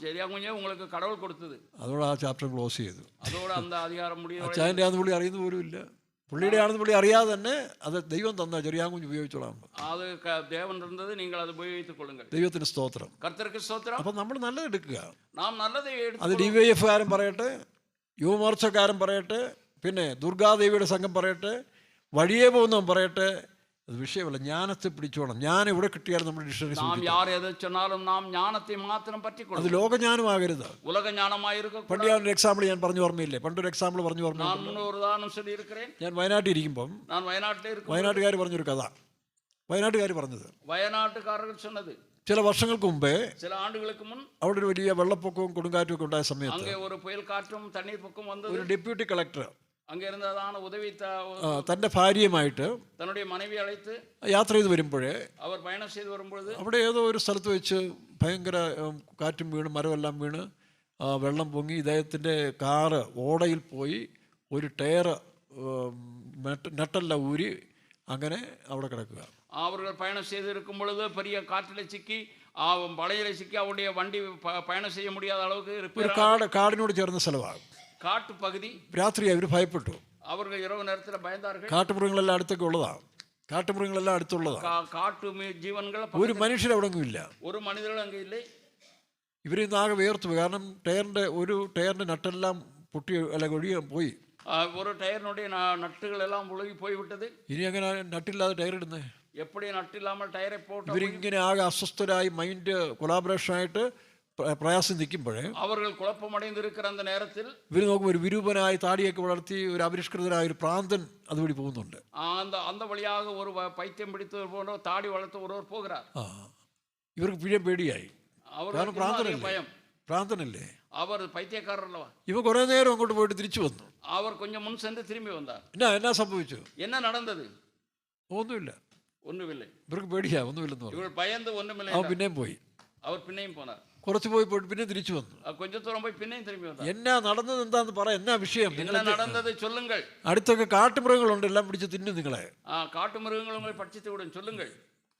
ചെറിയാങ്കുഞ്ഞെ உங்களுக்கு கடவுள் കൊടുത്തത്. അതോടെ ആ ചാപ്റ്റർ ക്ലോസ് ചെയ്തു. അതോടെ அந்த அதிகாரம் முடியும். അച്ചായൻ്റെ ആണെന്ന് പുള്ളി അറിയുന്ന പോലും ഇല്ല. പുള്ളിയുടെ ആണെന്ന് പുള്ളി അറിയാതെ തന്നെ അത് ദൈവം തന്ന ചെറിയാങ്കുഞ്ഞ് ഉപയോഗിച്ചോളാം. അത് ദേവൻ ഇരുന്നത്, നിങ്ങൾ അത് ഉപയോഗിച്ചുകൊള്ളുക. ദൈവത്തിന് സ്തോത്രം. കർത്തർക്ക് സ്തോത്രം. അപ്പൊ നമ്മൾ നല്ലത് എടുക്കുക. നാം നല്ലത് അത് DYF-കാരൻ പറയട്ടെ, യുവമോർച്ചക്കാരൻ പറയട്ടെ, പിന്നെ ദുർഗാദേവിയുടെ സംഘം പറയട്ടെ, വഴിയേ പോകുന്നവൻ പറയട്ടെ, അത് വിഷയമല്ല. ജ്ഞാനത്തെ പിടിച്ചോണം. ജ്ഞാനം ഇവിടെ കിട്ടിയാലും നമ്മുടെ ഡിക്ഷണറി. അത് ലോകജ്ഞാനമാകരുത്, ഉലകജ്ഞാനമായിരിക്കും. പണ്ട് ഞാൻ ഒരു എക്സാമ്പിൾ ഞാൻ പറഞ്ഞു ഓർമ്മയില്ലേ? പണ്ടൊരു എക്സാമ്പിൾ പറഞ്ഞു ഓർമ്മയില്ല. ഞാൻ വയനാട്ടിലിരിക്കുമ്പം വയനാട്ടുകാർ പറഞ്ഞൊരു കഥ. വയനാട്ടുകാർ പറഞ്ഞത്, വയനാട്ടുകാരർ சொன்னது, ചില വർഷങ്ങൾക്ക് മുമ്പേ, ചില ആണ്ടുകൾക്ക് മുൻ അവിടെ ഒരു വലിയ വെള്ളപ്പൊക്കവും കൊടുങ്കാറ്റും ഒക്കെ ഉണ്ടായ സമയത്ത് ഒരു പുയൽക്കാറ്റും തണ്ണീർപ്പൊക്കം വന്നത്. ഒരു ഡെപ്യൂട്ടി കളക്ടർ ഉദവി തൻ്റെ ഭാര്യയുമായിട്ട് തന്നുடைய മனைவி അழைത്ത് യാത്ര ചെയ്ത് വരുമ്പോഴേ, അവർ പയണം ചെയ്ത് വരുമ്പോൾ അവിടെ ഏതോ ഒരു സ്ഥലത്ത് വെച്ച് ഭയങ്കര കാറ്റും വീണ് മരമെല്ലാം വീണ് വെള്ളം പൊങ്ങി ഇദ്ദേഹത്തിൻ്റെ കാറ് ഓടയിൽ പോയി ഒരു ടയർ നട്ടെല്ലാം ഊരി അങ്ങനെ അവിടെ കിടക്കുക. അവർ പയണം ചെയ്തിരിക്കും പൊഴുത് പെരിയ കാറ്റിലെ ചിക്കി വളയിലെ ചിക്കി അവരുடைய വണ്ടി പയണം ചെയ്യ മുടിയാத அளவுக்கு ഒരു കാടിനോട് ചേർന്ന സ്ഥലമാണ്. കാട്ടുപകുതി. രാത്രി അവർ ഭയപ്പെട്ടു. അവർക്ക് ഇരവ് നേരത്തിൽ ഭയந்தார்கள். കാട്ടുമൃഗങ്ങളെല്ലാം അടുത്തൊക്കെ ഉള്ളതാണ്. കാട്ടുമൃഗങ്ങളെല്ലാം അടുത്തുള്ളതാണ്. കാട്ടു ജീവനുകൾ. ഒരു മനുഷ്യരവിടെ ഇല്ല. ഒരു മനുഷ്യരും അങ്ങ് ഇല്ലേ. ഇവരിന്ന് ആകെ വേർത്തു. കാരണം ഒരു ടയറിന്റെ നട്ടെല്ലാം പൊട്ടി അല്ല ഒഴിയ പോയി. ഒരു ടയറിനുடைய നട്ടുകളെല്ലാം ഉളകി പോയി വിട്ടത്. ഇനി അങ്ങനെ നട്ടില്ലാതെ ടയർ ഇടുന്നേ? എപ്പോഴും നട്ടില്ലാமல் ടയറെ പോട്ട്. ഇവരിങ്ങനെ ആകെ അസ്വസ്ഥരായി, മൈൻഡ് കൊളാബറേഷൻ ആയിട്ട് പ്രയാസം നിൽക്കുമ്പോഴേ அவர்கள் குழப்பமடைந்திருக்கிற அந்த நேரத்தில் ഇവർ നോക്കുമ്പോൾ ഒരു വിരൂപനായി താടിയൊക്കെ വളർത്തി ഒരു അപരിഷ്കൃതനായ ഒരു പ്രാന്തൻ അതുവഴി പോകുന്നുണ്ട്. அந்த அந்த வழியாக ஒரு பைத்தியம் பிடித்தவர் போன்ற தாடி வளர்த்த ஒருவர் போகிறார். ഇവർക്ക് പിഴ പേടിയായി. കാരണം அவருக்கு பயம். പ്രാന്തനല്ലേ, அவர் പൈത്യക്കാരൻ அல்லவா. ഇവ കുറെ നേരം അങ്ങോട്ട് പോയിട്ട് തിരിച്ചു വന്നു. அவர் கொஞ்சம் முன் சென்று திரும்பி வந்தார். എന്നാ സംഭവിച്ചു? என்ன நடந்தது? ഒന്നുമില്ല. ஒண்ணுமில்லை. ഇവർക്ക് പേടിയാ, ഒന്നുമില്ലെന്ന് പറഞ്ഞു. இவர் பயந்து ஒண்ணுமில்லை. അവൻ പിന്നെയും പോയി. அவர் പിന്നെയും പോனார். കുറച്ച് പോയിട്ട് പിന്നെ തിരിച്ചു വന്നു. கொஞ்ச தூரம் போய் പിന്നെയും திரும்பி வந்தார். എന്നാ നടന്നത് എന്താന്ന് പറ, എന്നാ വിഷയം? என்ன நடந்தது சொல்லுங்கள். അടുത്തൊക്കെ കാട്ടുമൃഗങ്ങളുണ്ട്, എല്ലാം പിടിച്ച് തിന്നും നിങ്ങളെ. കാട്ടുമൃഗങ്ങൾ உங்களை பட்சித்து விடும், சொல்லுங்கள்.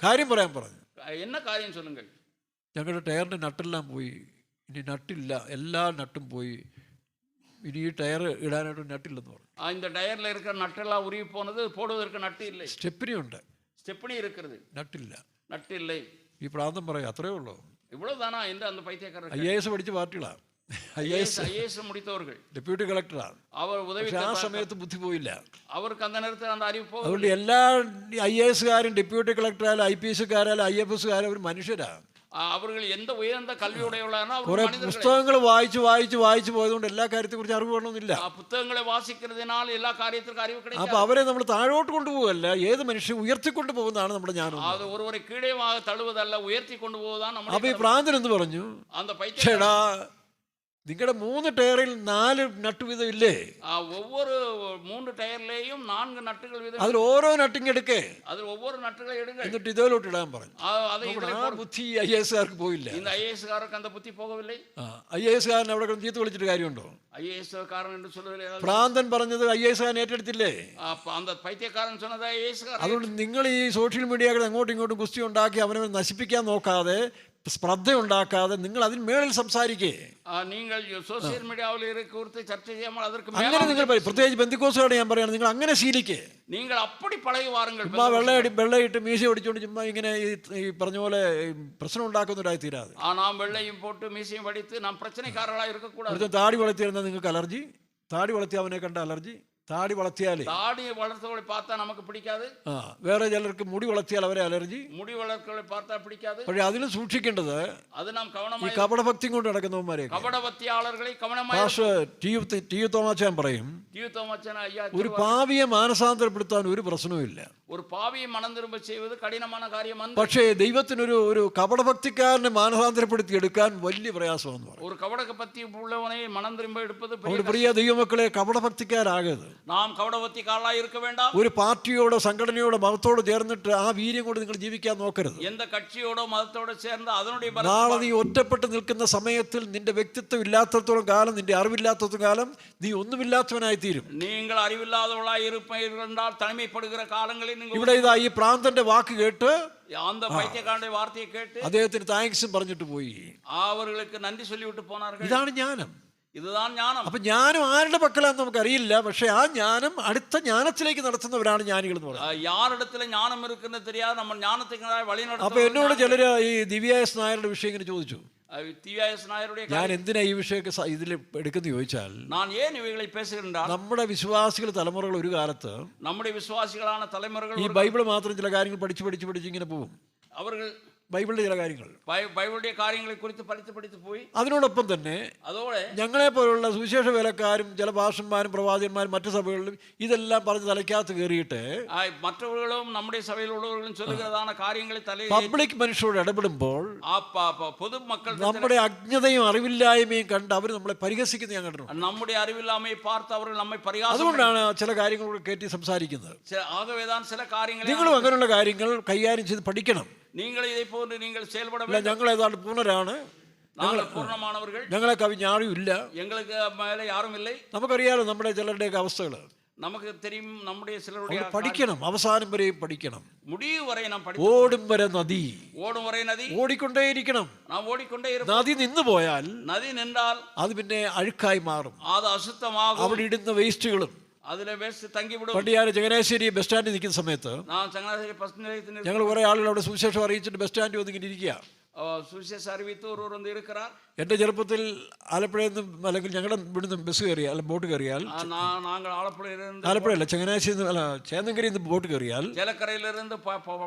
കാര്യം പറയാൻ പറഞ്ഞു. என்ன காரியம் சொல்லுங்கள். ഞങ്ങളുടെ ടയറിൻ്റെ നട്ടെല്ലാം പോയി, ഇനി നട്ടില്ല, എല്ലാ നട്ടും പോയി, ഇനി ഈ ടയർ ഇടാനായിട്ട് നട്ടില്ലെന്ന് പറഞ്ഞു. இந்த டயர்ல இருக்கிற நட்டெல்லாம் உருகி போனது, போடுவதற்கு நட்டு இல்லை. സ്റ്റെപ്പിനി ഉണ്ട്, ஸ்டெப்னி இருக்கிறது, നട്ടില്ല. நட்டு இல்லை. ഈ പ്രാന്തം പറയാം, അത്രേ ഉള്ളൂ. இவ்வளவுதானா என்று அந்த பைத்தியக்காரர். IAS പഠിച്ച പാർട്ടികളാണ്, IAS முடித்தவர்கள், ഡെപ്യൂട്ടി കളക്ടറാണ്. அவர் ഉദവി. ആ സമയത്ത് ബുദ്ധി പോയില്ല. അവർക്ക് அந்த நேரத்தில் அந்த அறிவு போகவில்லை. അതുകൊണ്ട് എല്ലാ IAS-കാരും ഡെപ്യൂട്ടി കളക്ടറായാലും IPS-കാരായാലും IFS-കാരും അവർ മനുഷ്യരാണ്. அவர்கள் எந்த உயர்ந்த கல்வியுடையவர்களான കുറെ പുസ്തകങ്ങൾ വായിച്ചു പോയതുകൊണ്ട് എല്ലാ കാര്യത്തെ കുറിച്ച് അറിവ് വേണമെന്നില്ല. പുസ്തകങ്ങളെ വാസിക്കുന്നതിനാൽ എല്ലാ കാര്യത്തിനും അറിവ് கிடைக்கும். അപ്പൊ അവരെ നമ്മൾ താഴോട്ട് കൊണ്ടുപോകല്ല, ഏത് മനുഷ്യൻ ഉയർത്തിക്കൊണ്ട് പോകുന്നതാണ് നമ്മുടെ ജ്ഞാനം. അത് ഒരുവരെ കീഴേ തള്ളുവതല്ല, ഉയർത്തി കൊണ്ടുപോകുന്നതാണ് നമ്മുടെ. അപ്പൊ ഈ പ്രാന്തൻ എന്ന് പറഞ്ഞു, ചേടാ നിങ്ങളുടെ 3 ടയറിൽ 4 നട്ട് വീതം ഇല്ലേ? ஒவ்வொரு 3 டயர்லயும் 4 நட்டுகள் வீதம். അതിൽ ഓരോ നട്ടിങ് എടുക്കേ, അതിൽ ஒவ்வொரு நட்டுகளை எடுங்க, എന്നിട്ട് ഇതിലോട്ട് ഇടാൻ പറഞ്ഞു. ആ ബുദ്ധി IAS-കാർക്ക് പോയില്ല. இந்த IAS-കാർക്ക് அந்த புத்தி போகவில்லை. IAS-കാരൻ അവിടെ ചീത്ത വിളിച്ചിട്ട് കാര്യമുണ്ടോ? IAS-കാരൻ എന്ന് சொல்லுവല്ലേ. പ്രാന്തൻ പറഞ്ഞത് IAS-കാരൻ ഏറ്റെടുത്തില്ലേ? அந்த പൈത്യക്കാരൻ சொன்னത് IAS-കാരൻ. അതുകൊണ്ട് നിങ്ങൾ ഈ സോഷ്യൽ മീഡിയകൾ അങ്ങോട്ടും ഇങ്ങോട്ടും കുസ്തി ഉണ്ടാക്കി അവനെ നശിപ്പിക്കാൻ നോക്കാതെ, സ്പർദ്ധ ഉണ്ടാക്കാതെ നിങ്ങൾ അതിന് മേളിൽ സംസാരിക്കേ. നിങ്ങൾ സോഷ്യൽ മീഡിയയിൽ കുറിച്ച് ചർച്ച ചെയ്യാமல் அதற்கு അങ്ങനെ നിങ്ങൾ പ്രത്യേകിച്ച് ബന്ധുക്കോസുകാരോട് ഞാൻ പറയാണ്, നിങ്ങൾ അങ്ങനെ ശീലിക്കേ. നിങ്ങൾ അപ്പടി പഴകി വാരുങ്ങൾ. ചുമ്മാ വെള്ളയിട്ട് മീശ ഒടിച്ചുകൊണ്ട് ചുമ്മാ ഇങ്ങനെ ഈ പറഞ്ഞ പോലെ പ്രശ്നം ഉണ്ടാക്കുന്നവരായി തീരാതെ. നാം വെള്ളയും പോട്ട് മീശയും വടിത്ത് നാം പ്രശ്നക്കാരളായി ഇരിക്കക്കൂടാതെ. താടി വളർത്തിയിരുന്ന നിങ്ങൾക്ക് അലർജി, താടി വളർത്തി അവനെ കണ്ട അലർജി. താടി വളർത്തിയാലേ, താടി വളർത്തുകളെ പാത്താ നമുക്ക് പിടിക്കാതെ. വേറെ ചിലർക്ക് മുടി വളർത്തിയാൽ അവരെ അലർജി, മുടി വളർത്തുകളെ പാത്താ പിടിക്കാതെ. പക്ഷേ അതിലും സൂക്ഷിക്കേണ്ടത് അത് നാം കവണമായി, ഈ കപടഭക്തി കൊണ്ട് നടക്കുന്നവന്മാരെ, കപടഭക്തിയാളർകളെ കവണമായി. ടി യു തോമാച്ചാൻ പറയും, ഒരു പാപിയെ മാനസാന്തരപ്പെടുത്താൻ ഒരു പ്രശ്നവുമില്ല. ഒരു പാപിയെ മനം തിരുമ്പ ചെയ്യുന്നത് കഠിനമായ കാര്യമാണ്. പക്ഷേ ദൈവത്തിനൊരു ഒരു കപടഭക്തിക്കാരനെ മാനസാന്തരപ്പെടുത്തി എടുക്കാൻ വലിയ പ്രയാസമെന്ന് പറയും. ഒരു കപടഭക്തി ഉള്ളവനെ മനം തിരുമ്പ എടുപ്പത്. പ്രിയ ദൈവമക്കളെ, കപടഭക്തിക്കാരാകരുത്. നാം കപടഭക്തിക്കാരായി ഇരിക്ക വേണ്ട. ഒരു പാർട്ടിയോടോ സംഘടനയോടോ മതത്തോടോ ചേർന്നിട്ട് ആ വീര്യം കൊണ്ട് നിങ്ങൾ ജീവിക്കാൻ നോക്കരുത്. എന്ത കക്ഷിയോടോ മതത്തോടോ ചേർന്ന് അതിനോട് നാളെ നീ ഒറ്റപ്പെട്ട് നിൽക്കുന്ന സമയത്തിൽ നിന്റെ വ്യക്തിത്വം ഇല്ലാത്തത്തോളം കാലം, നിന്റെ അറിവില്ലാത്തത്തോളം കാലം നീ ഒന്നുമില്ലാത്തവനായി തീരും. നിങ്ങൾ അറിവില്ലാത്തവളായി ഇരുന്നാൽ തനിമപ്പെടുകിற കാലങ്ങളിൽ ഇവിടെ ഇതാ ഈ പ്രാന്തന്റെ വാക്ക് കേട്ട്, വാർത്തയെ കേട്ട് അദ്ദേഹത്തിന് താങ്ക്സും പറഞ്ഞിട്ട് പോയി. അവർക്ക് നന്ദി ചൊല്ലിവിട്ട് പോനാர்கள். ഇതാണ് ജ്ഞാനം. ഇതാണ് ജ്ഞാനം. അപ്പൊ ജ്ഞാനം ആരുടെ പക്കലാന്ന് നമുക്കറിയില്ല, പക്ഷെ ആ ജ്ഞാനം അടുത്ത ജ്ഞാനത്തിലേക്ക് നടത്തുന്നവരാണ് ജ്ഞാനികൾ എന്ന് പറയുന്നത്. യാരിടത്തിലെ ജ്ഞാനം ഇരിക്കുന്നത് தெரியாது, നമ്മൾ ജ്ഞാനത്തിനായി വഴി നടത്തും. അപ്പൊ എന്നോട് ചിലര് ഈ ദിവ്യായസ് നായരുടെ വിഷയം ഇങ്ങനെ ചോദിച്ചു. ഞാൻ എന്തിനാ ഈ വിഷയമൊക്കെ ഇതിൽ എടുക്കുന്ന ചോദിച്ചാൽ, നമ്മുടെ വിശ്വാസികൾ തലമുറകൾ ഒരു കാലത്ത്, നമ്മുടെ വിശ്വാസികളാണ് തലമുറകൾ ഈ ബൈബിൾ മാത്രം ചില കാര്യങ്ങൾ പഠിച്ച് ഇങ്ങനെ പോകും. അവർ ബൈബിളിന്റെ ചില കാര്യങ്ങൾ, ബൈബിളിന്റെ കാര്യങ്ങളെ കുറിച്ച് പഠിച്ച് പോയി. അതിനോടൊപ്പം തന്നെ അതോടെ ഞങ്ങളെ പോലുള്ള സുവിശേഷ വേലക്കാരും ചില ഭാഷന്മാരും പ്രവാചകന്മാരും മറ്റു സഭകളിലും ഇതെല്ലാം പറഞ്ഞ് തലയ്ക്കകത്ത് കയറിയിട്ട് മറ്റുള്ളവരും നമ്മുടെ സഭയിലുള്ളവരും ചൊല്ലുന്നതാണ് കാര്യങ്ങളെ പബ്ലിക് മനുഷ്യരോട് ഇടപെടുമ്പോൾ പൊതുമക്കൾ നമ്മുടെ അജ്ഞതയും അറിവില്ലായ്മയും കണ്ട് അവർ നമ്മളെ പരിഹസിക്കുന്നത് ഞാൻ കണ്ടിട്ടുണ്ട്. നമ്മുടെ അറിവില്ലായ്മയെ പാർത്ത് അവർ നമ്മെ പരിഹാസം. അതുകൊണ്ടാണ് ചില കാര്യങ്ങൾ കയറ്റി സംസാരിക്കുന്നത്. ചില കാര്യങ്ങൾ നിങ്ങളും അങ്ങനെയുള്ള കാര്യങ്ങൾ കൈകാര്യം ചെയ്ത് പഠിക്കണം. നിങ്ങൾ ഇതേ പോലെ നിങ്ങൾ செயல்பட. ഞങ്ങൾ ഏതാണ്ട് പൂർണ്ണരാണ്, ഞങ്ങളെ കവിഞ്ഞ ആരുമില്ല, ഞങ്ങൾക്ക് മേലെ ആരുമില്ല. നമുക്കറിയാലോ നമ്മുടെ ചിലരുടെയൊക്കെ അവസ്ഥകൾ. നമുക്ക് തെരിയും നമ്മുടെ ചിലരുടെ പഠിക്കണം, അവസാനം വരെയും പഠിക്കണം. മുടിവ് വരെ നാം ഓടും വരെ നദി, ഓടും വരെ നദി ഓടിക്കൊണ്ടേയിരിക്കണം. നാം ഓടിക്കൊണ്ടേയിരിക്കും. നദി നിന്ന് പോയാൽ, നദി നിന്നാൽ അത് പിന്നെ അഴുക്കായി മാറും, അത് അശുദ്ധമാകും. അവിടെ ഇടുന്ന വേസ്റ്റുകളും അതിലെ വേസ്റ്റ് തങ്ങിവിടും. പണ്ടിയാറ് ചങ്ങനാശ്ശേരി ബസ് സ്റ്റാൻഡിൽ നിൽക്കുന്ന സമയത്ത് ഞങ്ങൾ കുറെ ആളുകൾ അവിടെ സുവിശേഷം അറിയിച്ചിട്ട് ബസ് സ്റ്റാൻഡിൽ വന്നിങ്ങനെ ഇരിക്കുക. സുവിശേഷ അറിവിത്ത് ഒരുവർ வந்து இருக்கிறார். എൻ്റെ ചെറുപ്പത്തിൽ ആലപ്പുഴയിൽ നിന്നും അല്ലെങ്കിൽ ഞങ്ങളുടെ ഇവിടുന്ന് ബസ് കയറിയാൽ അല്ല ബോട്ട് കയറിയാൽ நாங்கள் ஆலப்புழையிலிருந்து ആലപ്പുഴയല്ല ചങ്ങനാശ്ശേരി അല്ല ചേന്നങ്കരിയിൽ നിന്ന് ബോട്ട് കയറിയാൽ ജലക്കരയിലിருந்து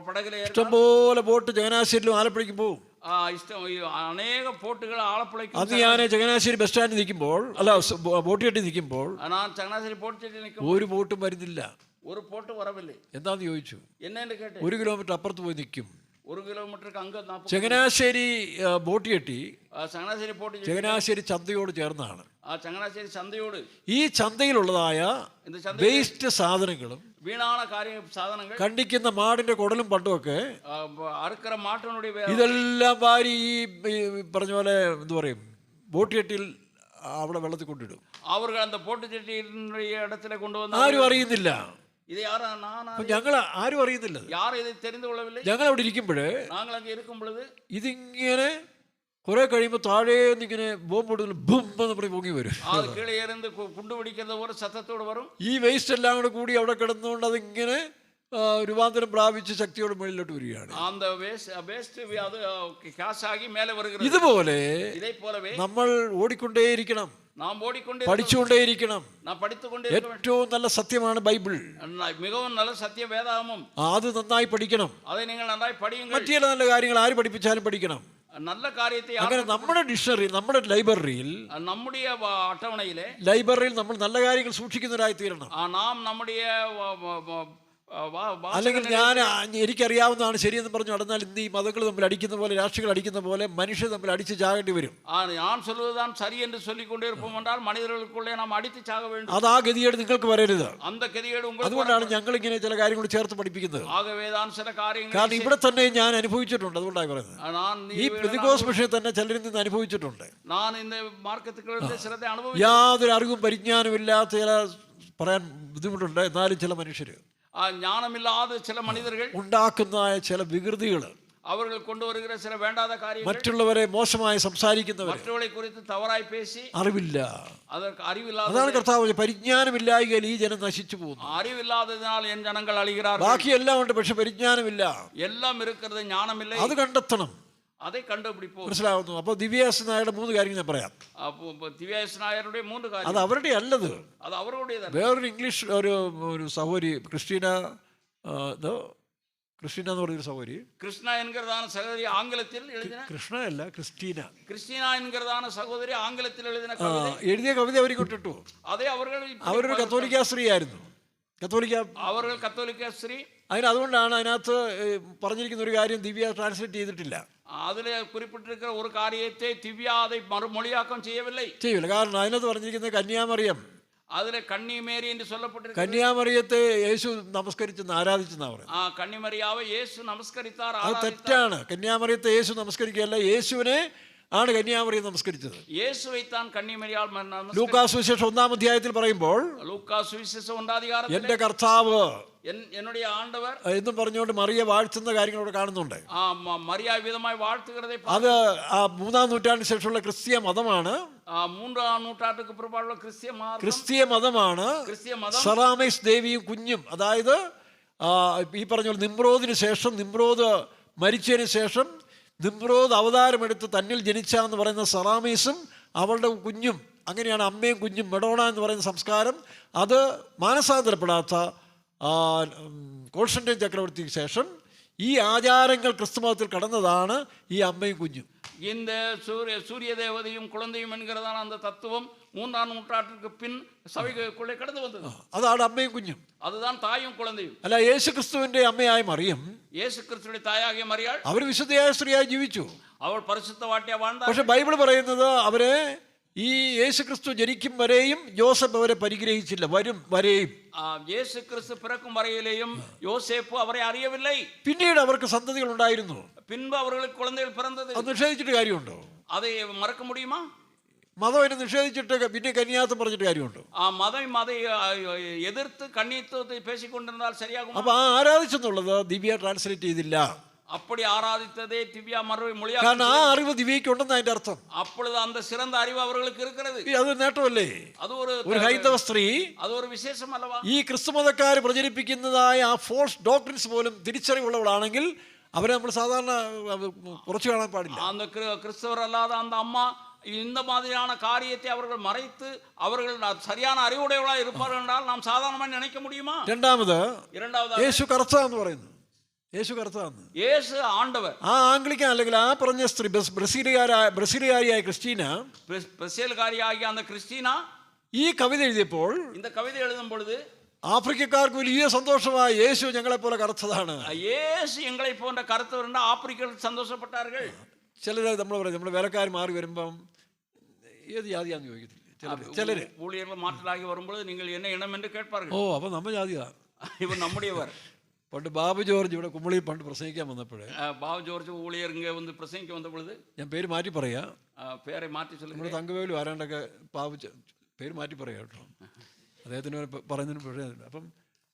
പടകിൽ ഇഷ്ടംപോലെ ബോട്ട് ചങ്ങനാശ്ശേരിയിലും ആലപ്പുഴയ്ക്ക് പോകും. ഇഷ്ടം അനേക ബോട്ടുകൾ ആലപ്പുഴയ്ക്ക്. അത് ഞാൻ ചങ്ങനാശ്ശേരി ബസ് സ്റ്റാൻഡിൽ നിൽക്കുമ്പോൾ അല്ല ബോട്ട് കെട്ടി നിൽക്കുമ്പോൾ ഞാൻ ചങ്ങനാശ്ശേരി ബോട്ട് കെട്ടി നിൽക്കും ഒരു ബോട്ടും വരുന്നില്ല. ഒരു ബോട്ട് വരവില്ലേ. എന്താന്ന് ചോദിച്ചു. എന്നെ കേട്ടെ 1 കിലോമീറ്റർ അപ്പുറത്ത് പോയി നിൽക്കും. 1 കിലോമീറ്റർക്ക് അങ്ങ് ചങ്ങനാശ്ശേരി ബോട്ട് കെട്ടി ചങ്ങനാശ്ശേരി ബോട്ട് ചങ്ങനാശ്ശേരി ചന്തയോട് ചേർന്നാണ്. ചങ്ങനാശ്ശേരി ചന്തയോട് ഈ ചന്തയിലുള്ളതായ വേസ്റ്റ് സാധനങ്ങളും വീണാണ സാധനങ്ങൾ കണ്ടിക്കുന്ന മാടിന്റെ കുടലും പണ്ടുമൊക്കെ അറുക്കറ മാട്ടിനുடைய ഇതെല്ലാം വാരി ഈ പറഞ്ഞ പോലെ എന്തു പറയും ബോട്ട് കെട്ടിയിൽ അവിടെ വെള്ളത്തിൽ കൊണ്ടിടും. അവർ அந்த போட்டு செட்டியினுடைய இடத்துல கொண்டு வந்து ആരും അറിയുന്നില്ല. ഇത് ആരാ? ഞങ്ങൾ ആരും അറിയുന്നില്ല. யாரும் இதை தெரிந்து கொள்ளவில்லை. ഞങ്ങൾ അവിടെ ഇരിക്കുമ്പോഴേ நாங்கள் அங்கே இருக்கும் பொழுது ഇതിങ്ങനെ കുറെ കഴിയുമ്പോൾ താഴെ ഇങ്ങനെ ബോംബ് ബും എന്ന് പറഞ്ഞ് പൊങ്ങി വരും. അത് കീഴേ ഇருந்து കുണ്ടു പിടിക്കുന്ന പോലെ ശബ്ദത്തോട് വരും. ഈ വേസ്റ്റ് എല്ലാം കൂടെ കൂടി അവിടെ കിടന്നുകൊണ്ട് അതിങ്ങനെ രൂപാന്തരം പ്രാപിച്ച് ശക്തിയോട് മുകളിലോട്ട് വരികയാണ്. ഇതുപോലെ നമ്മൾ ഓടിക്കൊണ്ടേയിരിക്കണം, പഠിച്ചുകൊണ്ടേയിരിക്കണം. ഏറ്റവും നല്ല സത്യമാണ് ബൈബിൾ. മികവും നല്ല സത്യവേദാമം. അത് നന്നായി പഠിക്കണം. മറ്റു ചില നല്ല കാര്യങ്ങൾ ആര് പഠിപ്പിച്ചാലും പഠിക്കണം. നല്ല കാര്യത്തെ അങ്ങനെ നമ്മുടെ ഡിക്ഷണറി, നമ്മുടെ ലൈബ്രറിയിൽ, നമ്മുടെ അട്ടവണയിലെ ലൈബ്രറിയിൽ നമ്മൾ നല്ല കാര്യങ്ങൾ സൂക്ഷിക്കുന്നവരായി തീരണം. നാം നമ്മുടെ അല്ലെങ്കിൽ എനിക്കറിയാവുന്നതാണ് ശരിയെന്ന് പറഞ്ഞു നടന്നാൽ ഇന്ന് ഈ മതങ്ങൾ തമ്മിൽ അടിക്കുന്ന പോലെ, രാഷ്ട്രീയങ്ങൾ അടിക്കുന്ന പോലെ മനുഷ്യർ തമ്മിൽ അടിച്ച് ചാകേണ്ടി വരും. ഞാൻ சொல்வதுதான் சரி என்று சொல்லிக்கொண்டே இருப்போம் என்றால் மனிதர்களுக்குள்ளே நாம் அடித்து சாக வேண்டும். അത് ആ ഗതികേട് നിങ്ങൾക്ക് വരരുത്. அந்த கதிகேடு உங்களுக்கு. അതുകൊണ്ടാണ് ഞങ്ങൾ ഇങ്ങനെ ചില കാര്യങ്ങൾ ചേർത്ത് പഠിപ്പിക്കുന്നത്. ആകവേദാൻ ചില കാര്യങ്ങൾ കാരണം ഇവിടെ തന്നെ ഞാൻ അനുഭവിച്ചിട്ടുണ്ട്. അതുകൊണ്ടാണ് പറയുന്നത്. ഈ പെന്തക്കോസ്ത് വിഷയം തന്നെ ചിലരിൽ നിന്ന് അനുഭവിച്ചിട്ടുണ്ട്. ഞാൻ இந்த മാർക്കറ്റുകളിലെ ചിലരെ അനുഭവിച്ചു. യാതൊരു അറിവും പരിജ്ഞാനവും ഇല്ലാത്ത ചില പറയാൻ ബുദ്ധിമുട്ടുണ്ട്. എന്നാലും ചില മനുഷ്യർ ജ്ഞാനമില്ലാതെ ചില മനുഷ്യർ ഉണ്ടാക്കുന്നതായ ചില വികൃതികൾ, അവർ കൊണ്ടുവരുന്ന ചില വേണ്ടാത്ത കാര്യങ്ങൾ, മറ്റുള്ളവരെ മോശമായി സംസാരിക്കുന്നവർ, മറ്റുള്ളവരെ കുറിച്ച് തവറായി പേശി അറിവില്ല. അതാണ് കർത്താവ് പരിജ്ഞാനമില്ലായകയാൽ ഈ ജനം നശിച്ചു പോകുന്നു. അറിവില്ലാത്തതിനാൽ എൻ ജനങ്ങൾ അളിகிறார்கள். ബാക്കിയെല്ലാം ഉണ്ട്, പക്ഷെ പരിജ്ഞാനമില്ല. എല്ലാം ഇരിക്കുന്നത് ജ്ഞാനമില്ല. അത് കണ്ടെത്തണം. അതേ കണ്ടുപിടിപ്പോ മനസ്സിലാവുന്നു. അപ്പോൾ ദിവ്യാസ് നായരുടെ 3 കാര്യങ്ങൾ ഞാൻ പറയാം. ദിവ്യാസ് നായരുടെ 3 കാര്യം. അത് അവരുടെ അല്ലത്, അത് അവരുടേതല്ല. വേറൊരു ഇംഗ്ലീഷ് ഒരു സഹോദരി ക്രിസ്റ്റീന എന്ന് പറഞ്ഞൊരു സഹോദരി, കൃഷ്ണ എൻகிறதான സഹോദരി ആംഗ്ലത്തിൽ എഴുതിന, കൃഷ്ണ അല്ല ക്രിസ്റ്റീന എൻகிறதான സഹോദരി ആംഗ്ലത്തിൽ എഴുതിയ കവിത അവർ കൊണ്ടിട്ടു. അതേ അവരൊരു കത്തോലിക്ക സ്ത്രീയായിരുന്നു. കത്തോലിക്ക സ്ത്രീ. അതുകൊണ്ടാണ് അതിനകത്ത് പറഞ്ഞിരിക്കുന്ന ഒരു കാര്യം ദിവ്യ ട്രാൻസ്ലേറ്റ് ചെയ്തിട്ടില്ല. അതിൽ കുറിപ്പിട്ടിരിക്കുന്ന ഒരു കാര്യത്തെ ദിവ്യ அதை മറുമൊഴിയാക്കം ചെയ്യില്ല. കാരണം അതിനകത്ത് പറഞ്ഞിരിക്കുന്നത് കന്യാമറിയം, അതിലെ കന്യമേരി എന്ന് சொல்லப்பட்டிருக்கு. കന്യാമറിയത്തെ യേശു നമസ്കരിച്ചെന്ന് ആരാധിച്ചെന്നാ പറയുന്നത്. കന്യമറിയാവെ യേശു നമസ്കരിത്താർ. അത് തെറ്റാണ്. കന്യാമറിയത്തെ യേശു നമസ്കരിക്കുകയല്ല, യേശുവിനെ ആണ് കന്യാമറിയം നമസ്കരിച്ചത്. യേശുവൈത്താൻ കന്യമറിയാൽ. ലൂക്കാസ് സുവിശേഷം 1-ാം അധ്യായത്തിൽ പറയുമ്പോൾ എന്റെ കർത്താവ് என்னுடைய ஆண்டவர் എന്നും പറഞ്ഞുകൊണ്ട് മറിയ വാഴ്ത്തുന്ന കാര്യങ്ങളോട് കാണുന്നുണ്ട്. മറിയ വിധമായി വാഴ്ത്തുகிறதை അത് 3-ാം നൂറ്റാണ്ടിന് ശേഷമുള്ള ക്രിസ്തീയ മതമാണ്. 3-ാം നൂറ്റാണ്ടുക്ക് പുറമുള്ള ക്രിസ്തീയ മതമാണ്. സറാമേസ് ദേവിയും കുഞ്ഞും, അതായത് ഈ പറഞ്ഞ പോലെ നിമ്രോദിന് ശേഷം, നിമ്രോദ് മരിച്ചതിന് ശേഷം നിമ്രോദ് അവതാരമെടുത്ത് തന്നിൽ ജനിച്ചാന്ന് പറയുന്ന സറാമീസും അവളുടെ കുഞ്ഞും, അങ്ങനെയാണ് അമ്മയും കുഞ്ഞും മെഡോണ എന്ന് പറയുന്ന സംസ്കാരം. അത് മാനസാന്തരപ്പെടാത്ത കോൺസ്റ്റന്റൈൻ ചക്രവർത്തിക്ക് ശേഷം ഈ ആചാരങ്ങൾ ക്രിസ്തുമതത്തിൽ കടന്നതാണ് ഈ അമ്മയും കുഞ്ഞും. இந்த சூரிய தேவதையும் குழந்தையும் என்கிறதான அந்த தத்துவம் 3-ஆம் நூற்றாண்டுக்கு பின் சபைக்குள்ளே கடந்து வந்தது. അതാണ് അമ്മയും കുഞ്ഞും. அதுதான் தாயும் குழந்தையும். അല്ല, യേശു ക്രിസ്തുവിന്റെ അമ്മയായ മറിയം, യേശു ക്രിസ്തുവിന്റെ തായാകിയ മറിയാൾ, അവർ വിശുദ്ധയായ സ്ത്രീയായി ജീവിച്ചു. അവൾ പരിശുദ്ധവാട്ടിയായി வாழ்ந்தாள். പക്ഷെ ബൈബിൾ പറയുന്നത് അവരെ ഈ യേശു ക്രിസ്തു ജനിക്കും വരെയും യോസഫ് അവരെ പരിഗ്രഹിച്ചില്ല. വരെയും യേശു ക്രിസ്തു പിറക്കും വരെയിലെയും യോസേപ്പ് അവരെ അറിയവില്ല. പിന്നീട് അവർക്ക് സന്തതികൾ ഉണ്ടായിരുന്നു. പിൻപ് അവർക്ക് കുഴந்தைകൾ പിറന്നത്. അത് നിഷേധിച്ചിട്ട് കാര്യമുണ്ടോ? അത് മറക്ക മുടിയുമാ? മതം അതിനെ നിഷേധിച്ചിട്ട് പിന്നെ കന്യാത്വം പറഞ്ഞിട്ട് കാര്യമുണ്ടോ? മതം அதை എതിർത്ത് കന്യാത്വത്തെ പേശിക്കൊണ്ടിരുന്നാൽ ശരിയാകും. അപ്പൊ ആരാധിച്ചെന്നുള്ളത് ദിവ്യ ട്രാൻസ്ലേറ്റ് ചെയ്തില്ല. அப்படி ஆராதித்ததே திவ்யா மறுமொழியாக. കാരണം ആ അറിവ് ദിവ്യയ്ക്ക് ഉണ്ടെന്ന് അതിന്റെ അർത്ഥം. அப்பொழுது அந்த சிறந்த அறிவு அவர்களுக்கு இருக்கிறது. അത് നേട്ടമല്ലേ? അത് ഒരു ഹൈന്ദവ സ്ത്രീ, അത് ഒരു വിശേഷമല്ലവാ? ഈ ക്രിസ്തുമതക്കാർ പ്രചരിപ്പിക്കുന്നതായ ആ ഫോൾസ് ഡോക്ട്രിൻസ് പോലും തിരിച്ചറിവുള്ളവളാണെങ്കിൽ അവരെ നമ്മൾ സാധാരണ കുറച്ച് കാണാൻ പാടില്ല. அந்த கிறிஸ்தவர் அல்லாத அந்த அம்மா இந்த மாதிரியான காரியத்தை அவர்கள் மறைத்து அவர்கள் சரியான அறிவுடையவர்களாக இருப்பார்கள் என்றால் நாம் சாதாரணமாக நினைக்க முடியுமா? இரண்டாவது യേശു കർത്താവെന്ന് പറയുന്നു. യേശു കർത്താവെന്ന്, യേശു ആണ്ടവർ. ആ ആംഗ്ലിക്കൻ അല്ലെങ്കിൽ ആ പറഞ്ഞ സ്ത്രീ ബ്രസീലുകാരിയായ ക്രിസ്റ്റീന, ബ്രസീലുകാരിയായ அந்த ക്രിസ്റ്റീന ഈ കവിത എഴുതിയപ്പോൾ, இந்த കവിത എഴുതും பொழுது ആഫ്രിക്കക്കാർക്ക് വലിയ സന്തോഷമായി. യേശു ഞങ്ങളെ പോലെ കറുത്തതാണ്. യേശു ഞങ്ങളെ പോன்ற കറുത്തവരുണ്ട്. ആഫ്രിക്കയിൽ സന്തോഷപ്പെട്ടാர்கள். ചിലർ നമ്മൾ പറയും, നമ്മുടെ വേലക്കാർ മാറി വരുമ്പം ഏത് ജാതിയാന്ന് ചോദിക്കത്തില്ല. ചിലര് ஊழியர்கள் மாற்றலாகி வரும்போது நீங்கள் என்ன இனம் என்று கேட்பார்கள். ഓ അപ്പം നമ്മ ജാതിയാ, இவர் நம்முடையவர். പണ്ട് ബാബു ജോർജ് ഇവിടെ കുമ്പളിയിൽ പണ്ട് പ്രസംഗിക്കാൻ വന്നപ്പോഴേ, ബാബു ജോർജ് ഊഴിയർ ഇങ്ങനെ വന്ന് പ്രസംഗിക്കാൻ വന്ന പൊழுது, ഞാൻ പേര് മാറ്റി പറയാ, പേരെ മാറ്റി ചൊല്ലുക, നമ്മുടെ തങ്കവേലും ആരാണ്ടൊക്കെ പേര് മാറ്റി പറയാം കേട്ടോ, അദ്ദേഹത്തിന് പറയുന്നതിന് പ്രയോജനം. അപ്പം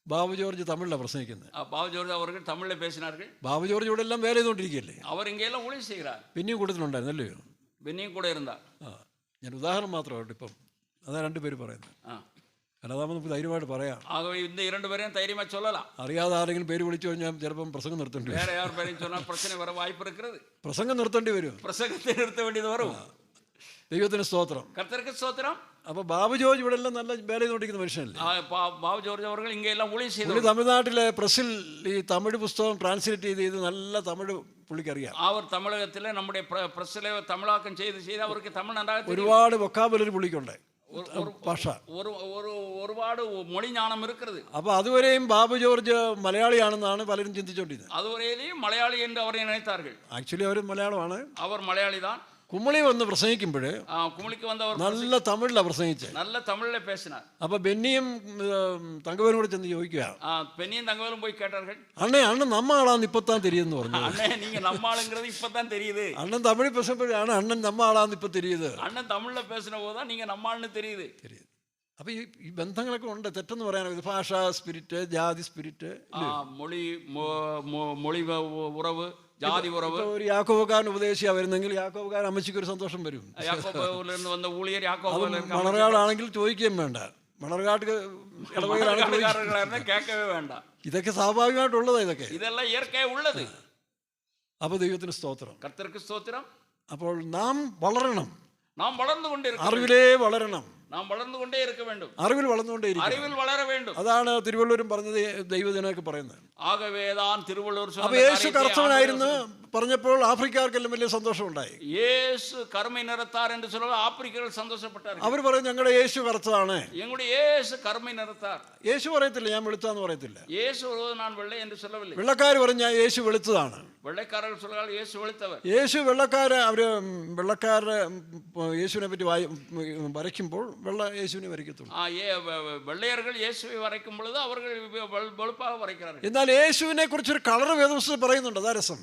ബാബു ജോർജ് തമിഴിലാണ് പ്രസംഗിക്കുന്നത്. ബാബു ജോർജ് അവർ തമിഴിൽ പേശിനാர்கள். ബാബു ജോർജ് ഇവിടെ എല്ലാം വേല ചെയ്തുകൊണ്ടിരിക്കുകയല്ലേ, അവർ ഇങ്ങെല്ലാം ഊഴിയം ചെയ്യുക. പിന്നെയും കൂട്ടത്തിലുണ്ടായിരുന്നല്ലേ? പിന്നെയും കൂടെ ഇരുന്ന. ഞാൻ ഉദാഹരണം മാത്രമായിട്ട് ഇപ്പം അതാ രണ്ടുപേര് പറയുന്നത്. അല്ലാതാകുമ്പോൾ നമുക്ക് ധൈര്യമായിട്ട് പറയാം. ആകെ ഇന്ന് രണ്ടുപേരെയും ധൈര്യമായി ചൊല്ലലാം. അറിയാതെ ആരെങ്കിലും പേര് വിളിച്ചു കഴിഞ്ഞാൽ ചിലപ്പം പ്രസംഗം നിർത്തേണ്ടി വരും. വേറെ யார் பேரையும் சொன்னா பிரச்சனை வர வாய்ப்பு இருக்குது. പ്രസംഗം നിർത്തേണ്ടി വരും. പ്രസംഗത്തെ നിർത്ത വേണ്ടിയത് വരും. ദൈവത്തിന് സ്തോത്രം. കർത്തർക്ക് സ്തോത്രം. അപ്പോൾ ബാബു ജോർജ് ഇവിടെ എല്ലാം നല്ല വേല ചെയ്തുകൊണ്ടിരിക്കുന്ന മനുഷ്യനല്ലേ. ബാബു ജോർജ് അവർ ഇങ്ങെല്ലാം ഊഴിയം ചെയ്തു. തമിഴ്നാട്ടിലെ പ്രസിൽ ഈ തമിഴ് പുസ്തകം ട്രാൻസ്ലേറ്റ് ചെയ്ത് നല്ല തമിഴ് പുള്ളിക്കറിയാം. അവർ തമിഴകത്തിലെ നമ്മുടെ പ്രസിലെ തമിഴാക്കം ചെയ്ത് അവർക്ക് തമിഴ് നന്നായി ഒരുപാട് വൊക്കാബുലറി പുള്ളിക്കുണ്ട്, ഭാഷ, ഒരുപാട് മൊഴി ജ്ഞാനം இருக்கிறது. അപ്പോൾ അതുവരെയും ബാബു ജോർജ് മലയാളിയാണെന്നാണ് പലരും ചിന്തിച്ചുകൊണ്ടിരുന്നത്. അതുവരെയും മലയാളി എന്ന് അവർ നിனைத்தார்கள். ആക്ച്വലി അവർ മലയാളമാണ്, അവർ മലയാളി தான். കുമളി വന്ന് പ്രസംഗിക്കുമ്പോൾ കുമളിക്ക് വന്നവർ നല്ല തമിഴിലാണ് പ്രസംഗിച്ചത്, നല്ല തമിഴിലെ പേശിനാർ. അപ്പൊ ബെന്നിയും തങ്കവേലും കൂടെ ചെന്ന് ചോദിക്കുക, ബെന്നിയും തങ്കവേലും പോയി കേട്ടാர்கள், അണ്ണൻ നമ്മ ആളാന്ന് ഇപ്പത്താൻ തെരിയെന്ന് പറഞ്ഞു. അണ്ണേ നീங்க நம்ம ஆளுங்கிறது இப்பதான் தெரியுது. അണ്ണൻ തമിഴ് പേശുമ്പോഴാണ് അണ്ണൻ നമ്മ ആളാന്ന് ഇപ്പൊ തെരിയത്. അണ്ണൻ തമിഴിലെ പേശുന്ന പോതാ നീங்க நம்ம ആളിന് தெரியுது. അപ്പൊ ഈ ബന്ധങ്ങളൊക്കെ ഉണ്ട്. തെറ്റെന്ന് പറയാനോ, ഭാഷ സ്പിരിറ്റ്, ജാതി സ്പിരിറ്റ്, മൊഴി ഉറവ്, ജാതി ഉറവ്. ഒരു യാക്കോബക്കാരൻ ഉപദേശിയാ വരുന്നെങ്കിൽ യാക്കോബക്കാരൻ അമ്മച്ചിക്ക് ഒരു സന്തോഷം വരും. വന്ന ഊഴിയർ മണർകാടാണെങ്കിൽ ചോദിക്കുകയും വേണ്ട, മണർകാട്ട് കേൾക്കവേ വേണ്ട. ഇതൊക്കെ സ്വാഭാവികമായിട്ടുള്ളതാ, ഇതെല്ലാം ഇയർക്കായി ഉള്ളത്. അപ്പൊ ദൈവത്തിന് സ്തോത്രം, കർത്തർക്ക് സ്തോത്രം. അപ്പോൾ നാം വളരണം, നാം വളർന്നുകൊണ്ടിരിക്കണം, അറിവിലേ വളരണം, നാം വളർന്നുകൊണ്ടേ ഇരിക്ക വേണ്ടും, അറിവിൽ വളർന്നുകൊണ്ടേയിരിക്കും, അറിവിൽ വളര വേണ്ടും. അതാണ് തിരുവള്ളൂരും പറഞ്ഞത്, ദൈവജനമൊക്കെ പറയുന്നത്. ആകവേദാൻ തിരുവള്ളൂർ. അപ്പൊ യേശു കർത്തവനായിരുന്നു പറഞ്ഞപ്പോൾ ആഫ്രിക്കർക്കെല്ലാം വലിയ സന്തോഷം ഉണ്ടായി. യേശു കർമ്മ നിറത്താർ എന്ന് சொல்ல ആഫ്രിക്കകൾ സന്തോഷപ്പെട്ടാർ. അവർ പറയും ഞങ്ങളുടെ യേശു കർത്തതാണ്. ഞങ്ങളുടെ യേശു കർമ്മ നിറത്താർ. യേശു പറയത്തില്ല ഞാൻ വെളുത്താന്ന് പറയത്തില്ല. യേശു ഞാൻ വെള്ള എന്ന് சொல்லவில்லை. വെള്ളക്കാർ പറഞ്ഞ യേശു വെളുത്തതാണ്. വെള്ളക്കാരൻ சொல்றாൽ യേശു വെളുത്തവർ. യേശു വെള്ളക്കാര് അവര് വെള്ളക്കാരുടെ യേശുവിനെ പറ്റി വരയ്ക്കുമ്പോൾ വെള്ള യേശുവിനെ വരയ്ക്കത്തുള്ളൂ. വെള്ളയர்கள் യേശുവെ വരയ്ക്കും பொழுது അവர்கள் വെളുപ്പാக വരയ്க்கிறார்கள். എന്നാൽ യേശുവിനെ കുറിച്ച് ഒരു കളർ വേദപുസ്തകത്തിൽ പറയുന്നുണ്ട്, അതാ രസം.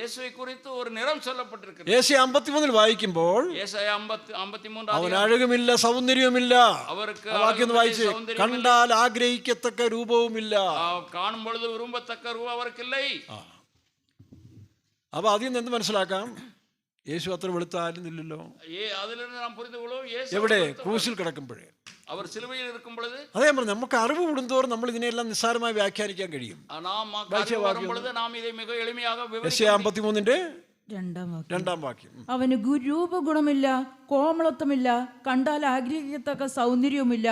യേശുവെ കുറിച്ച് ഒരു നിറം சொல்லப்பட்டிருக்கிறது. യേശയ്യ 53 വായിക്കുമ്പോൾ യേശയ്യ 53 അവൻ അഴകുമില്ല സൗന്ദര്യമില്ല, അവർക്ക് വാക്യം വായിച്ച് കണ്ടാൽ ആഗ്രഹിക്കത്തക്ക രൂപവുമില്ല, കാണും பொழுது വിரும்பത്തക്ക രൂപം അവർക്കില്ലേ. അപ്പൊ അതിൽ നിന്ന് എന്ത് മനസ്സിലാക്കാം? യേശു അത്ര വെളുത്താലും ഇല്ലല്ലോ. എവിടെ? ക്രൂശിൽ കിടക്കുമ്പോഴേ, അവർ സിലുവയിൽ ഇരിക്കും പൊழுது. അതേ പറഞ്ഞു, നമുക്ക് അറിവ് കൂടുന്തോറും നമ്മൾ ഇതിനെല്ലാം നിസ്സാരമായി വ്യാഖ്യാനിക്കാൻ കഴിയും. യെശയ്യ 53 രണ്ടാം വാക്യം. അവന് രൂപഗുണമില്ല, കോമളത്വമില്ല, കണ്ടാൽ ആഗ്രഹിക്കത്തക്ക സൗന്ദര്യവുമില്ല.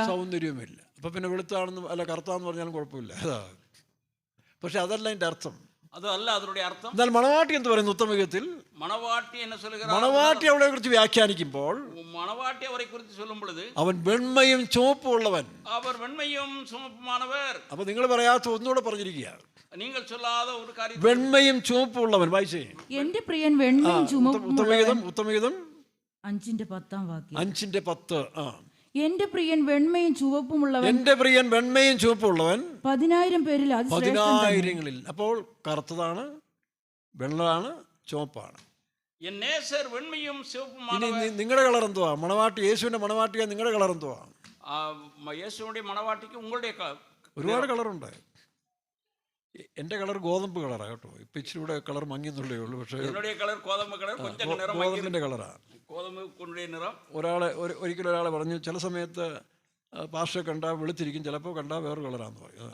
അപ്പൊ പിന്നെ വെളുത്താണെന്ന് അല്ല കറുത്താന്ന് പറഞ്ഞാലും കുഴപ്പമില്ല. പക്ഷെ അതല്ല അതിന്റെ അർത്ഥം. അതല്ല അതിന്റെ അർത്ഥം. എന്നാൽ മണവാട്ടി എന്ന് പറയുന്ന ഉത്തമയുഗത്തിൽ മണവാട്ടി അവളെ കുറിച്ച് വ്യാഖ്യാനിക്കുമ്പോൾ മണവാട്ടി അവരെ കുറിച്ച് ചൊല്ലുമ്പോൾ അവൻ വെണ്മയും ചുവപ്പും ഉള്ളവൻ. അവർ വെണ്മയും ചുവപ്പുമാണവർ. അപ്പൊ നിങ്ങൾ പറയാത്ത ഒന്നുകൂടെ പറഞ്ഞിരിക്കുക, നിങ്ങൾ ചൊല്ലാതെ ഒരു കാര്യം, വെണ്മയും ചുവപ്പും ഉള്ളവൻ. വായിച്ചേ, എന്റെ പ്രിയൻ വെണ്മയും ചുവപ്പും. ഉത്തമഗീതം 5:10 വാക്യം. 5:10. എന്റെ പ്രിയൻ വെണ്മയും ചുവപ്പുമുള്ളവൻ. എന്റെ പ്രിയൻ വെണ്മയും ചുവപ്പുള്ളവൻ 10,000 പേരിൽ 10,000-ങ്ങളിൽ. അപ്പോൾ കറുത്തതാണ്, വെള്ളമാണ്, ചുവപ്പാണ്. നിങ്ങളുടെ കളർ എന്തുവാ? മണവാട്ടി, യേശുവിന്റെ മണവാട്ടിയാ നിങ്ങളുടെ കളർ എന്തുവാ? യേശുവിന്റെ മണവാട്ടിക്ക് ഉങ്ങളുടെ ഒരുപാട് കളറുണ്ട്. എന്റെ കളർ ഗോതമ്പ് കളറാ കേട്ടോ. ഇപ്പൊ ഇച്ചിരി കൂടെ കളർ മങ്ങിയെന്നുള്ളേ ഉള്ളൂ. പക്ഷേ ഗോതമ്പിന്റെ കളറാ. ഒരിക്കലും ഒരാളെ പറഞ്ഞു, ചില സമയത്ത് പാസ്റ്ററെ കണ്ടാൽ വെളുത്തിരിക്കും, ചിലപ്പോൾ കണ്ടാൽ വേറെ കളറാന്ന് പറയും.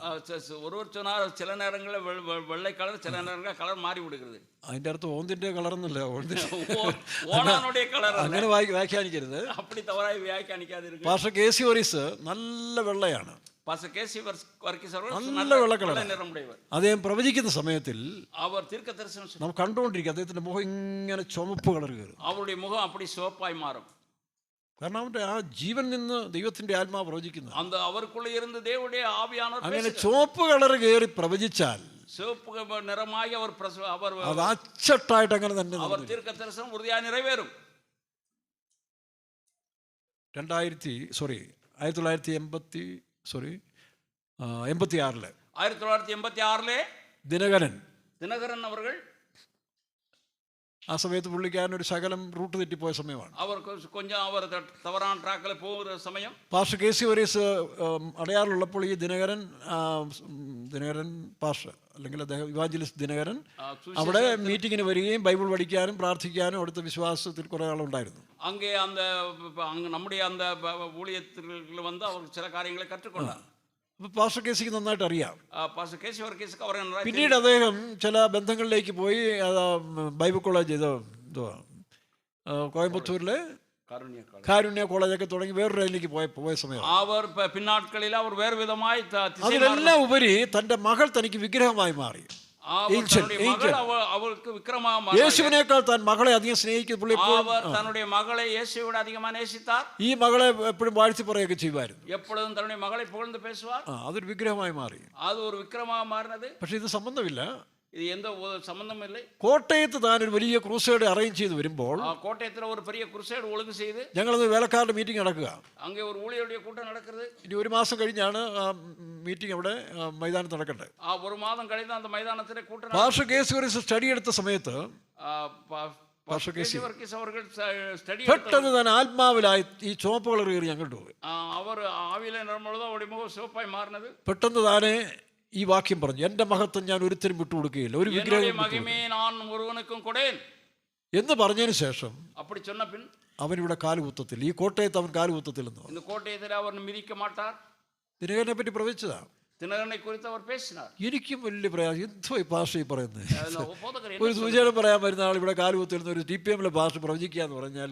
ஒருவர் சொன்னார் சில நேரங்களில் வெள்ளை கலர், சில நேரங்களில் கலர் மாறி விடுகிறது. അതിൻ്റെ അടുത്ത് ഓന്തിൻ്റെ കളറൊന്നുമില്ല, ഓണാനുடைய കലർ അങ്ങനെ വ്യാഖ്യാനിക്കരുത്. அப்படி தவறாய் வியாக்கியானிக்காதீர்கள். Pastor K C. വോറീസ് നല്ല വെള്ളയാണ്, பாஸ்டர் கேசி வர்க்கீஸ் அவர்கள் നല്ല വെള്ള കളർ. நிறமுடையவர். അദ്ദേഹം പ്രവചിക്കുന്ന സമയത്തിൽ அவர் தீர்க்க தரிசனம் നാം കണ്ടുകൊണ്ടിരിക്കുക, അദ്ദേഹത്തിൻ്റെ മുഖം ഇങ്ങനെ ചുമപ്പ് കളർ കയറും. அவருடைய முகம் அப்படி சிவப்பாய் மாறும். കാരണം അവൻ്റെ ആ ജീവൻ നിന്ന് ദൈവത്തിൻ്റെ ആത്മാവ് പ്രവചിക്കുന്നു. அந்த அவருக்குள்ள இருந்து தேவனுடைய ஆவியானவர் അങ്ങനെ ചുവപ്പ് കളർ കയറി പ്രവചിച്ചാൽ சிவப்பு நிறமாகி அவர் അത് അച്ചട്ടായിട്ട് അങ്ങനെ തന്നെ அவர் தீர்க்க தரிசனம் உறுதியாக நிறைவேறும். 1986 ദിനകരൻ അവர்கள் ആ സമയത്ത് പുള്ളിക്കാരൻ ഒരു ശകലം റൂട്ട് തെറ്റിപ്പോയ സമയമാണ്. അവർ പാസ്റ്റർ കെ.സി. വോറീസ് അടയാറുള്ളപ്പോൾ ഈ ദിനകരൻ പാസ്റ്റർ അല്ലെങ്കിൽ അദ്ദേഹം ഇവാഞ്ചലിസ്റ്റ് ദിനകരൻ അവിടെ മീറ്റിങ്ങിന് വരികയും ബൈബിൾ പഠിക്കാനും പ്രാർത്ഥിക്കാനും അവിടുത്തെ വിശ്വാസത്തിൽ കുറേ ആളുണ്ടായിരുന്നു. അங்கே அந்த நம்முடைய அந்த ஊழியத்தில் வந்து அவர் சில காரியங்களை கற்றுக்கொண்டார். അപ്പോൾ പാസ്റ്റർ കെ.സിക്ക് നന്നായിട്ട് അറിയാം. Pastor K C. വർഗീസ് അവരെ പിന്നീട് അദ്ദേഹം ചില ബന്ധങ്ങളിലേക്ക് പോയി. ബൈബിൾ കോളേജ് കോയമ്പത്തൂരിലെ കാരുണ്യ കോളേജൊക്കെ തുടങ്ങി വേറൊരു ലൈനിലേക്ക് പോയ സമയം. അവർ പിന്നാട്കളിൽ അവർ വേറെ വിധമായി അതിലെല്ലാം ഉപരി തൻ്റെ മകൾ തനിക്ക് വിഗ്രഹമായി മാറി. യേശുവിനേക്കാൾ താൻ മകളെ അധികം സ്നേഹിക്കുന്നു. ഈ മകളെ എപ്പോഴും വാഴ്ത്തി പറയുകയൊക്കെ ചെയ്യുമായിരുന്നു. അതൊരു വിഗ്രഹമായി മാറി. പക്ഷെ ഇത് സംബന്ധമില്ല. കോട്ടയത്ത് താൻ ഒരു വലിയ ക്രൂസൈഡ് അറേഞ്ച് ചെയ്ത് വരുമ്പോൾ ഞങ്ങളത് വേലക്കാരുടെ മീറ്റിംഗ് നടക്കുക. ഇനി ഒരു മാസം കഴിഞ്ഞാണ് മീറ്റിംഗ് അവിടെ മൈതാനത്ത് നടക്കേണ്ടത്. Pastor K C. വോറീസ് സ്റ്റഡി എടുത്ത സമയത്ത് പെട്ടെന്ന് താൻ ആത്മാവിലായി ഈ ചുവപ്പ് കളർ കയറി ഞങ്ങൾ പോയി. പെട്ടെന്ന് താനെ ഈ വാക്യം പറഞ്ഞു, എന്റെ മഹത്വം ഞാൻ ഒരുത്തരും വിട്ടുകൊടുക്കുകയില്ല, ഒരു വിഗ്രഹം എന്ന് പറഞ്ഞതിന് ശേഷം അവനിവിടെ കാലുകുത്തത്തിൽ, ഈ കോട്ടയത്ത് അവൻ കാലുകുത്തത്തിൽ എന്ന് ദിനകരനെ പറ്റി പ്രവചിച്ചതാ. എനിക്കും വലിയ പ്രയാസം, എന്തോ ഈ ഭാഷ ഈ പറയുന്നത്. ഒരു സൂചന പറയാൻ വരുന്ന ആൾ ഇവിടെ കാലുകുത്തിരുന്ന ഒരു TPM-ലെ ഭാഷ പ്രവചിക്കുക എന്ന് പറഞ്ഞാൽ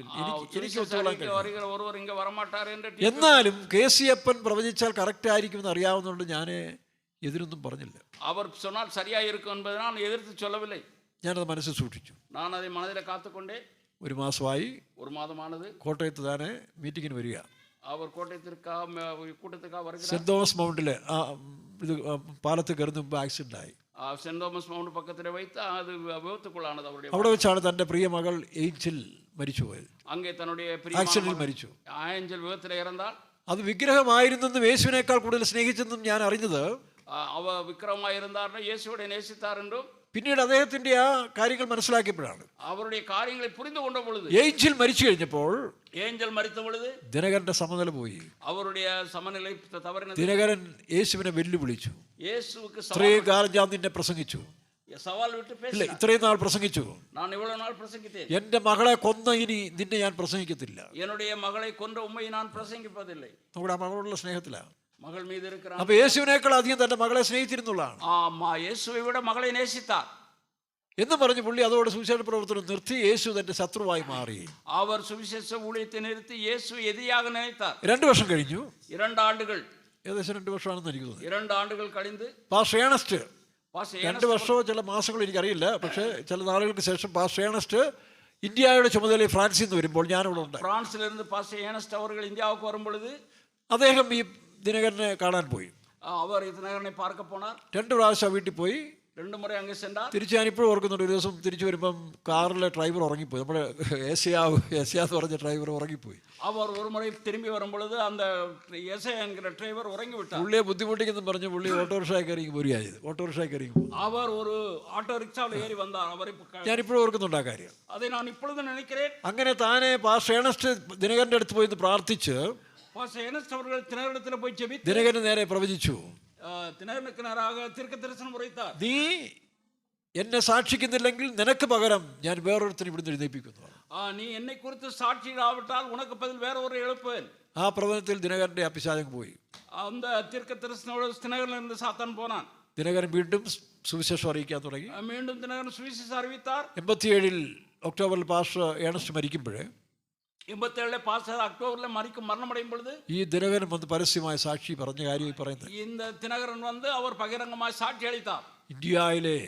എനിക്ക് ഒത്തുകൊള്ളാൻ കഴിയും. എന്നാലും കെ.സി. അപ്പൻ പ്രവചിച്ചാൽ കറക്റ്റ് ആയിരിക്കുമെന്ന് അറിയാവുന്നതുകൊണ്ട് ഞാൻ എതിരൊന്നും പറഞ്ഞില്ല. അവർ சொன்னால் சரியா இருக்கும் என்பதை நான் எதிர்த்து சொல்லவில்லை. ഞാനത് മനസ്സിൽ സൂക്ഷിച്ചു. நான் அதை மனதிலே காத்துக்கொண்டே ഒരു മാസമായി. ഒരു മാസമാണത്. കോട്ടയത്ത് താനെ മീറ്റിങ്ങിന് വരിക. അവർ കൂട്ടത്തിലേക്ക് വരുക. സെന്റ് തോമസ് മൗണ്ടിലെ ഇത് പാലത്ത് കയറുന്ന മുമ്പ് ആക്സിഡന്റ് ആയി. സെന്റ് തോമസ് മൗണ്ട് പക്കത്തിൽ വയ്ത്ത് അത് വിപത്തുക്കുള്ളാണത്. അവിടെ വെച്ചാണ് തന്റെ പ്രിയ മകൾ ഏഞ്ചൽ മരിച്ചുപോയത്. അങ്ങേ തന്നുடைய ആക്സിഡന്റിൽ മരിച്ചു. ഏഞ്ചൽ വിപത്തിൽ ഇറന്നാൽ അത് വിഗ്രഹമായിരുന്നെന്നും യേശുവിനേക്കാൾ കൂടുതൽ സ്നേഹിച്ചെന്നും ഞാൻ അറിഞ്ഞത് അവ വിക്രമമായിരുന്നാലും യേശുവിനെ നേസിത്താറുണ്ടും പിന്നീട് അദ്ദേഹത്തിന്റെ ആ കാര്യങ്ങൾ മനസ്സിലാക്കിയപ്പോഴാണ്. അവരുടെ കാര്യങ്ങളെ പുരിഞ്ഞു കൊണ്ട പൊഴുത് ഏഞ്ചൽ മരിച്ചു കഴിഞ്ഞപ്പോൾ മരിച്ച പൊഴുത് ദിനകരന്റെ സമനില പോയി. അവരുടെ സമനില തവറിനത്. ദിനകരൻ യേശുവിനെ വെല്ലുവിളിച്ചു. യേശുവിക്ക് ഇത്രയും കാലം ഞാൻ നിന്നെ പ്രസംഗിച്ചു, ഇത്രയും നാൾ പ്രസംഗിച്ചു, എന്റെ മകളെ കൊന്ന ഇനി നിന്നെ ഞാൻ പ്രസംഗിക്കത്തില്ല. മകളെ കൊണ്ട ഉമ്മയെ ഞാൻ പ്രസംഗിപ്പതില്ല. നമ്മുടെ ആ മകളോടുള്ള സ്നേഹത്തിലാണ്. മകൾ മീത് അപ്പൊ യേശുവിനേക്കാൾ അധികം തന്റെ മകളെ സ്നേഹിച്ചിരുന്നുള്ളതാണ്. യേശുവിടെ മകളെ നേസിത്താർ എന്ന് പറഞ്ഞ് പുള്ളി അതോടെ സുവിശേഷ പ്രവർത്തനം നിർത്തി. യേശു തന്റെ ശത്രുവായി മാറി. അവർ സുവിശേഷ ഊഴിയത്തെ നിർത്തി യേശു എതിരാக നിனைத்தார். 2 വർഷം കഴിഞ്ഞു. 2 ആണ്ടുകൾ, ഏകദേശം 2 വർഷമാണെന്ന് എനിക്ക് തോന്നുന്നു. 2 ആണ്ടുകൾ കഴിഞ്ഞ് പാസ്റ്റർ ഏണസ്റ്റ് 2 വർഷമോ ചില മാസങ്ങൾ എനിക്കറിയില്ല, പക്ഷേ ചില നാളുകൾക്ക് ശേഷം പാസ്റ്റർ ഏണസ്റ്റ് ഇന്ത്യയുടെ ചുമതല ഫ്രാൻസിൽ നിന്ന് വരുമ്പോൾ ഞാനിവിടെ ഉണ്ട്. ഫ്രാൻസിലിരുന്ന് പാസ്റ്റർ ഏണസ്റ്റ് അവർ ഇന്ത്യക്ക് വരുമ്പോൾ അദ്ദേഹം ഈ ദിനകരനെ കാണാൻ പോയി. അവർ ദിനകരനെ പാർക്ക പോനാർ. 2 പ്രാവശ്യം വീട്ടിൽ പോയി. 2 മുறை അങ്ങ് ചെന്നാൽ. തിരിച്ച് ഞാനിപ്പോഴും ഓർക്കുന്നുണ്ട്, ഒരു ദിവസം തിരിച്ചു വരുമ്പം കാറിലെ ഡ്രൈവർ ഉറങ്ങിപ്പോയി. നമ്മുടെ ഏഷ്യ എന്ന് പറഞ്ഞ ഡ്രൈവർ ഉറങ്ങിപ്പോയി. അവർ ഒരു മുறை തിരുമ്പി വരുമ്പോഴത് അന്ത എസ് എൻகிற ഡ്രൈവർ ഉറങ്ങി വിട്ടു. പുള്ളിയെ ബുദ്ധിമുട്ടിക്കുന്നു പറഞ്ഞ് പുള്ളി ഓട്ടോറിക്ഷയിൽ കയറി പോരുകയായത്. ഓട്ടോറിക്ഷയിൽ കയറി അവർ ഒരു ഓട്ടോറിക്ഷയിൽ ഏറി വന്നാൽ. അവർ ഞാനിപ്പോഴും ഓർക്കുന്നുണ്ട് ആ കാര്യം. അത് ഞാൻ ഇപ്പോഴും നിனைக்கிறேன். അങ്ങനെ താനെ പാസ്റ്റർ ഏണസ്റ്റ് ദിനകരന്റെ അടുത്ത് പോയി പ്രാർത്ഥിച്ച് ദിനകരന് നേരെ പ്രവചിച്ചു. നീ എന്നെ സാക്ഷിക്കുന്നില്ലെങ്കിൽ നിനക്ക് പകരം ഞാൻ വേറൊരുത്തനെ ഇവിടുന്ന് എഴുന്നേൽപ്പിക്കുന്നു. நீ என்னை குறித்து சாட்சியிடாவிட்டால் உனக்கு பதில் வேற ஒரு எழுப்புவேன். ആ പ്രവചനത്തിൽ ദിനകരന്റെ ആ പിശാചം പോയി. அந்த தீர்க்க தரிசனோட தினகரனிலிருந்து சாத்தான் போனான். ദിനകരൻ വീണ്ടും സുവിശേഷം അറിയിക്കാൻ തുടങ്ങി. மீண்டும் தினகரன் சுவிசேஷம் அறிவித்தார். 87 ഒക്ടോബറിൽ പാസ്റ്റർ ഏണസ്റ്റ് മരിക്കുമ്പോൾ 87 പാസ്റ്റർ ഒക്ടോബറിൽ മരണമടയും പൊழுது ഈ ദിനകരൻ വന്ന് പരസ്യമായ സാക്ഷി പറഞ്ഞ കാര്യമായി പറയുന്നത്. இந்த தினகரன் வந்து அவர் பகிரங்கமாய் சாட்சி அளித்தார். ഇന്ത്യയിലെ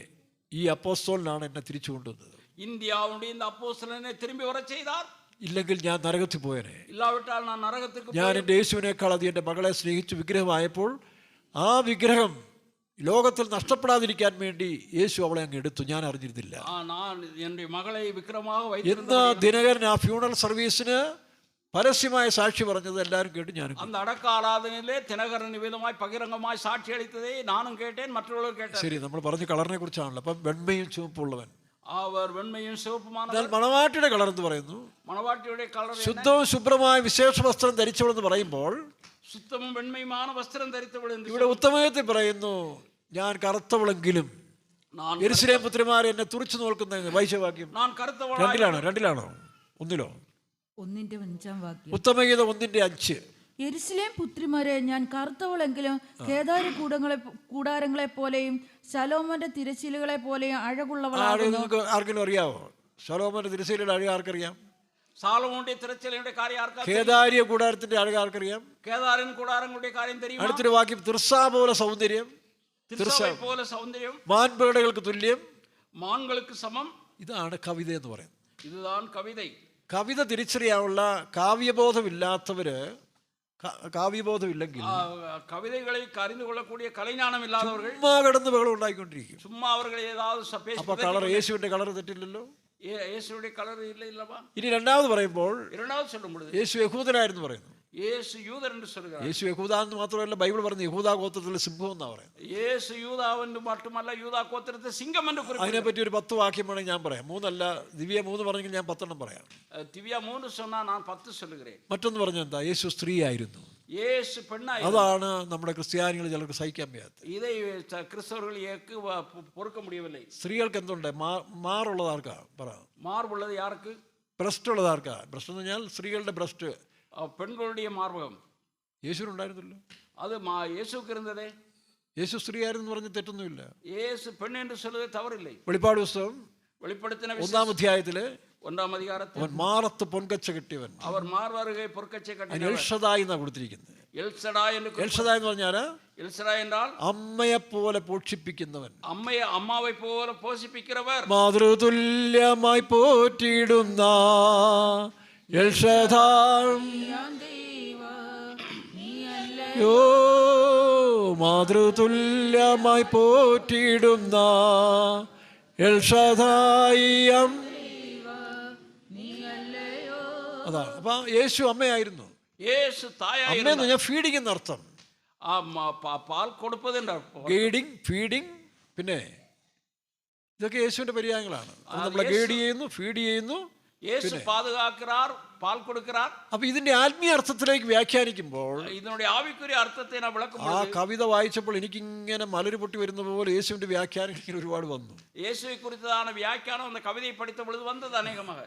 ഈ അപ്പോസ്തലനാണ് എന്നെ തിരിച്ചു കൊണ്ടുവന്നത്. இந்தியாவுடைய இந்த அப்போஸ்தலனை திரும்பி வர செய்தார். ഇല്ലെങ്കിൽ ഞാൻ നരകത്തിൽ പോയനെ. ഇല്ലാവിട്ടാൽ ഞാൻ നരകത്തിലേക്ക് ഞാൻ എൻ്റെ യേശുവിനേക്കാൾ അത് എൻ്റെ മകളെ സ്നേഹിച്ച് വിഗ്രഹമായപ്പോൾ ആ വിഗ്രഹം ലോകത്തിൽ നഷ്ടപ്പെടാതിരിക്കാൻ വേണ്ടി യേശു അവളെ അങ്ങ് എടുത്തു. ഞാൻ അറിഞ്ഞിരുന്നില്ല. എന്ന് ദിനകരൻ ആ ഫ്യൂണറൽ സർവീസിന് പരസ്യമായ സാക്ഷി പറഞ്ഞത് എല്ലാവരും കേട്ട് ഞാൻ ശരി. നമ്മൾ പറഞ്ഞ കളറിനെ കുറിച്ചാണല്ലോ. അപ്പം വെണ്മയും ചുവപ്പുള്ളവൻ. എന്നാൽ മണവാട്ടിയുടെ കളർ എന്ന് പറയുന്നു ശുദ്ധവും ശുഭ്രമായ വിശേഷ വസ്ത്രം ധരിച്ചവളെന്ന് പറയുമ്പോൾ ശുദ്ധവും വെണ്മയുമാണ് വസ്ത്രം ധരിച്ചവൾ. ഇവിടെ ഉത്തമയത്തിൽ പറയുന്നു ഞാൻ കറുത്തവളെങ്കിലും യെരൂശലേം പുത്രിമാരെ എന്നെ തുറിച്ചു നോക്കുന്ന വൈശവാക്യം രണ്ടിലാണോ ഒന്നിലോ? 1:5 വാക്യം. ഉത്തമഗീതം 1:5. യെരൂശലേം പുത്രിമാരെ ഞാൻ കറുത്തവളെങ്കിലും കേദാരി കൂടാരങ്ങളെ പോലെയും ശലോമോന്റെ തിരശ്ശീലകളെ പോലെയും അഴകുള്ളവളാകുന്നു. ആർക്കെങ്കിലും അറിയാവോ ശലോമോന്റെ തിരശ്ശീലയുടെ അഴക്? ആർക്കറിയാം? സാലോമോന്റെ തിരശ്ശീലയുടെ കാര്യം ആർക്കറിയാം? കേദാരിയ കൂടാരത്തിന്റെ അഴക് ആർക്കറിയാം? കേദാരൻ കൂടാരങ്ങളുടെ കാര്യം தெரியுமா? അടുത്തൊരു വാക്യം തിർസാ പോലെ സൗന്ദര്യം, പോലെ സൗന്ദര്യം, മാൻപേടകൾക്ക് തുല്യം, മാൻകൾക്ക് സമം. ഇതാണ് കവിത എന്ന് പറയുന്നത്. ഇതാണ് കവിത. കവിത തിരിച്ചറിയാനുള്ള കാവ്യബോധമില്ലാത്തവര്, കാവ്യബോധമില്ലെങ്കിൽ കവിതകളെ അറിഞ്ഞു കൊള്ളக்கூடிய കലജ്ഞാനം ഇല്ലാത്തവർ ചുമ്മാ കിടന്ന് ബഹളം ഉണ്ടായിക്കൊണ്ടിരിക്കും. ചുമ്മാ അവர்கள் ഏதாவது അപ്പൊ കളർ യേശുവിന്റെ കളർ തെറ്റില്ലല്ലോ. യേശുവിന്റെ കളർ ഇല്ലവാ. ഇനി രണ്ടാമത് പറയുമ്പോൾ ചൊല്ലുമ്പോൾ യേശു യഹൂദനായിരുന്നു പറയുന്നു. യേശു യൂദൻ എന്ന് சொல்கிறார். യേശു യഹൂദ എന്ന് മാത്രമല്ല ബൈബിൾ പറഞ്ഞു യഹൂദ ഗോത്രത്തിലെ സിംഹം എന്നാ പറയുന്നത്. യേശു യൂദാവെന്ന് മാത്രമല്ല യൂദാ ഗോത്രത്തിലെ സിംഹം എന്ന് പറയുന്നു. അതിനെപ്പറ്റി ഒരു 10 വാക്യം വേണമെങ്കിൽ ഞാൻ പറയാം. 3 അല്ല, ദിവ്യ 3 പറഞ്ഞെങ്കിൽ ഞാൻ 10 എണ്ണം പറയാം. ദിവ്യ 3 சொன்னா நான் 10 சொல்கிறேன். മറ്റൊന്ന് പറഞ്ഞ എന്താ? യേശു സ്ത്രീ ആയിരുന്നു. യേശു പെണ്ണായിരുന്നു. അതാണ് നമ്മുടെ ക്രിസ്ത്യാനികൾ ചിലർക്ക് സഹിക്കാൻ വയ്യാത്തത്. ഇതേ ക്രിസ്തവർക്ക് പൊറുക്ക முடியவில்லை. സ്ത്രീകൾക്ക് എന്തുണ്ട്? മാറുള്ളത് ആർക്കാ? പറ. മാർവുള്ളത് ആർക്ക്? ബ്രസ്റ്റ് ഉള്ളത് ആർക്കാ? ബ്രസ്റ്റ് എന്ന് പറഞ്ഞാൽ സ്ത്രീകളുടെ ബ്രസ്റ്റ്. പെൺകളുടെ മാർവകം യേശുവിനുണ്ടായിരുന്നല്ലോ. അത് യേശുക്ക് ഇരുന്നതേ. യേശു സ്ത്രീ ആയിരുന്നു പറഞ്ഞ് തെറ്റൊന്നുമില്ല. യേശു പെണ്ണ് എന്ന് சொல்றது തവറില്ലേ. വെളിപ്പാട് പുസ്തകം വെളിപ്പെടുത്തിന 1-ാം അധ്യായത്തില് 1-ാം അധികാരത്തിൽ അവൻ മാറത്ത് പൊൻകച്ച കെട്ടിയവൻ. അവർ മാർവറുകെ പൊൻകച്ച കെട്ടിയവൻ. എൽഷദായി എന്നാ കൊടുത്തിരിക്കുന്നത്. എൽഷദായി എന്ന് പറഞ്ഞാല് എൽഷദായി എന്നാൽ അമ്മയെ പോലെ പോഷിപ്പിക്കുന്നവൻ. അമ്മാവെ പോലെ പോഷിപ്പിക്കുന്നവർ. മാതൃതുല്യമായി പോറ്റിയിടുന്ന മാതൃതുല്യമായി പോറ്റിയിടുന്ന എൽഷദായിയം. അതാണ്. അപ്പൊ യേശു അമ്മയായിരുന്നു. യേശു തായായിരുന്നു. അമ്മയെന്ന് പറഞ്ഞാൽ ഫീഡിംഗ് എന്നർത്ഥം. പാൽ കൊടുപ്പതിന്റെ ഗൈഡിങ്, ഫീഡിങ്. പിന്നെ ഇതൊക്കെ യേശുവിന്റെ പര്യായങ്ങളാണ്. നമ്മളെ ഗൈഡ് ചെയ്യുന്നു, ഫീഡ് ചെയ്യുന്നു. യേശു പാതുകാക്கிறார், പാൽ കൊടുக்கிறார். അപ്പൊ ഇതിന്റെ ആത്മീയ അർത്ഥത്തിലേക്ക് വ്യാഖ്യാനിക്കുമ്പോൾ ഇതിന്റെ ആവിക്കുரிய അർത്ഥത്തെ വിളക്കുമ്പോൾ ആ കവിത വായിച്ചപ്പോൾ എനിക്കിങ്ങനെ മലര് പൊട്ടി വരുന്ന പോലെ യേശുവിന്റെ വ്യാഖ്യാനങ്ങൾ ഒരുപാട് വന്നു. യേശുവെ കുറിച്ചതാണ് വ്യാഖ്യാനം എന്ന കവിതയെ പഠിച്ച പൊழுது വന്നത് അനേകமாக.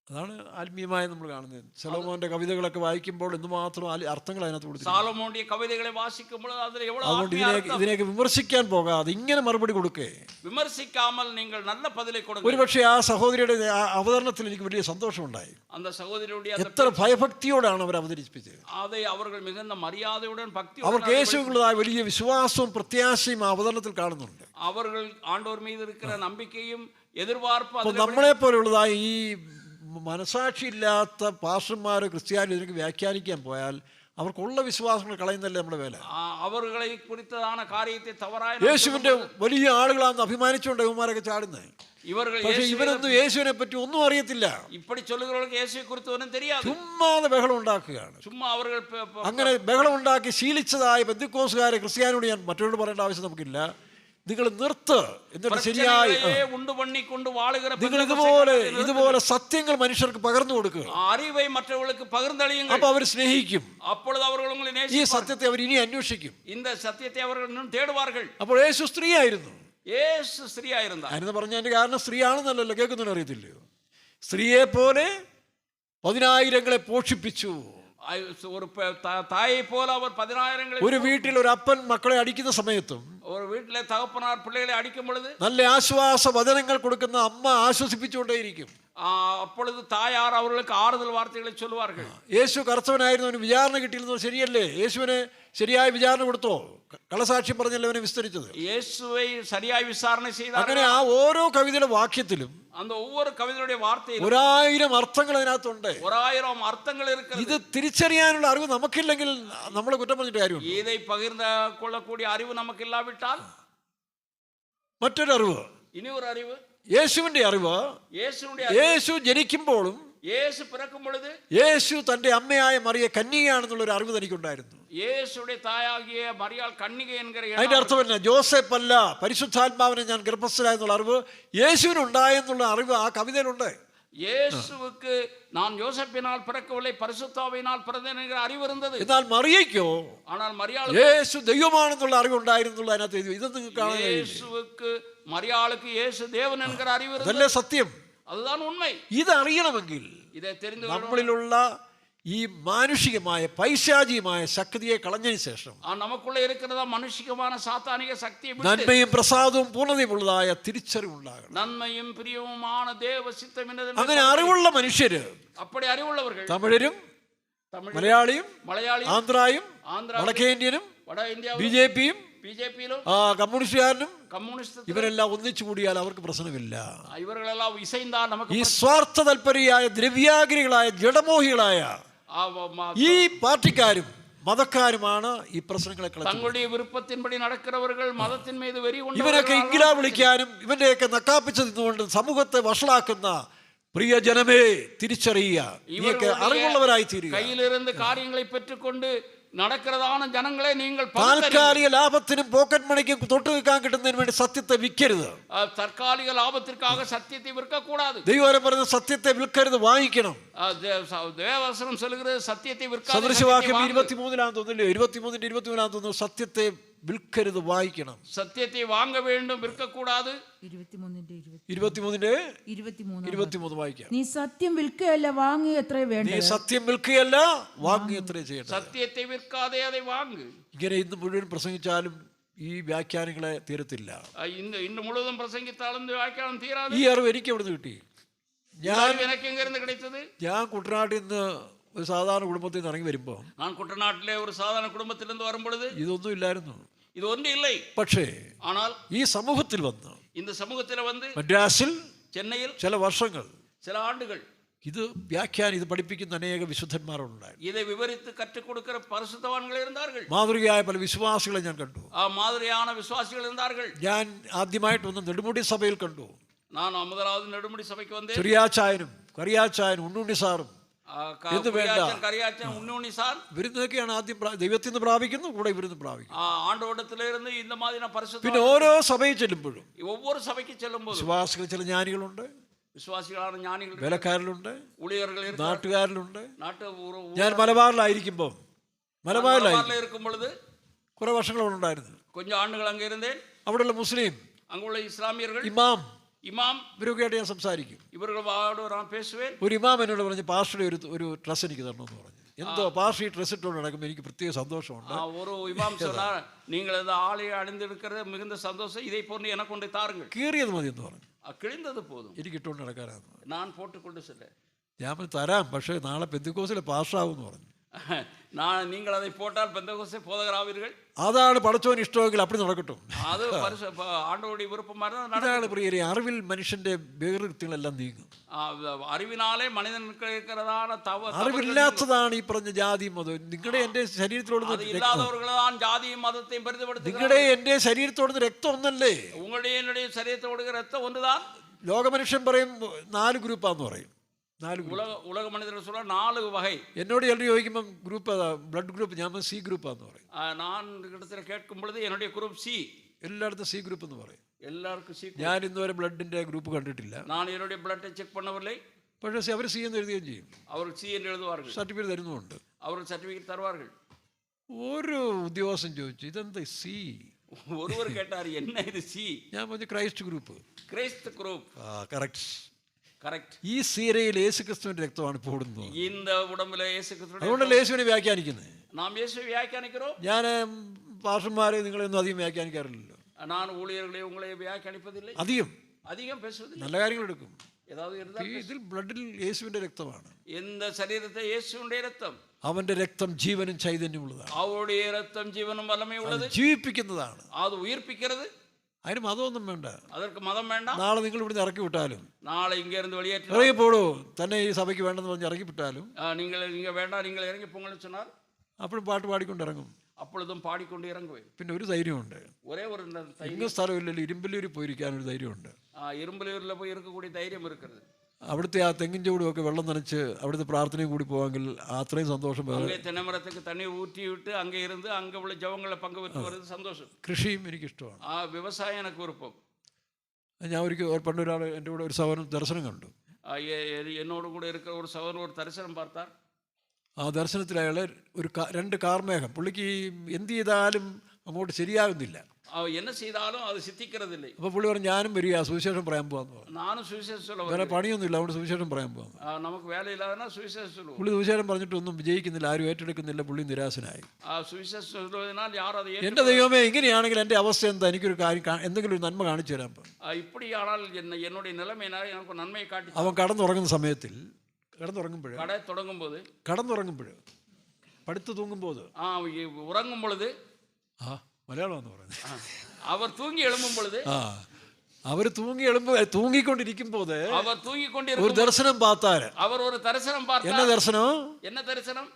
അതാണ് ആത്മീയമായി നമ്മൾ കാണുന്നത്. സലോമോന്റെ കവിതകളൊക്കെ വായിക്കുമ്പോൾ എന്തുമാത്രം അർത്ഥങ്ങൾ അതിനകത്ത് കൊടുത്തു. സാലോമോന്റെ കവിതകളെ വാസിക്കുമ്പോൾ അതുകൊണ്ട് ഇതിനേക്ക് വിമർശിക്കാൻ പോകാതെ ഇങ്ങനെ മറുപടി കൊടുക്കേ. വിമർശിക്കാമൽ നിങ്ങൾ നല്ല പതിലെ കൊടുക്കുക. ഒരുപക്ഷെ ആ സഹോദരിയുടെ അവതരണത്തിൽ എനിക്ക് വലിയ സന്തോഷമുണ്ടായി. എത്ര ഭയഭക്തിയോടാണ് അവർ അവതരിപ്പിച്ചത്. അവർക്ക് യേശുവിനുള്ളതായ വലിയ വിശ്വാസവും പ്രത്യാശയും ആ അവതരണത്തിൽ കാണുന്നുണ്ട്. നമ്മളെ പോലുള്ളതായ ഈ മനസാക്ഷി ഇല്ലാത്ത പാസ്റ്റർമാരോ ക്രിസ്ത്യാനിയോ ഇതിനൊക്കെ വ്യാഖ്യാനിക്കാൻ പോയാൽ അവർക്കുള്ള വിശ്വാസങ്ങൾ കളയുന്നല്ലേ നമ്മുടെ വേല. യേശുവിന്റെ വലിയ ആളുകളാണെന്ന് അഭിമാനിച്ചുകൊണ്ട് ഇവന്മാരൊക്കെ ചാടുന്നത്. പക്ഷെ ഇവരൊന്നും യേശുവിനെ പറ്റി ഒന്നും അറിയത്തില്ല. ചുമ്മാതെ ബഹളം ഉണ്ടാക്കുകയാണ്. അങ്ങനെ ബഹളം ഉണ്ടാക്കി ശീലിച്ചതായ പെന്തക്കോസ്തുകാരെ ക്രിസ്ത്യാനിയോട് ഞാൻ മറ്റൊരു പറയേണ്ട ആവശ്യം നമുക്കില്ല. നിങ്ങൾ നിർത്ത് എന്നിട്ട് ശരിയായി നിങ്ങൾ ഇതുപോലെ സത്യങ്ങൾ മനുഷ്യർക്ക് പകർന്നു കൊടുക്കുക. അറിവൈ മറ്റുള്ളവർക്ക് പകർന്നളിയുക. അപ്പൊ അവർ സ്നേഹിക്കും. ഈ സത്യത്തെ അവർ ഇനി അന്വേഷിക്കും. സത്യത്തെ അവർ തേടുവാர்கள். അപ്പോൾ യേശു സ്ത്രീയായിരുന്നു. യേശു സ്ത്രീയായിരുന്നാ. അതിനെന്ന് പറഞ്ഞ അതിന്റെ കാരണം സ്ത്രീയാണെന്നല്ലല്ലോ, കേൾക്കുന്നതിന് അറിയത്തില്ലയോ? സ്ത്രീയെ പോലെ 10,000 പോഷിപ്പിച്ചു. ഒരു തായെ പോലെ അവർ 10,000. ഒരു വീട്ടിൽ ഒരു അപ്പൻ മക്കളെ അടിക്കുന്ന സമയത്തും ഒരു വീട്ടിലെ തകപ്പനാർ പിള്ളേരെ അടിക്കും പൊழுது നല്ല ആശ്വാസ വചനങ്ങൾ കൊടുക്കുന്ന അമ്മ ആശ്വസിപ്പിച്ചുകൊണ്ടേയിരിക്കും. அப்பொழுது தாயார் அவர்களுக்கு ஆறுதல் வார்த்தைகளை சொல்வார்கள். യേശു കർത്തവനായിരുന്നു, അവന് വിചാരണ കിട്ടിയിരുന്നത് ശരിയല്ലേ? യേശുവിന് ശരിയായ വിചാരണ കൊടുത്തോ? കളസാക്ഷ്യം പറഞ്ഞല്ലേ അവനെ വിസ്തരിച്ചത്. യേശുവെ ശരിയായി വിചാരണ ചെയ്താர்கள். അങ്ങനെ ആ ഓരോ കവിതയുടെ വാക്യത്തിലും அந்த ஒவ்வொரு கவிதையுடைய வார்த்தையிலும் 1000 അർത്ഥങ്ങൾ അതിനകത്തുണ്ട്. 1000 അർത്ഥങ്ങൾ இருக்கிறது. ഇത് തിരിച്ചറിയാനുള്ള അറിവ് നമുക്കില്ലെങ്കിൽ നമ്മളെ കുറ്റം പറഞ്ഞിട്ട് കാര്യമുണ്ട്. இதை பகிர்ந்து கொள்ளக்கூடிய அறிவு நமக்கு இல்லாவிட்டால் മറ്റൊരു അറിവ്, ഇനി ഒരു അറിവ്, യേശുവിന്റെ അറിവ്. യേശു ജനിക്കുമ്പോഴും യേശു പിറക്കും പൊழுது യേശു തന്റെ അമ്മയായ മറിയ കന്യകയാണെന്നുള്ള ഒരു അറിവ് തനിക്കുണ്ടായിരുന്നു. യേശുവിന്റെ തായാകിയ മറിയാൾ കന്യക എൻகிற അതിന്റെ അർത്ഥം എന്നാ? ജോസഫ് അല്ല, പരിശുദ്ധാത്മാവിനെ ഞാൻ ഗർഭസ്ഥനായെന്നുള്ള അറിവ് യേശുവിനുണ്ടായെന്നുള്ള അറിവ് ആ കവിതയിലുണ്ട്. യേശുവുക്ക് ഞാൻ യോസഫിനാൽ പിറക്കവിல்லை പരിശുദ്ധാവിനാൽ പിറந்தேன் എன்கிற അറിവ് ഇരുന്നത്. എന്നാൽ മറിയയ്ക്കോ യേശു ദൈവമാണെന്നുള്ള അറിവുണ്ടായിരുന്നുള്ള അതിനകത്ത് എഴുതി. ഇതൊന്നും കാണാൻ കഴിയില്ല. യേശുവുക്ക് മറിയാൾക്ക് യേശു ദേവൻ എன்கிற അറിവ് ഇരുന്നത്. അതല്ലേ സത്യം? അതുതാണ് ഉണ്മ. ഇതറിയണമെങ്കിൽ ഇതേ தெரிந்து നമ്മളിലുള്ള ഈ മാനുഷികമായ പൈശാചികമായ ശക്തിയെ കളഞ്ഞതിന് ശേഷം നമുക്കുള്ള ഇരിക്കുന്നതാ മാനുഷികമായ സാത്താനിക ശക്തിയെ വിട്ട് നന്മയും പ്രസാദവും പൂർണ്ണതയുമുള്ളതായ തിരിച്ചറിവുണ്ടാകണം. നന്മയും പ്രിയവുമാണ് ദൈവസിത്തം എന്നതിന് അങ്ങനെ അറിവുള്ള മനുഷ്യര്, അപ്പടി അറിവുള്ളവர்கள், തമിഴരും മലയാളിയും ആന്ധ്രയും വടക്കേന്ത്യനും ബിജെപിയും കമ്മ്യൂണിസ്റ്റുകാരനും ഇവരെല്ലാം ഒന്നിച്ചു കൂടിയാൽ അവർക്ക് പ്രശ്നമില്ല. ഈ സ്വാർത്ഥ തൽപരയായ ദ്രവ്യാഗ്രഹികളായ ജഡമോഹികളായ ഈ പാർട്ടിക്കാരും മതക്കാരുമാണ് ഈ പ്രശ്നങ്ങളെ തങ്ങളുടെ വിരുപ്പത്തിൻപടി നടക്കുന്നവர்கள் മതത്തിൻ മീത് വെരി കൊണ്ട് ഇവരൊക്കെ ഇംഗ്ലാ വിളിക്കാനും ഇവന്റെയൊക്കെ നക്കാപ്പിച്ചു നിന്നുകൊണ്ട് സമൂഹത്തെ വഷളാക്കുന്ന പ്രിയ ജനമേ തിരിച്ചറിയുക. ഇവരൊക്കെ അറിവുള്ളവരായി തീരുക. കയ്യിലിരുന്ന് കാര്യങ്ങളെ പെറ്റുകൊണ്ട് നടക്കുന്നതാണ് ജനങ്ങളെ നിങ്ങൾ താൽക്കാലിക ലാഭത്തിനും പോക്കറ്റ് മണിക്കും തൊട്ട് നിൽക്കാൻ കിട്ടുന്നതിന് വേണ്ടി സത്യത്തെ വിൽക്കരുത്. തൽക്കാലിക ലാഭത്തിற்காக സത്യത്തെ വിൽക്കக்கூடாது. ദൈവം പറയുന്ന സത്യത്തെ വിൽക്കരുത്, വാങ്ങിക്കണം. ദേവവസനം சொல்கிறது സത്യത്തെ വിൽക്കാതെ. സദൃശവാക്യം 23 തോന്നുന്നില്ലേ? 23-23 തോന്നുന്നു. സത്യത്തെ വിൽക്കരുത്, വാങ്ങിക്കണം. സത്യത്തെ വാങ്ങ വേണ്ടും വിൽക്കக்கூடாது. 23 വായിക്കാം. നീ സത്യം വിൽക്കുകയല്ല വാങ്ങുകയത്രേ വേണ്ടത്. നീ സത്യം വിൽക്കുകയല്ല വാങ്ങുകയത്രേ ചെയ്യണം. സത്യത്തെ വിൽക്കാതെ അതെ വാങ്ങ്. ഇങ്ങനെ ഇന്ന് മുഴുവൻ പ്രസംഗിച്ചാലും ഈ വ്യാഖ്യാനങ്ങളെ തീരത്തില്ല. ഇന്ന് മുഴുവൻ പ്രസംഗിച്ചാലും വ്യാഖ്യാനം തീരാതെ. ഈ അറിവ് എനിക്ക് എവിടുന്ന് കിട്ടി? ഞാൻ കുട്ടനാട്ടിൽ നിന്ന് ഒരു സാധാരണ കുടുംബത്തിൽ നിന്ന് ഇറങ്ങി വരുമ്പോൾ, ഞാൻ കുട്ടനാട്ടിലെ ഒരു സാധാരണ കുടുംബത്തിൽ നിന്ന് വരുമ്പോൾ ഇതൊന്നും ഇല്ലായിരുന്നു. ഇതൊന്നും ഇല്ല. പക്ഷേ ஆனால் ഈ സമൂഹത്തിൽ വന്ന്, இந்த സമൂഹത്തിൽ വന്ന് മദ്രാസിൽ, ചെന്നൈയിൽ ചില വർഷങ്ങൾ, ചില ആണ്ടുകൾ ഇത് വ്യാഖ്യാനം ഇത് പഠിപ്പിക്കുന്ന അനേക വിശുദ്ധന്മാരുണ്ടായി. ഇதை വിവരിத்து கற்றுக் கொடுக்கிற பரிசுத்தவான்கள் இருந்தார்கள். മാതൃകയായ പല വിശ്വാസികളെ ഞാൻ കണ്ടു. ആ മാതൃകயான വിശ്വാസികൾ இருந்தார்கள். ഞാൻ ആദ്യമായിട്ട് വന്ന് നെടുമുടി സഭയിൽ കണ്ടു. ഞാൻ முதலாவது നെടുമുടി സഭയ്ക്ക് വന്നേ. ചെറിയാച്ചായനും കറിയാച്ചായനും ഉണ്ണുണ്ണി സാറും എന്ത് വേണ്ട ഇവരുന്നൊക്കെയാണ് ആദ്യം ദൈവത്തിൽ നിന്ന് പ്രാപിക്കുന്നു, കൂടെ ഇവരുന്ന് പ്രാപിക്കുന്നു. പിന്നെ ഓരോ സഭയിൽ ചെല്ലുമ്പോഴും ഒവ്വൊരു സഭയ്ക്ക് ചെല്ലുമ്പോൾ വിശ്വാസികൾ ചില ജ്ഞാനികളുണ്ട്, വിശ്വാസികളാണ് ജ്ഞാനികൾ, വേലക്കാരിലുണ്ട്, ഊഴിയർകൾ, നാട്ടുകാരിലുണ്ട്. ഞാൻ മലബാറിലായിരിക്കുമ്പോൾ, മലബാറിലായിരിക്കുമ്പോൾ കുറെ വർഷങ്ങൾ ഉണ്ടായിരുന്നു. കൊഞ്ചം ആണ്ടുകൾ അങ്ങേരുന്നേ. അവിടെയുള്ള മുസ്ലിം, അങ്ങുള്ള ഇസ്ലാമിയர்கள், ഇമാം, ഇവരൊക്കെയായിട്ട് ഞാൻ സംസാരിക്കും. ഒരു ഇമാം എന്നോട് പറഞ്ഞ് പാസ്റ്ററുടെ ഒരു ഡ്രസ് എനിക്ക് തരണമെന്ന് പറഞ്ഞു. എന്തോ പാസ്റ്റർ ഈ ഡ്രസ് ഇട്ടുകൊണ്ട് നടക്കുമ്പോൾ എനിക്ക് പ്രത്യേക സന്തോഷമുണ്ട്. ഒരു ഇമാം சொன்னார், നിങ്ങൾ ആളെ അണിந்திருக்கிறது மிகுந்த சந்தோஷம், இதை போன்று எனக்கு கொண்டு தாருங்கள். കീറിയത് മതി എന്ന് പറഞ്ഞു. കിഴിந்தது പോതും, എനിക്ക് ഇട്ടുകൊണ്ട് നടക്കാനാണ്. ഞാൻ പോട്ടുകൊണ്ട് ചെല്ലേ. ഞാൻ തരാം, പക്ഷേ നാളെ പെന്തക്കോസ്തിലെ പാസ്റ്ററാവും എന്ന് പറഞ്ഞു. നിങ്ങൾ அதை போட்டால் பெந்தகோஸ்தே போதகராவீர்கள். അതാണ് പടച്ചോന് ഇഷ്ടമെങ്കിൽ அப்படி നടക്കട്ടെ. അത് ആണ്ടോടി വിരുപ്പമായിരുന്നു. അതാണ് പ്രിയരെ, അറിവിൽ മനുഷ്യന്റെ വേഗൃത്യങ്ങളെല്ലാം നീങ്ങും. അറിവിനാലേ മനുഷ്യർക്ക് இருக்கிறதான தவறு, അറിവില്ലാത്തതാണ് ഈ പറഞ്ഞ ജാതിയും മതവും. നിങ്ങളുടെ എന്റെ ശരീരത്തിലോടുന്ന ഇല്ലാത്തവർകളാണ് ജാതിയും മതത്തെയും പരിധിപ്പെടുത്തുന്നത്. നിങ്ങളുടെ എന്റെ ശരീരത്തോടുന്ന രക്തം ഒന്നല്ലേ? ഉങ്ങളുടെ എന്റെ ശരീരത്തോട് രക്തം ഒന്നുതാൻ. ലോകമനുഷ്യൻ പറയും 4 ഗ്രൂപ്പാന്ന് പറയും. ഉലക മനുഷ്യർ சொல்ற 4 വகை. എന്നോട് ചിലർ ചോദിക്കുമ്പോൾ ഗ്രൂപ്പ് ബ്ലഡ് ഗ്രൂപ്പ്, ഞാൻ സി ഗ്രൂപ്പാന്ന് പറയും. ഞാൻ ഇടത്തിൽ കേൾക്കുമ്പോൾ എന്നുடைய ഗ്രൂപ്പ് സി. എല്ലായിടത്തും സി ഗ്രൂപ്പ് എന്ന് പറയും. എല്ലാവർക്കും സി. ഞാൻ ഇന്നുവരെ ബ്ലഡിന്റെ ഗ്രൂപ്പ് കണ്ടിട്ടില്ല. ഞാൻ என்னுடைய ബ്ലഡ് ചെക്ക് பண்ணவில்லை. പക്ഷേ അവർ സി എന്ന് എഴുതുകയും ചെയ്യും. അവർ സി എന്ന് എഴുതുവാர்கள். സർട്ടിഫിക്കറ്റ് തരുന്നുണ്ട്. അവർ സർട്ടിഫിക്കറ്റ് തരുവാர்கள். ഒരു ഉദ്യോഗസ്ഥൻ ചോദിച്ചു, ഇതെന്താ സി? ஒருவர் கேட்டார், என்ன இது சி? ഞാൻ പറഞ്ഞു ക്രൈസ്റ്റ് ഗ്രൂപ്പ്. கிறிஸ்து குரூப். കറക്റ്റ്. കറക്റ്റ്. ഈ സീരയിൽ യേശുക്രിസ്തുവിന്റെ രക്തമാണ് ഇപ്പോൾ ഓടുന്നത്. இந்த உடம்புல இயேசு கிறிஸ்துவின் അതുകൊണ്ടല്ലേ യേശുവിനെ വ്യാഖ്യാനിക്കുന്നത്. நாம் இயேசுவை வியாக்கியானிக்கிறோம். ഞാൻ പാസ്റ്റർമാരെ നിങ്ങളെയൊന്നും അധികം വ്യാഖ്യാനിക്കാറില്ലല്ലോ. நான் ஊழியர்களை உங்களை வியாக்கியானிப்பதில்லை. அதிகம் பேசுவதில்லை. നല്ല കാര്യങ്ങൾ എടുക്കും. ஏதாவது இருந்தால் ഇതിൽ ബ്ലഡിൽ യേശുവിന്റെ രക്തമാണ്. இந்த சரீரத்தை இயேசுவுடைய ரத்தம். അവന്റെ രക്തം ജീവനും ചൈതന്യമുള്ളതാണ്. அவருடைய ரத்தம் ஜீவனும் வல்லமையும் உள்ளது. ജീവിപ്പിക്കുന്നതാണ്. அது உயிர்ப்பிக்கிறது. അതിന് മതമൊന്നും വേണ്ട. அதற்கு மதம் வேண்டாம். നാളെ നിങ്ങൾ ഇവിടുന്ന് ഇറക്കി വിട്ടാലും, நாளை இங்க இருந்து வெளியேற்ற ഇറങ്ങി പോടൂ തന്നെ ഈ സഭയ്ക്ക് വേണ്ടെന്ന് പറഞ്ഞ് ഇറക്കി വിട്ടാലും நீங்கள் இங்க வேண்டாம், நீங்கள் இறங்கி போங்கன்னு சொன்னால் അപ്പോഴും പാട്ട് പാടിക്കൊണ്ട് ഇറങ്ങും. அப்பொழுதும் பாடிக்கொண்டு இறங்குவேன். പിന്നെ ഒരു ധൈര്യമുണ്ട്. ஒரே ஒரு എങ്ങും സ്ഥലമില്ലല്ലോ, ഇരുമ്പല്ലൂരിൽ പോയിരിക്കാനൊരു ധൈര്യമുണ്ട്. இரும்பலூரில் போய் இருக்கக்கூடிய தைரியம் இருக்கிறது. അവിടുത്തെ ആ തെങ്ങിൻ ചൂടുമൊക്കെ വെള്ളം നനച്ച് അവിടുത്തെ പ്രാർത്ഥനയും കൂടി പോവാമെങ്കിൽ അത്രയും സന്തോഷം വേറെ. அங்கே தென்னை மரத்துக்கு தண்ணி ஊற்றி விட்டு அங்கே இருந்து அங்கே உள்ள ஜபங்களை பங்கு பெற்று வருது சந்தோஷம். കൃഷിയും എനിക്കിഷ്ടമാണ്. விவசாயம் எனக்கு விருப்பம். ഞാൻ ഒരിക്കൽ പണ്ടൊരാൾ എൻ്റെ കൂടെ ഒരു സഹോദരൻ ദർശനം കണ്ടു. என்னோடு கூட இருக்கிற ஒரு சகோதரன் ஒரு தரிசனம் பார்த்தார். ആ ദർശനത്തിൽ അയാൾ ഒരു 2 കാർമേഘം, പുള്ളിക്ക് എന്ത് ചെയ്താലും അങ്ങോട്ട് ശരിയാകുന്നില്ല. என்ன செய்தாலும் அது சித்திக்கிறது இல்லை. അപ്പോൾ പുള്ളി പറഞ്ഞു, ഞാനും വരിക സുവിശേഷം പറയാൻ പോകാന്ന് പറഞ്ഞു. நானும் சுவிசேஷம் சொல்ல വേറെ പണിയൊന്നുമില്ല, അവിടെ സുവിശേഷം പറയാൻ പോകാം. நமக்கு வேலை இல்லாதனா சுவிசேஷம் சொல்லுவோம். പുള്ളി സുവിശേഷം പറഞ്ഞിട്ടൊന്നും വിജയിക്കുന്നില്ല, ആരും ഏറ്റെടുക്കുന്നില്ല. പുള്ളി നിരാശനായി. சுவிசேஷம் சொல்வதனால் யார் அதை എൻ്റെ ദൈവമേ, ഇങ്ങനെയാണെങ്കിൽ എൻ്റെ അവസ്ഥ എന്താ, എനിക്കൊരു കാര്യം എന്തെങ്കിലും ഒരു നന്മ കാണിച്ചു തരാൻ. இப்படியானால் என்னுடைய நிலைமை எனக்கு நன்மையை காட்டி. അവൻ കടന്നുറങ്ങുന്ന സമയത്തിൽ கடை தொடங்கும் போது പടുത്ത് തൂങ്ങുമ്പോൾ ഉറങ്ങും പൊழுது മലയാളം എന്ന് പറയുന്നത്, അവർ തൂങ്ങി എഴുമ്പും പൊழுது അവർ തൂങ്ങിക്കൊണ്ടിരിക്കുമ്പോൾ അവർ തൂങ്ങിക്കൊണ്ടിരിക്കും ഒരു ദർശനം பார்த்தாரு. அவர் ஒரு தரிசனம் பார்த்தார். என்ன தரிசனம்?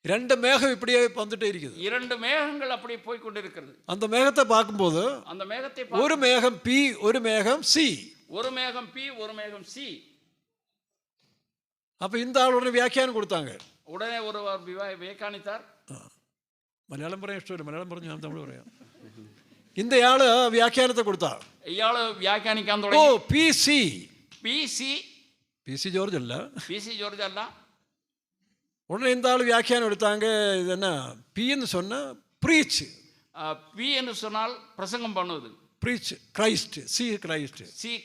2 மேகம் இப்படியே வந்துட்டே இருக்குது. 2 மேகங்கள் அப்படி போய் கொண்டிருக்கிறது. அந்த மேகத்தை பார்க்கும்போது அந்த மேகத்தை ஒரு மேகம் பி, ஒரு மேகம் சி. ஒரு மேகம் பி, ஒரு மேகம் சி. அப்போ இந்த ஆள் உடனே வியாக்கியானம் கொடுத்தாங்க. உடனே ஒரு வியாக்கியானித்தார். മലയാളം പറയാൻ ഇഷ്ടമില്ല, മലയാളം പറഞ്ഞു ഞാൻ തമിഴ് പറയാം. இந்த ஆளு வியாக்கியானத்தை கொடுத்தார். ഇയാള് വ്യാഖ്യാനിക്കാൻ തുടങ്ങി. ഓ പി സി. ജോർജ് അല്ല. ஜோர்ஜ் அல்ல. உடனே இந்த ஆள் வியாக்கியானம் எடுத்தாங்க. இது என்ன, பின்னு சொன்னா ப்ரீச். பி என்று சொன்னால் பிரசங்கம் பண்ணுவது. Preach Christ, C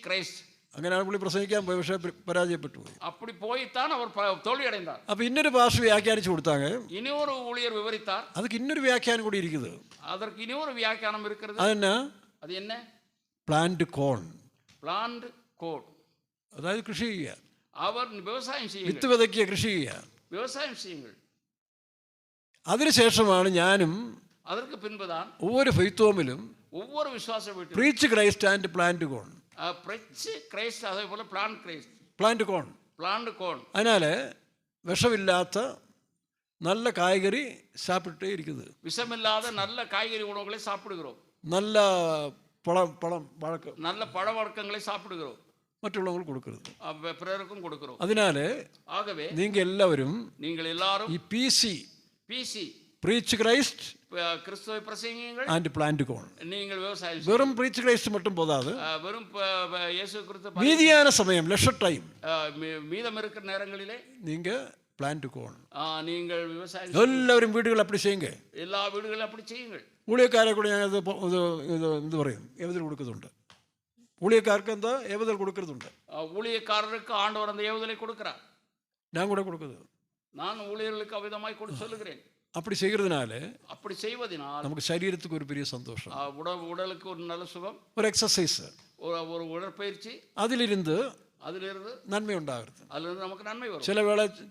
Christ. അങ്ങനെയാണ് പുള്ളി പ്രസംഗിക്കാൻ പോയി, പക്ഷേ പരാജയപ്പെട്ടു പോയി. அப்படி போய்த்தான் அவர் தோல்வி அடைந்தார். அப்போ இன்னொரு பாஸ்டர் வியாக்கியானிச்சு கொடுத்தாங்க. இன்னொரு ஊழியர் விவரித்தார். அதுக்கு இன்னொரு வியாக்கியானம் கூட இருக்குது. அதற்கு இன்னொரு வியாக்கியானம் இருக்கிறது. அது என்ன? Plant corn. അതായത് കൃഷി ചെയ്യുക. അവർ വ്യവസായം ചെയ്യുക. വിത്ത് വിതയ്ക്കുക, കൃഷി ചെയ്യുക, വ്യവസായം ചെയ്യുക. അതിനുശേഷമാണ് ഞാനും அதற்கு பின்புதான் ஒவ்வொரு ഫെയ്ത്തോമിലും ஒவ்வொரு விசுவாச வீட்டிலும் preach Christ and plant corn. Preach Christ, அதே போல பிளான்ட் கிரைஸ்ட், പ്ലാന്റ് കോൺ. அதனால விஷமில்லாத நல்ல காய்கறி சாப்பிட்டே இருக்குது. விஷமில்லாத நல்ல காய்கறி உணவுகளை சாப்பிடுகிறோம். நல்ல பழம் வழக்கம், நல்ல பழ வழக்கங்களை சாப்பிடுகிறோம். மற்றவங்களுக்கு கொடுக்கிறது, பிறருக்கும் கொடுக்கிறோம். அதனால ஆகவே நீங்கள் எல்லாரும் பிசி preach Christ கிறிஸ்துவை பிரசங்கியுங்கள் and plant corn. நீங்கள் விவசாயம் வெறும் preach Christ மட்டும் போதாது. வெறும் இயேசு கிறிஸ்து மீதியான சமயம் leisure time மீதம் இருக்கிற நேரங்களிலே நீங்க plant corn. நீங்கள் விவசாயம் எல்லாரும் வீடுகள் அப்படி செய்யுங்க. எல்லா வீடுகளும் அப்படி செய்யுங்கள். ஊழியக்காരെ கூட ഞാൻ ഇത് പറയും, ഏവതൽ കൊടുക്കുന്നുണ്ട്. ஊழியக்காரருக்கு എന്താ ഏവതൽ കൊടുക്കുന്നുണ്ട്. ஊழியக்காரருக்கு ஆண்டவர் அந்த ஏவுதலை கொடுக்கிறார். ഞാൻ கூட கொடுக்குது. நான் ஊழியர்களுக்கு அவிதமாய் கொடுத்து சொல்லுகிறேன். அப்படி செய்கிறதுனால, அப்படி செய்வதனால் நமக்கு சரீரத்துக்கு ஒரு பெரிய சந்தோஷம், உடலுக்கு ஒரு நல்ல சுகம், ஒரு எக்ஸசைஸ், ஒரு உடற்பயிற்சி, அதிலிருந்து நன்மை உண்டாகிறது. அதிலிருந்து நமக்கு நன்மை வரும்.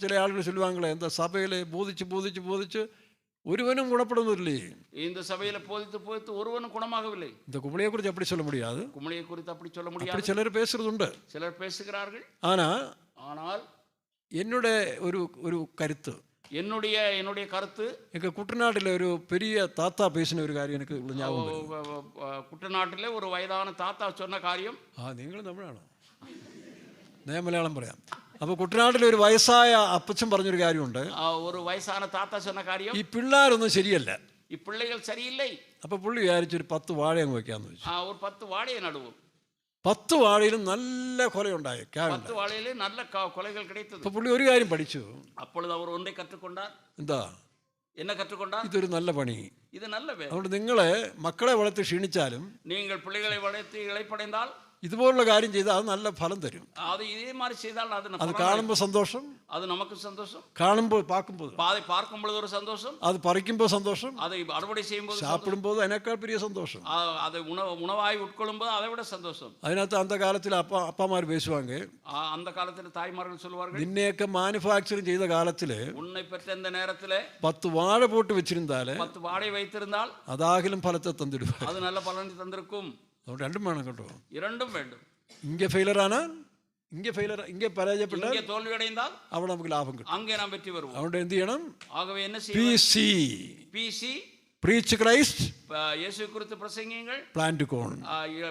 சில ஆளுகள் சொல்லுவாங்களே, இந்த சபையில போதிச்சு ஒருவனும் குணப்படுவதில்லை. இந்த சபையில போதித்து ஒருவனும் குணமாகவில்லை. இந்த குமளியை குறித்து அப்படி சொல்ல முடியாது. குமளியை குறித்து அப்படி சொல்ல முடியாது. சிலர் பேசுறதுண்டு, சிலர் பேசுகிறார்கள். ஆனால் என்னுடைய ஒரு கருத்து, என்னுடைய கருத்து, எங்க குட்டநாட்டில் ஒரு பெரிய தாத்தா பேசின ஒரு காரியம் எனக்கு ஞாபகம். കുട്ടനാട്ടിലെ ഒരു വയതാന താത്ത சொன்ன കാര്യം. നിങ്ങൾ തമിഴാണോ? ഞാൻ മലയാളം പറയാം. അപ്പോൾ കുട്ടനാട്ടിലെ ഒരു വയസ്സായ അപ്പച്ചൻ പറഞ്ഞൊരു കാര്യമുണ്ട്. ഒരു വയസ്സാന താത്ത சொன்ன കാര്യം, ഈ പിള്ളേരൊന്നും ശരിയല്ല, ഈ പിള്ളേകൾ ശരിയില്ലേ. അപ്പോൾ പുള്ളി വിചാരിച്ചൊരു 10 വാഴ അങ്ങ് വെക്കാന്ന് വെച്ചു. ഒരു 10 വാഴയെ നടുവും. 10 വാഴയിലും നല്ല കൊലയുണ്ടായി. 10 വാഴയിലും നല്ല കൊലകൾ கிடைத்தது. അപ്പോൾ പുള്ളി ഒരു കാര്യം പഠിച്ചു. அப்பொழுது அவர் ஒன்றை கற்றுக்கொண்டார். എന്താ? என்ன கற்றுக்கொண்டார்? ഇതൊരു നല്ല പണി. இது நல்ல வேலை. അതുകൊണ്ട് നിങ്ങളെ മക്കളെ വളർത്തി ക്ഷീണിച്ചാലും நீங்கள் பிள்ளைகளை வளர்த்து இளைப்படைந்தால் ഇതുപോലുള്ള കാര്യം ചെയ്താൽ അത് നല്ല ഫലം തരും. அது இதே மாதிரி செய்தால் അത് കാണുമ്പോൾ സന്തോഷം, அது நமக்கு சந்தோஷம். കാണുമ്പോൾ പാക്കുമ്പോൾ, அதை பார்க்கும் பொழுது ஒரு சந்தோஷம், അത് പറിക്കുമ്പോൾ സന്തോഷം, அதை அறுவடை செய்யும்போது സാപ്പിടുമ്പോൾ അതിനേക്കാൾ വലിയ സന്തോഷം, அதை உணவாய் உட்கொள்ளும்போது அதை விட சந்தோஷம். അതിനകത്ത് അന്ത കാലത്തിൽ അപ്പമാർ പേശുവാങ്ക, அந்த காலத்தில் தாய்மார்கள் சொல்வார்கள், നിന്നെയൊക്കെ മാനുഫാക്ചറിങ് ചെയ്ത കാലത്തില് உன்னை பெற்ற இந்த நேரத்திலே 10 വാഴ പോട്ട് വെച്ചിരുന്നാല് 10 வாழை வைத்திருந்தால் അതാകിലും ഫലത്തെ തന്നിടുക. அது நல்ல பலனை தந்திருக்கும். അതുകൊണ്ട് രണ്ടും വേണം കേട്ടോ. இரண்டும் வேண்டும். ഇങ്ങ ഫെയിലറാണ്, ഇങ്ങ പരാജയപ്പെട്ടാൽ இங்கே தோல்வி அடைந்தால் അവിടെ നമുക്ക് ലാഭം കിട്ടും. அங்கே நாம் வெற்றி பெறுவோம். അതുകൊണ്ട് എന്ത് ചെയ്യണം? ஆகவே என்ன செய்யணும்? PC preach Christ, இயேசு குறித்து பிரசங்கியுங்கள், plant corn.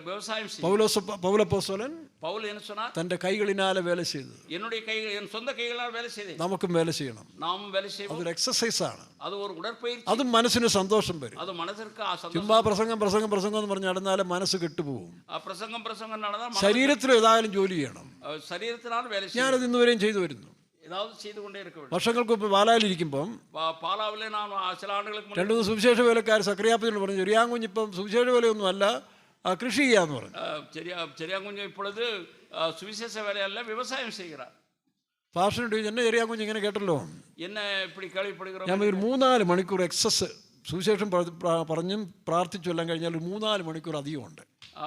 விவசாயம் செய்யுங்கள். പൗലോസപ്പോസ്തലൻ பவுல் என்ன சொன்னார்? തന്റെ കൈകളിനാലെ വേല ചെയ്തു. என்னுடைய கைகள், என் சொந்த கைகளால் வேலை செய்தேன். നമുക്കും വേല ചെയ്യണം. நாமும் வேலை செய்வோம். അതൊരു എക്സസൈസ് ആണ്. அது ஒரு உடற்பயிற்சி. അതും മനസ്സിന് സന്തോഷം വരും. அது മനസ്സിற்கு സന്തോഷം. ചുമ്മാ പ്രസംഗം എന്ന് പറഞ്ഞ് നടന്നാലും മനസ്സ് കെട്ടുപോകും. പ്രസംഗം നടന്നാൽ ശരീരത്തിൽ ഏതായാലും ജോലി ചെയ്യണം. ശരീരത്തിനാണ് വേല ചെയ്യണം. ഞാനത് ഇന്നുവരെയും ചെയ്തു വരുന്നു. ஏதாவது செய்து கொண்டே இருக்க வேண்டும். വർഷങ്ങൾക്ക് മുമ്പ് പാലായിലിരിക്കുമ്പം പാലാവിലെ നാം ചില ആണ്ടുകൾക്ക് മുമ്പ് 2 സുവിശേഷ വേലക്കാർ സക്രിയാപ്പതിനോട് പറഞ്ഞു, ചെറിയാങ്കുഞ്ഞ് ഇപ്പം സുവിശേഷ വേലയൊന്നും അല്ല, കൃഷി ചെയ്യാന്ന് പറഞ്ഞു. ചെറിയാങ്കുഞ്ഞ് ഇപ്പോഴത് സുവിശേഷ വേലയല്ല, വ്യവസായം ചെയ്യുகிறார். പാസ്റ്ററിനോട് ചോദിച്ചു, എന്നെ ചെറിയാങ്കുഞ്ഞ് ഇങ്ങനെ കേട്ടല്ലോ, എന്നെ ഇപ്പടി കേൾവിപ്പെടുகிறோம். ഞാൻ ഒരു 3-4 മണിക്കൂർ എക്സസ് സുവിശേഷം പറഞ്ഞും പ്രാർത്ഥിച്ചു എല്ലാം കഴിഞ്ഞാൽ ഒരു 3-4 മണിക്കൂർ അധികമുണ്ട്.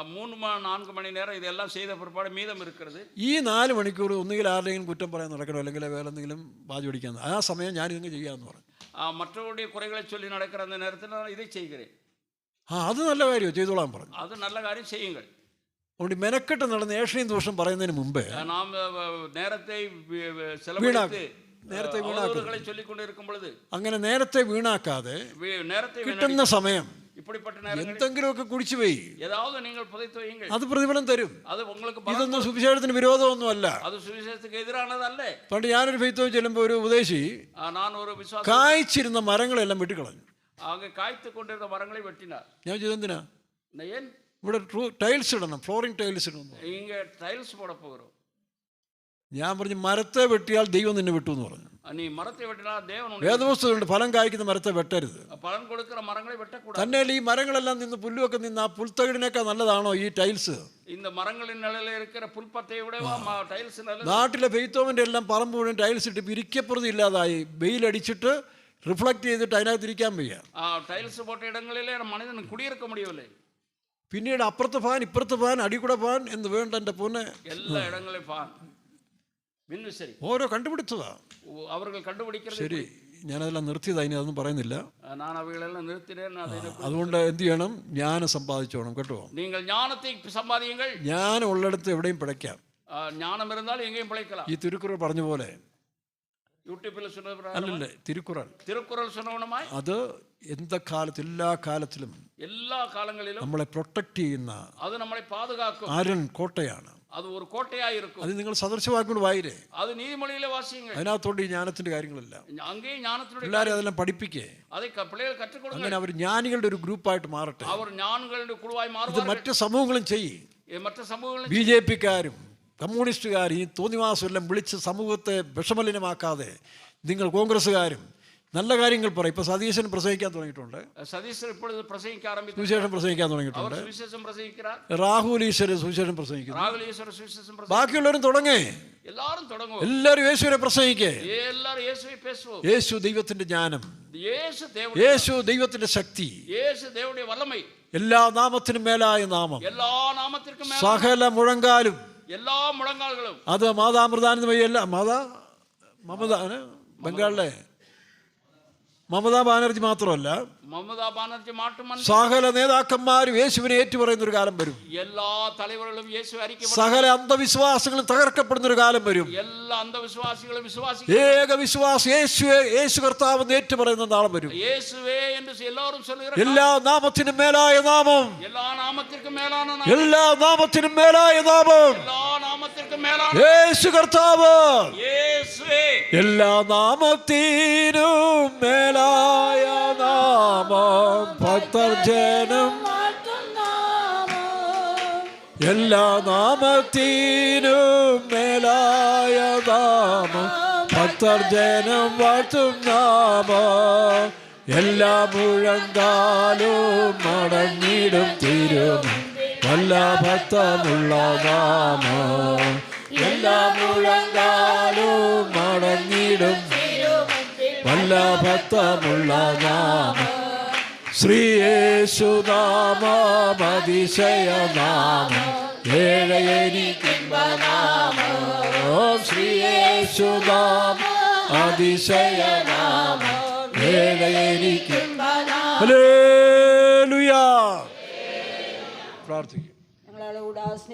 3-4 മണി നേരം ഇതെല്ലാം ചെയ്ത പുറപ്പാട് മീതം ഇരിക്കുന്നത്. ഈ 4 മണിക്കൂർ ഒന്നുകിൽ ആരുടെയും കുറ്റം പറയാൻ നടക്കണം, അല്ലെങ്കിൽ വേറെ എന്തെങ്കിലും വാജ് പിടിക്കാൻ. ആ സമയം ഞാൻ ഇതൊക്കെ ചെയ്യാമെന്ന് പറഞ്ഞു. മറ്റുള്ളവരുടെ കുറകളെ ചൊല്ലി നടക്കുന്ന അന്ന നേരത്തിൽ ഇത് ചെയ്യുക. അത് നല്ല കാര്യമോ, ചെയ്തോളാൻ പറഞ്ഞു. അത് നല്ല കാര്യം ചെയ്യുക. അതുകൊണ്ട് മെനക്കെട്ട് നടന്ന ഏഷണിയും ദോഷം പറയുന്നതിന് മുമ്പേ നാം നേരത്തെ അങ്ങനെ നേരത്തെ വീണാക്കാതെ കിട്ടുന്ന സമയം എന്തെങ്കിലുമൊക്കെ കുടിച്ചു പോയി അത് പ്രതിഫലം തരും. ഇതൊന്നും സുവിശേഷത്തിന് വിരോധമൊന്നുമല്ല. പണ്ട് ഞാനൊരു ഫെയ്ത്തോ ചെല്ലുമ്പോൾ ഒരു ഉപദേശി കായ്ച്ചിരുന്ന മരങ്ങളെല്ലാം വെട്ടിക്കളഞ്ഞു. ഞാൻ ചെയ്തെന്തിനാ? ഇവിടെ ടൈൽസ് ഇടണം, ഫ്ലോറിംഗ് ടൈൽസ് ഇടണം. ഞാൻ പറഞ്ഞു, മരത്തെ വെട്ടിയാൽ ദൈവം നിന്നെ വിട്ടു എന്ന് പറഞ്ഞു. വേദപുസ്തകമുണ്ട്, ഫലം കായ്ക്കുന്ന മരത്തെ വെട്ടരുത്. തന്നെ ഈ മരങ്ങളെല്ലാം നിന്ന് പുല്ലുമൊക്കെ നിന്ന് ആ പുൽത്തകിടിനേക്കാൾ നല്ലതാണോ ഈ ടൈൽസ്? നാട്ടിലെ ഫെയ്ത്തോമിന്റെ എല്ലാം പറമ്പ് മുഴുവൻ ടൈൽസ് ഇട്ട് ഇരിക്കപ്പുറത്ത് ഇല്ലാതായി, വെയിലടിച്ചിട്ട് റിഫ്ലക്ട് ചെയ്തിട്ട് അതിനകത്ത് ഇരിക്കാൻ വയ്യ. ടൈൽസ് പോട്ട ഇടങ്ങളിലെ മനുഷ്യന് കുടിയിരിക്ക മുടിയല്ലേ. പിന്നീട് അപ്പുറത്തെ ഫാൻ ഇപ്പുറത്തെ ഫാൻ അടിക്കൂടെ ഫാൻ എന്ന് വേണ്ട എൻ്റെ പൊന്നെ, എല്ലാ ഇടങ്ങളിലും ഫാൻ ഓരോ കണ്ടുപിടിച്ചതാ അവർ കണ്ടുപിടിക്കുന്നത്. ശരി, ഞാനതെല്ലാം നിർത്തിയതാ, ഇനി അതൊന്നും പറയുന്നില്ല. അതുകൊണ്ട് എന്ത് ചെയ്യണം? ജ്ഞാനം സമ്പാദിച്ചോണം കേട്ടോ. നിങ്ങൾ ജ്ഞാനത്തെ സമ്പാദിക്കുക. ജ്ഞാനം ഉള്ളിടത്ത് എവിടെയും പിഴയ്ക്കാം. ജ്ഞാനം ഇരുന്നാൽ എങ്ങേയും പിഴയ്ക്കലാം. ഈ തിരുക്കുറൾ പറഞ്ഞ പോലെ യൂട്യൂബിൽ അല്ലല്ലേ, തിരുക്കുറൾ സുനവണമായി അത് എന്താ കാലത്ത് എല്ലാ കാലത്തിലും എല്ലാ കാലങ്ങളിലും നമ്മളെ പ്രൊട്ടക്ട് ചെയ്യുന്ന അത് നമ്മളെ പാതുകാക്കും ആരൻ കോട്ടയാണ്. അത് ഒരു കോട്ടയായിരിക്കും. അത് നിങ്ങൾ സദൃശവാക്കൊണ്ട് വായിരേ, അത് നീതിമൊഴിയിലെ വാസിയങ്ങൾ. അതിനകത്തോണ്ട് ഈ ജ്ഞാനത്തിന്റെ കാര്യങ്ങളല്ല. അങ്ങേ ജ്ഞാനത്തിലൂടെ പിള്ളേരെ അതെല്ലാം പഠിപ്പിക്കേ, അത് പിള്ളേർ കற்றுകൊടുക്കുക. അങ്ങനെ അവർ ജ്ഞാനികളുടെ ഒരു ഗ്രൂപ്പായിട്ട് മാറട്ടെ. അവർ ജ്ഞാനികളുടെ കുഴുവായി മാറും. ഇത് മറ്റു സമൂഹങ്ങളും ചെയ്യും. മറ്റു സമൂഹങ്ങളും BJP-ക്കാരും കമ്മ്യൂണിസ്റ്റുകാരും ഈ തോന്നിവാസം എല്ലാം വിളിച്ച് സമൂഹത്തെ വിഷമലിനമാക്കാതെ നിങ്ങൾ കോൺഗ്രസ്സുകാരും നല്ല കാര്യങ്ങൾ പറയും. ഇപ്പൊ സതീശൻ പ്രസംഗിക്കാൻ തുടങ്ങിയിട്ടുണ്ട്, സുവിശേഷം പ്രസംഗിക്കാൻ തുടങ്ങിയിട്ടുണ്ട്, രാഹുൽ ഈശ്വരൻ സുവിശേഷം പ്രസംഗിക്കുന്നു. ബാക്കിയുള്ളവരും തുടങ്ങേ, എല്ലാവരും യേശുവിനെ പ്രസംഗിക്കേ. യേശു ദൈവത്തിന്റെ ജ്ഞാനം, യേശു ദൈവത്തിന്റെ ശക്തി, എല്ലാ നാമത്തിനും മേലായ നാമം, സകല മുഴങ്കാലും, എല്ലാ മുഴങ്കാലുകളും. അത് മാതാമൃതാനന്ദമയല്ല, മമത ബംഗാളിലെ മമതാ ബാനർജി മാത്രമല്ല, മമതാ ബാനർജി മാത്രമല്ല, സകല നേതാക്കന്മാരും യേശുവിനെ ഏറ്റുപറയുന്ന ഒരു കാലം വരും. എല്ലാ തലവറുകളും യേശു അറിയിക്കപ്പെടും. സകല അന്ധവിശ്വാസങ്ങളും തകർക്കപ്പെടുന്ന ഒരു കാലം വരും. എല്ലാ അന്ധവിശ്വാസികളും ഏക വിശ്വാസി യേശു കർത്താവ് ഏറ്റുപറയുന്ന നാളം വരും. യേശുവേ എന്ന് എല്ലാവരും ചൊല്ലുക. എല്ലാ നാമത്തിനും മേലായ നാമം, എല്ലാ നാമത്തിനും മേലായ നാമം, എല്ലാ നാമത്തിനും മേലായ നാമം, എല്ലാ നാമത്തിനും മേലായ യേശു കർത്താവ്. യേശുവേ എല്ലാ നാമത്തിനും മേലായ നാമം, ഭക്തജനം എല്ലാ നാമത്തിനും മേലായ നാമം, ഭക്തജനം വാഴ്ത്തും നാമം, എല്ലാ മുഴങ്കാലും മടങ്ങിടും തിരുമുമ്പിൽ വല്ലഭത്വമുള്ള നാമം. എല്ലാ മുഴങ്കാലും മടങ്ങിടും വല്ലഭത്വമുള്ള നാമം. ശ്രീയേശുനാമം അതിശയനാമം ഏഴയെനിക്കിമ്പനാമം. ശ്രീയേശുനാമം അതിശയനാമം ഏഴയെനിക്കിമ്പനാമം. ഹല്ലേലൂയ. പ്രാർത്ഥിക്കുക.